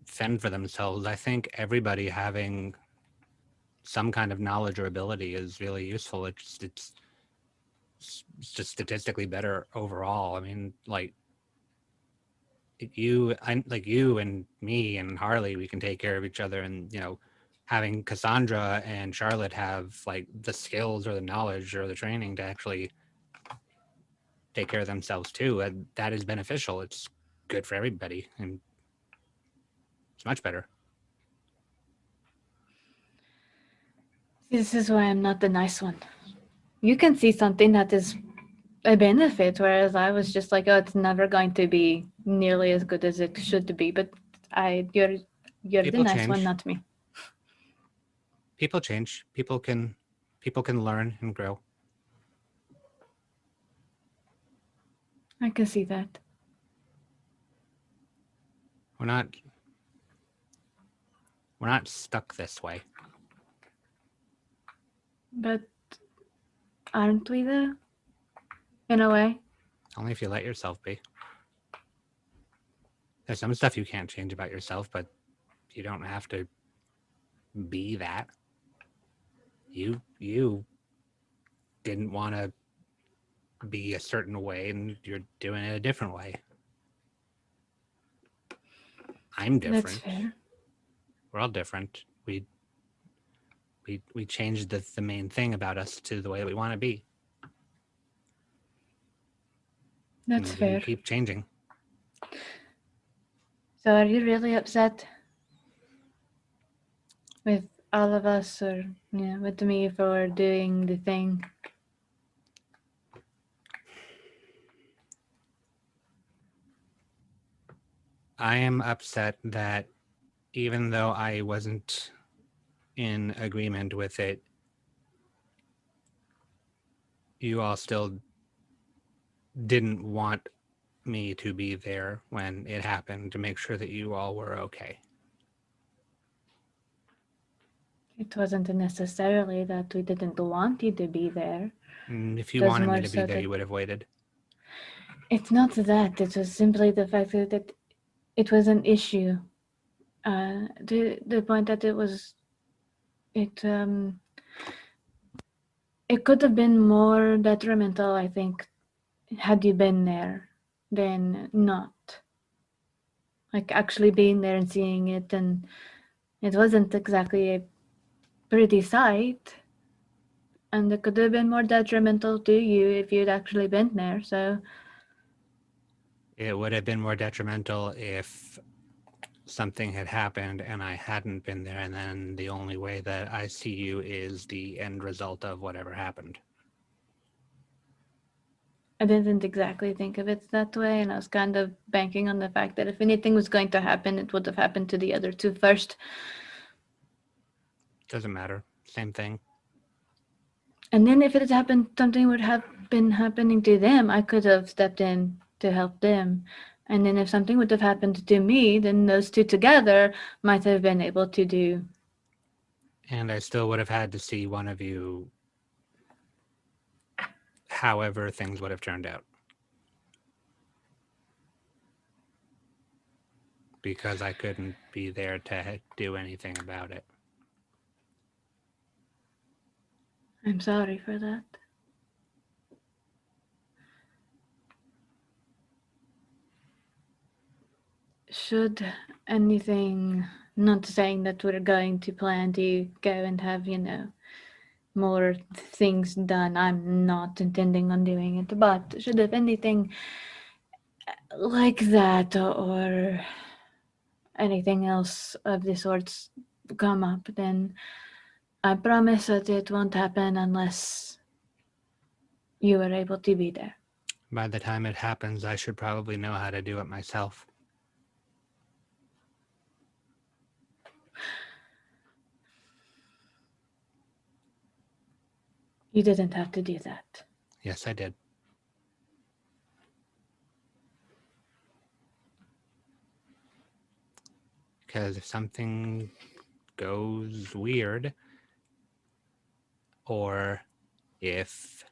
fend for themselves. I think everybody having some kind of knowledge or ability is really useful. It's just statistically better overall. I mean, like you and me and Harley, we can take care of each other, and having Cassandra and Charlotte have like the skills or the knowledge or the training to actually take care of themselves too, and that is beneficial. It's good for everybody, and it's much better. This is why I'm not the nice one. You can see something that is a benefit, whereas I was just like, oh, it's never going to be nearly as good as it should be. But you're the People nice change. one, not me. People change. People can learn and grow. I can see that. We're not stuck this way. But aren't we though? In a way. Only if you let yourself be. There's some stuff you can't change about yourself, but you don't have to be that. You didn't want to be a certain way, and you're doing it a different way. I'm different. That's fair. We're all different. We changed the main thing about us to the way that we want to be. That's and fair. We keep changing. So are you really upset with all of us, or with me for doing the thing? I am upset that even though I wasn't in agreement with it, you all still didn't want me to be there when it happened to make sure that you all were okay. It wasn't necessarily that we didn't want you to be there. And if you It was wanted me more to be so there, that- you would have waited. It's not that. It was simply the fact that it was an issue. The point that it could have been more detrimental, I think, had you been there than not. Like actually being there and seeing it, and it wasn't exactly a pretty sight. And it could have been more detrimental to you if you'd actually been there. So It would have been more detrimental if something had happened and I hadn't been there, and then the only way that I see you is the end result of whatever happened. I didn't exactly think of it that way, and I was kind of banking on the fact that if anything was going to happen, it would have happened to the other two first. Doesn't matter. Same thing. And then if it had happened, something would have been happening to them, I could have stepped in to help them. And then if something would have happened to me, then those two together might have been able to do. And I still would have had to see one of you however things would have turned out. Because I couldn't be there to do anything about it. I'm sorry for that. Should anything, not saying that we're going to plan to go and have, more things done. I'm not intending on doing it, but should if anything like that or anything else of the sorts come up, then I promise that it won't happen unless you are able to be there. By the time it happens, I should probably know how to do it myself. You didn't have to do that. Yes, I did. Because if something goes weird, or if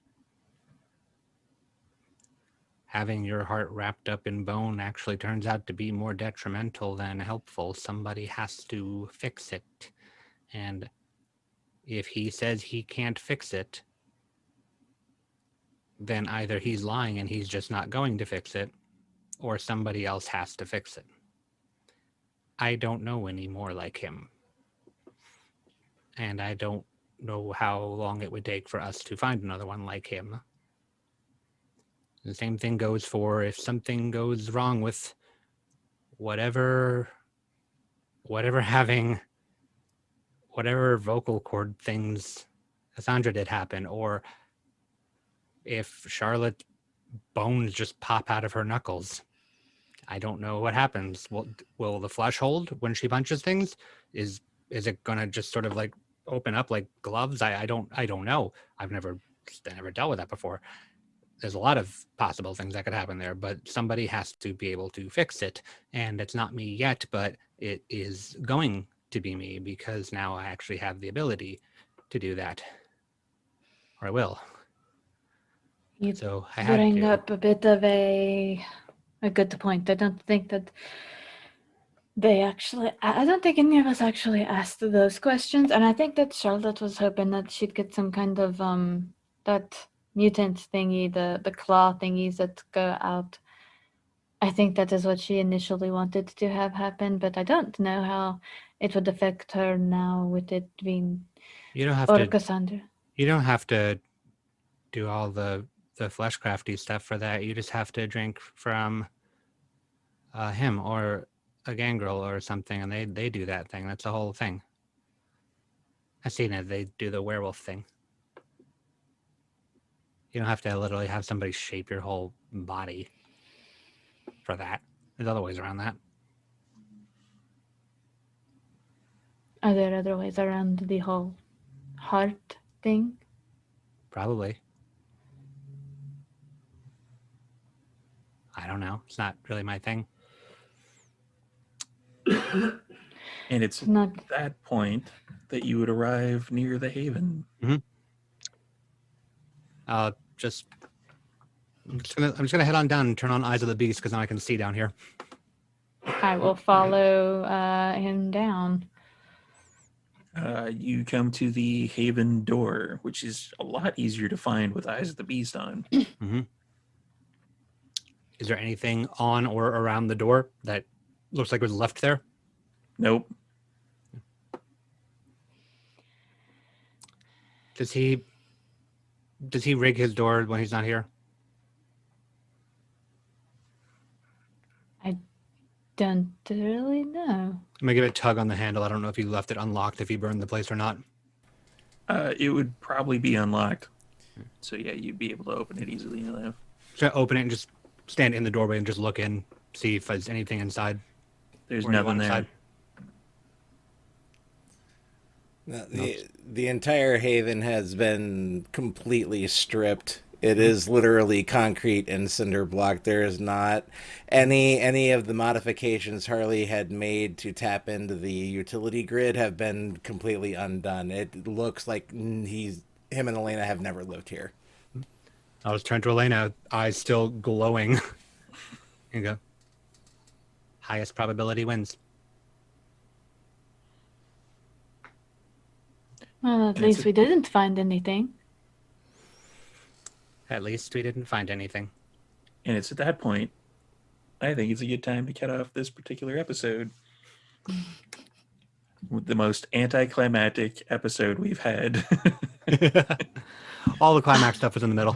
having your heart wrapped up in bone actually turns out to be more detrimental than helpful, somebody has to fix it. And if he says he can't fix it, then either he's lying and he's just not going to fix it, or somebody else has to fix it. I don't know any more like him. And I don't know how long it would take for us to find another one like him. The same thing goes for if something goes wrong with whatever vocal cord things Cassandra did happen, or if Charlotte bones just pop out of her knuckles. I don't know what happens. Will the flesh hold when she punches things? Is it gonna just sort of like open up like gloves? I don't know. I've never dealt with that before. There's a lot of possible things that could happen there, but somebody has to be able to fix it. And it's not me yet, but it is going to be me because now I actually have the ability to do that. Or I will. You So I had bring to. up a bit of a good point. I don't think that I don't think any of us actually asked those questions. And I think that Charlotte was hoping that she'd get some kind of that mutant thingy, the claw thingies that go out. I think that is what she initially wanted to have happen, but I don't know how it would affect her now with it being You don't have or to. Cassandra. You don't have to do all the fleshcrafty stuff for that. You just have to drink from him or a gangrel or something, and they do that thing. That's the whole thing. I've seen it. They do the werewolf thing. You don't have to literally have somebody shape your whole body for that. There's other ways around that. Are there other ways around the whole heart thing? Probably. I don't know. It's not really my thing. And it's at Not that point that you would arrive near the haven. Just I'm just gonna head on down and turn on Eyes of the Beast because now I can see down here. I will follow him down. You come to the haven door, which is a lot easier to find with Eyes of the Beast on. Is there anything on or around the door that looks like was left there? Nope. Does he rig his door when he's not here? I don't really know. I'm gonna give it a tug on the handle. I don't know if he left it unlocked, if he burned the place or not. It would probably be unlocked. So yeah, you'd be able to open it easily enough. Should I open it and just stand in the doorway and just look in, see if there's anything inside? There's Or nothing anyone there. inside? No, the entire haven has been completely stripped. It is literally concrete and cinder block. There is not any of the modifications Harley had made to tap into the utility grid have been completely undone. It looks like him and Elena have never lived here. I was turned to Elena, eyes still glowing. Here you go. Highest probability wins. Well, at That's least it. we didn't find anything. At least we didn't find anything. And it's at that point, I think it's a good time to cut off this particular episode. With the most anticlimactic episode we've had. All the climax stuff was in the middle.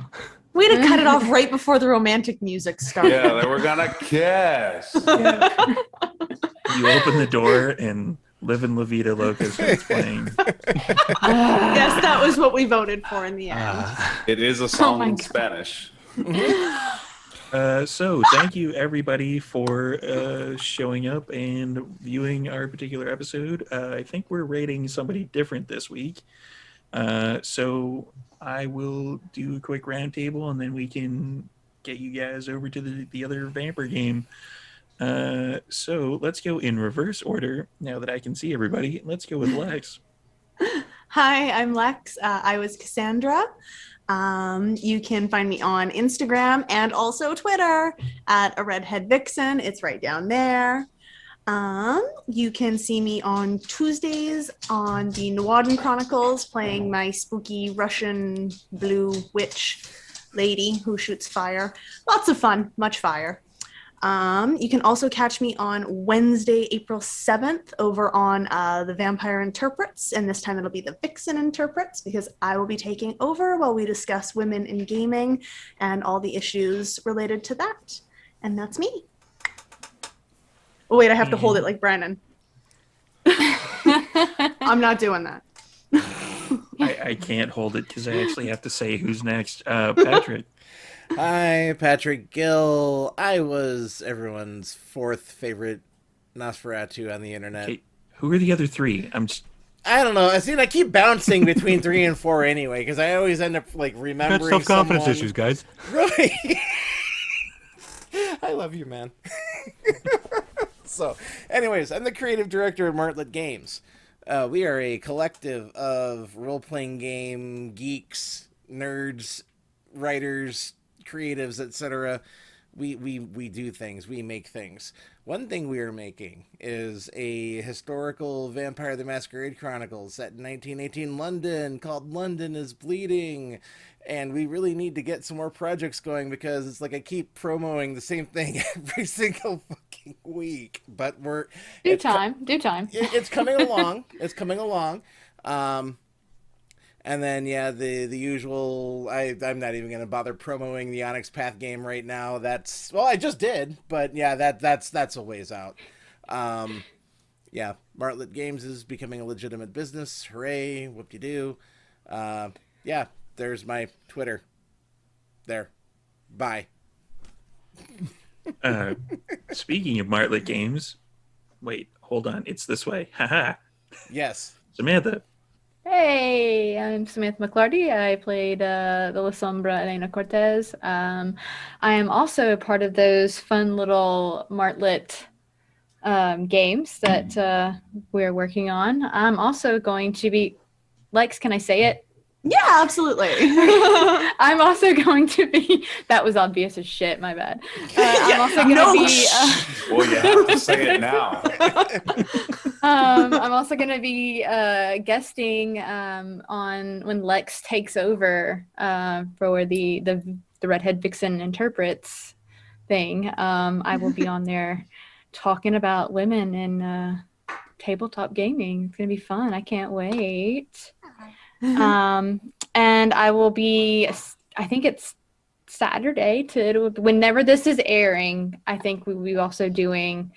Way to cut it off right before the romantic music started. Yeah, they were gonna kiss. You open the door and Live in La Vida Loca starts playing. Yes, that was what we voted for in the end. It is a song my in God. Spanish. So thank you everybody for showing up and viewing our particular episode. I think we're rating somebody different this week. So I will do a quick roundtable and then we can get you guys over to the other Vamper game. So let's go in reverse order now that I can see everybody. Let's go with Lex. Hi, I'm Lex. I was Cassandra. You can find me on Instagram and also Twitter at a redhead vixen. It's right down there. You can see me on Tuesdays on the Nawadin Chronicles playing my spooky Russian blue witch lady who shoots fire. Lots of fun, much fire. You can also catch me on Wednesday, April 7th over on the Vampire Interprets, and this time it'll be the Vixen Interprets because I will be taking over while we discuss women in gaming and all the issues related to that. And that's me. Oh, wait, I have to hold it like Brennan. I'm not doing that. I can't hold it because I actually have to say who's next. Patrick. Hi, Patrick Gill. I was everyone's fourth favorite Nosferatu on the internet. Okay, who are the other three? I don't know. I keep bouncing between 3 and 4 anyway, because I always end up like remembering That's self-confidence someone. issues, guys. Right. I love you, man. So, anyways, I'm the creative director of Martlet Games. We are a collective of role-playing game geeks, nerds, writers, creatives, etc. We do things. We make things. One thing we are making is a historical Vampire the Masquerade Chronicles set in 1918 London called London is Bleeding. And we really need to get some more projects going because it's like I keep promoting the same thing every single fucking week. But Due time. It's coming along. It's coming along. And then, yeah, the usual, I'm not even going to bother promoting the Onyx Path game right now. I just did, but yeah, that's a ways out. Yeah, Martlet Games is becoming a legitimate business. Hooray, whoop-de-doo. Yeah, there's my Twitter. There. Bye. Speaking of Martlet Games, wait, hold on. It's this way. Haha. Yes. Samantha. Hey, I'm Samantha McClarty. I played the La Sombra Elena Cortez. I am also a part of those fun little Martlet games that we're working on. I'm also going to be, Lex, can I say it? Yeah, absolutely. I'm also going to be, that was obvious as shit, my bad. I'm also going to no, be, Well, you have to say it now. I'm also going to be guesting on when Lex takes over for the Redhead Vixen Interprets thing. I will be on there talking about women in tabletop gaming. It's going to be fun. I can't wait. And I will be, I think it's Saturday whenever this is airing. I think we'll be also doing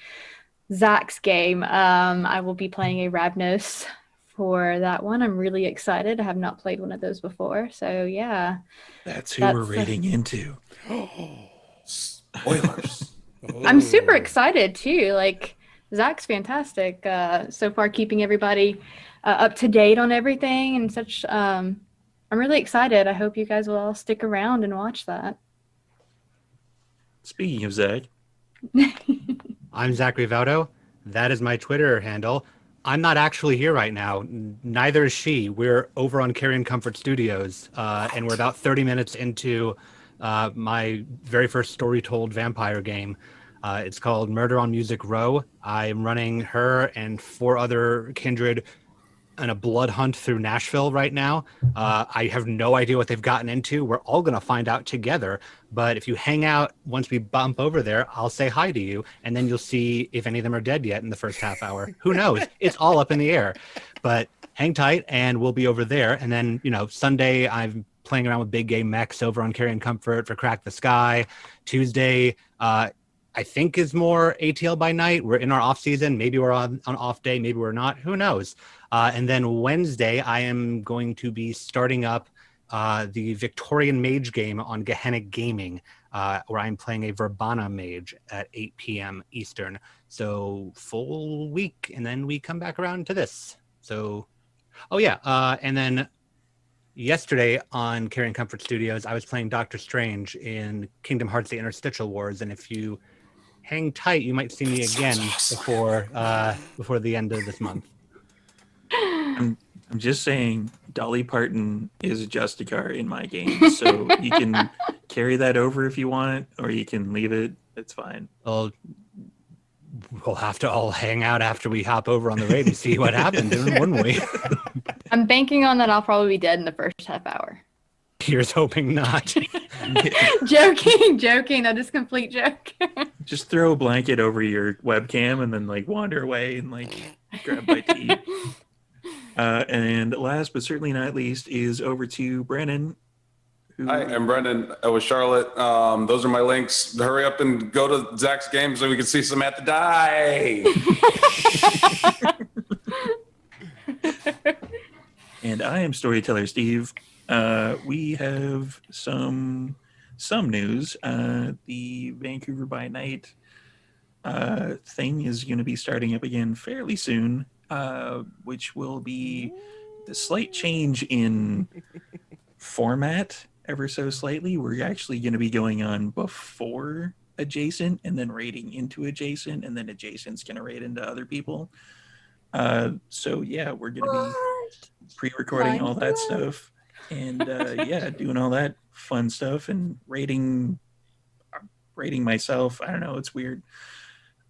Zach's game. I will be playing a Ravnos for that one. I'm really excited. I have not played one of those before. So yeah. That's who we're raiding into. Spoilers. I'm super excited too. Like Zach's fantastic. So far keeping everybody up to date on everything and such. I'm really excited. I hope you guys will all stick around and watch that. Speaking of Zach, I'm Zach Rivaldo. That is my Twitter handle. I'm not actually here right now. Neither is she. We're over on Carrion Comfort Studios, and we're about 30 minutes into my very first story-told vampire game. It's called Murder on Music Row. I'm running her and 4 other kindred on a blood hunt through Nashville right now. I have no idea what they've gotten into. We're all going to find out together. But if you hang out, once we bump over there, I'll say hi to you. And then you'll see if any of them are dead yet in the first half hour. Who knows? It's all up in the air. But hang tight and we'll be over there. And then, Sunday, I'm playing around with big game mechs over on Carrion Comfort for Crack the Sky. Tuesday, I think is more ATL by night. We're in our off season. Maybe we're on off day. Maybe we're not. Who knows? And then Wednesday, I am going to be starting up the Victorian Mage game on Gehenna Gaming, where I'm playing a Verbana mage at 8 p.m. Eastern. So full week, and then we come back around to this. So, and then yesterday on Carrion Comfort Studios, I was playing Doctor Strange in Kingdom Hearts: The Interstitial Wars, and if you hang tight, you might see me again before the end of this month. I'm just saying Dolly Parton is a Justicar in my game, so you can carry that over if you want, or you can leave it. It's fine. Well, we'll have to all hang out after we hop over on the raid and see what happened, wouldn't we? I'm banking on that I'll probably be dead in the first half hour. Here's hoping not. Joking. No, just complete joke. Just throw a blanket over your webcam and then wander away and grab my tea. And last but certainly not least is over to Brennan. Hi, I'm Brendan. I was Charlotte. Those are my links. Hurry up and go to Zach's game so we can see Samantha die. And I am Storyteller Steve. We have some news. The Vancouver by Night thing is going to be starting up again fairly soon, which will be a slight change in format ever so slightly. We're actually going to be going on before Adjacent and then raiding into Adjacent, and then Adjacent's going to raid into other people. So yeah, we're going to be pre-recording all that stuff and doing all that fun stuff and rating myself. I don't know, it's weird.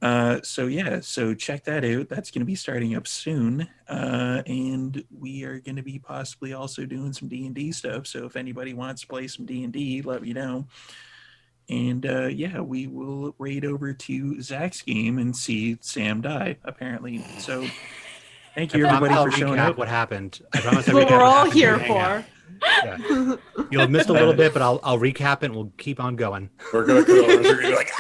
So check that out. That's going to be starting up soon, and we are going to be possibly also doing some D&D stuff. So if anybody wants to play some D&D, let me know. And we will raid over to Zach's game and see Sam die, apparently. So thank you everybody for showing up. What happened? I promise That's what we're all here for. Yeah. You'll have missed a little bit, but I'll recap it and we'll keep on going. We're gonna be like,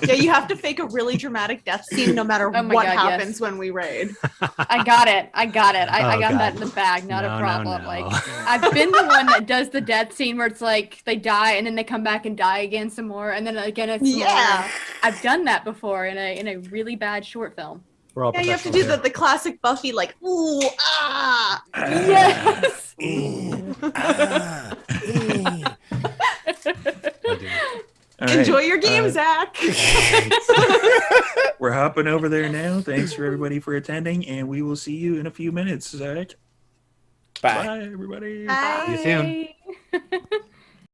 Yeah, you have to fake a really dramatic death scene no matter Oh my what God, happens yes. when we raid. I got it. I got Oh, got God. that in the bag. Not a No, problem. no. Like I've been the one that does the death scene where it's like they die and then they come back and die again some more and then again it's some more. Yeah. I've done that before in a really bad short film. We're all Yeah, you have to professionals do the classic Buffy, like, ooh, ah. Yes. Ooh, ah, ooh. I do. All right, Enjoy your game, Zach. we're hopping over there now. Thanks for everybody for attending, and we will see you in a few minutes, Zach. Bye. Bye everybody. Bye. See you soon. Bye.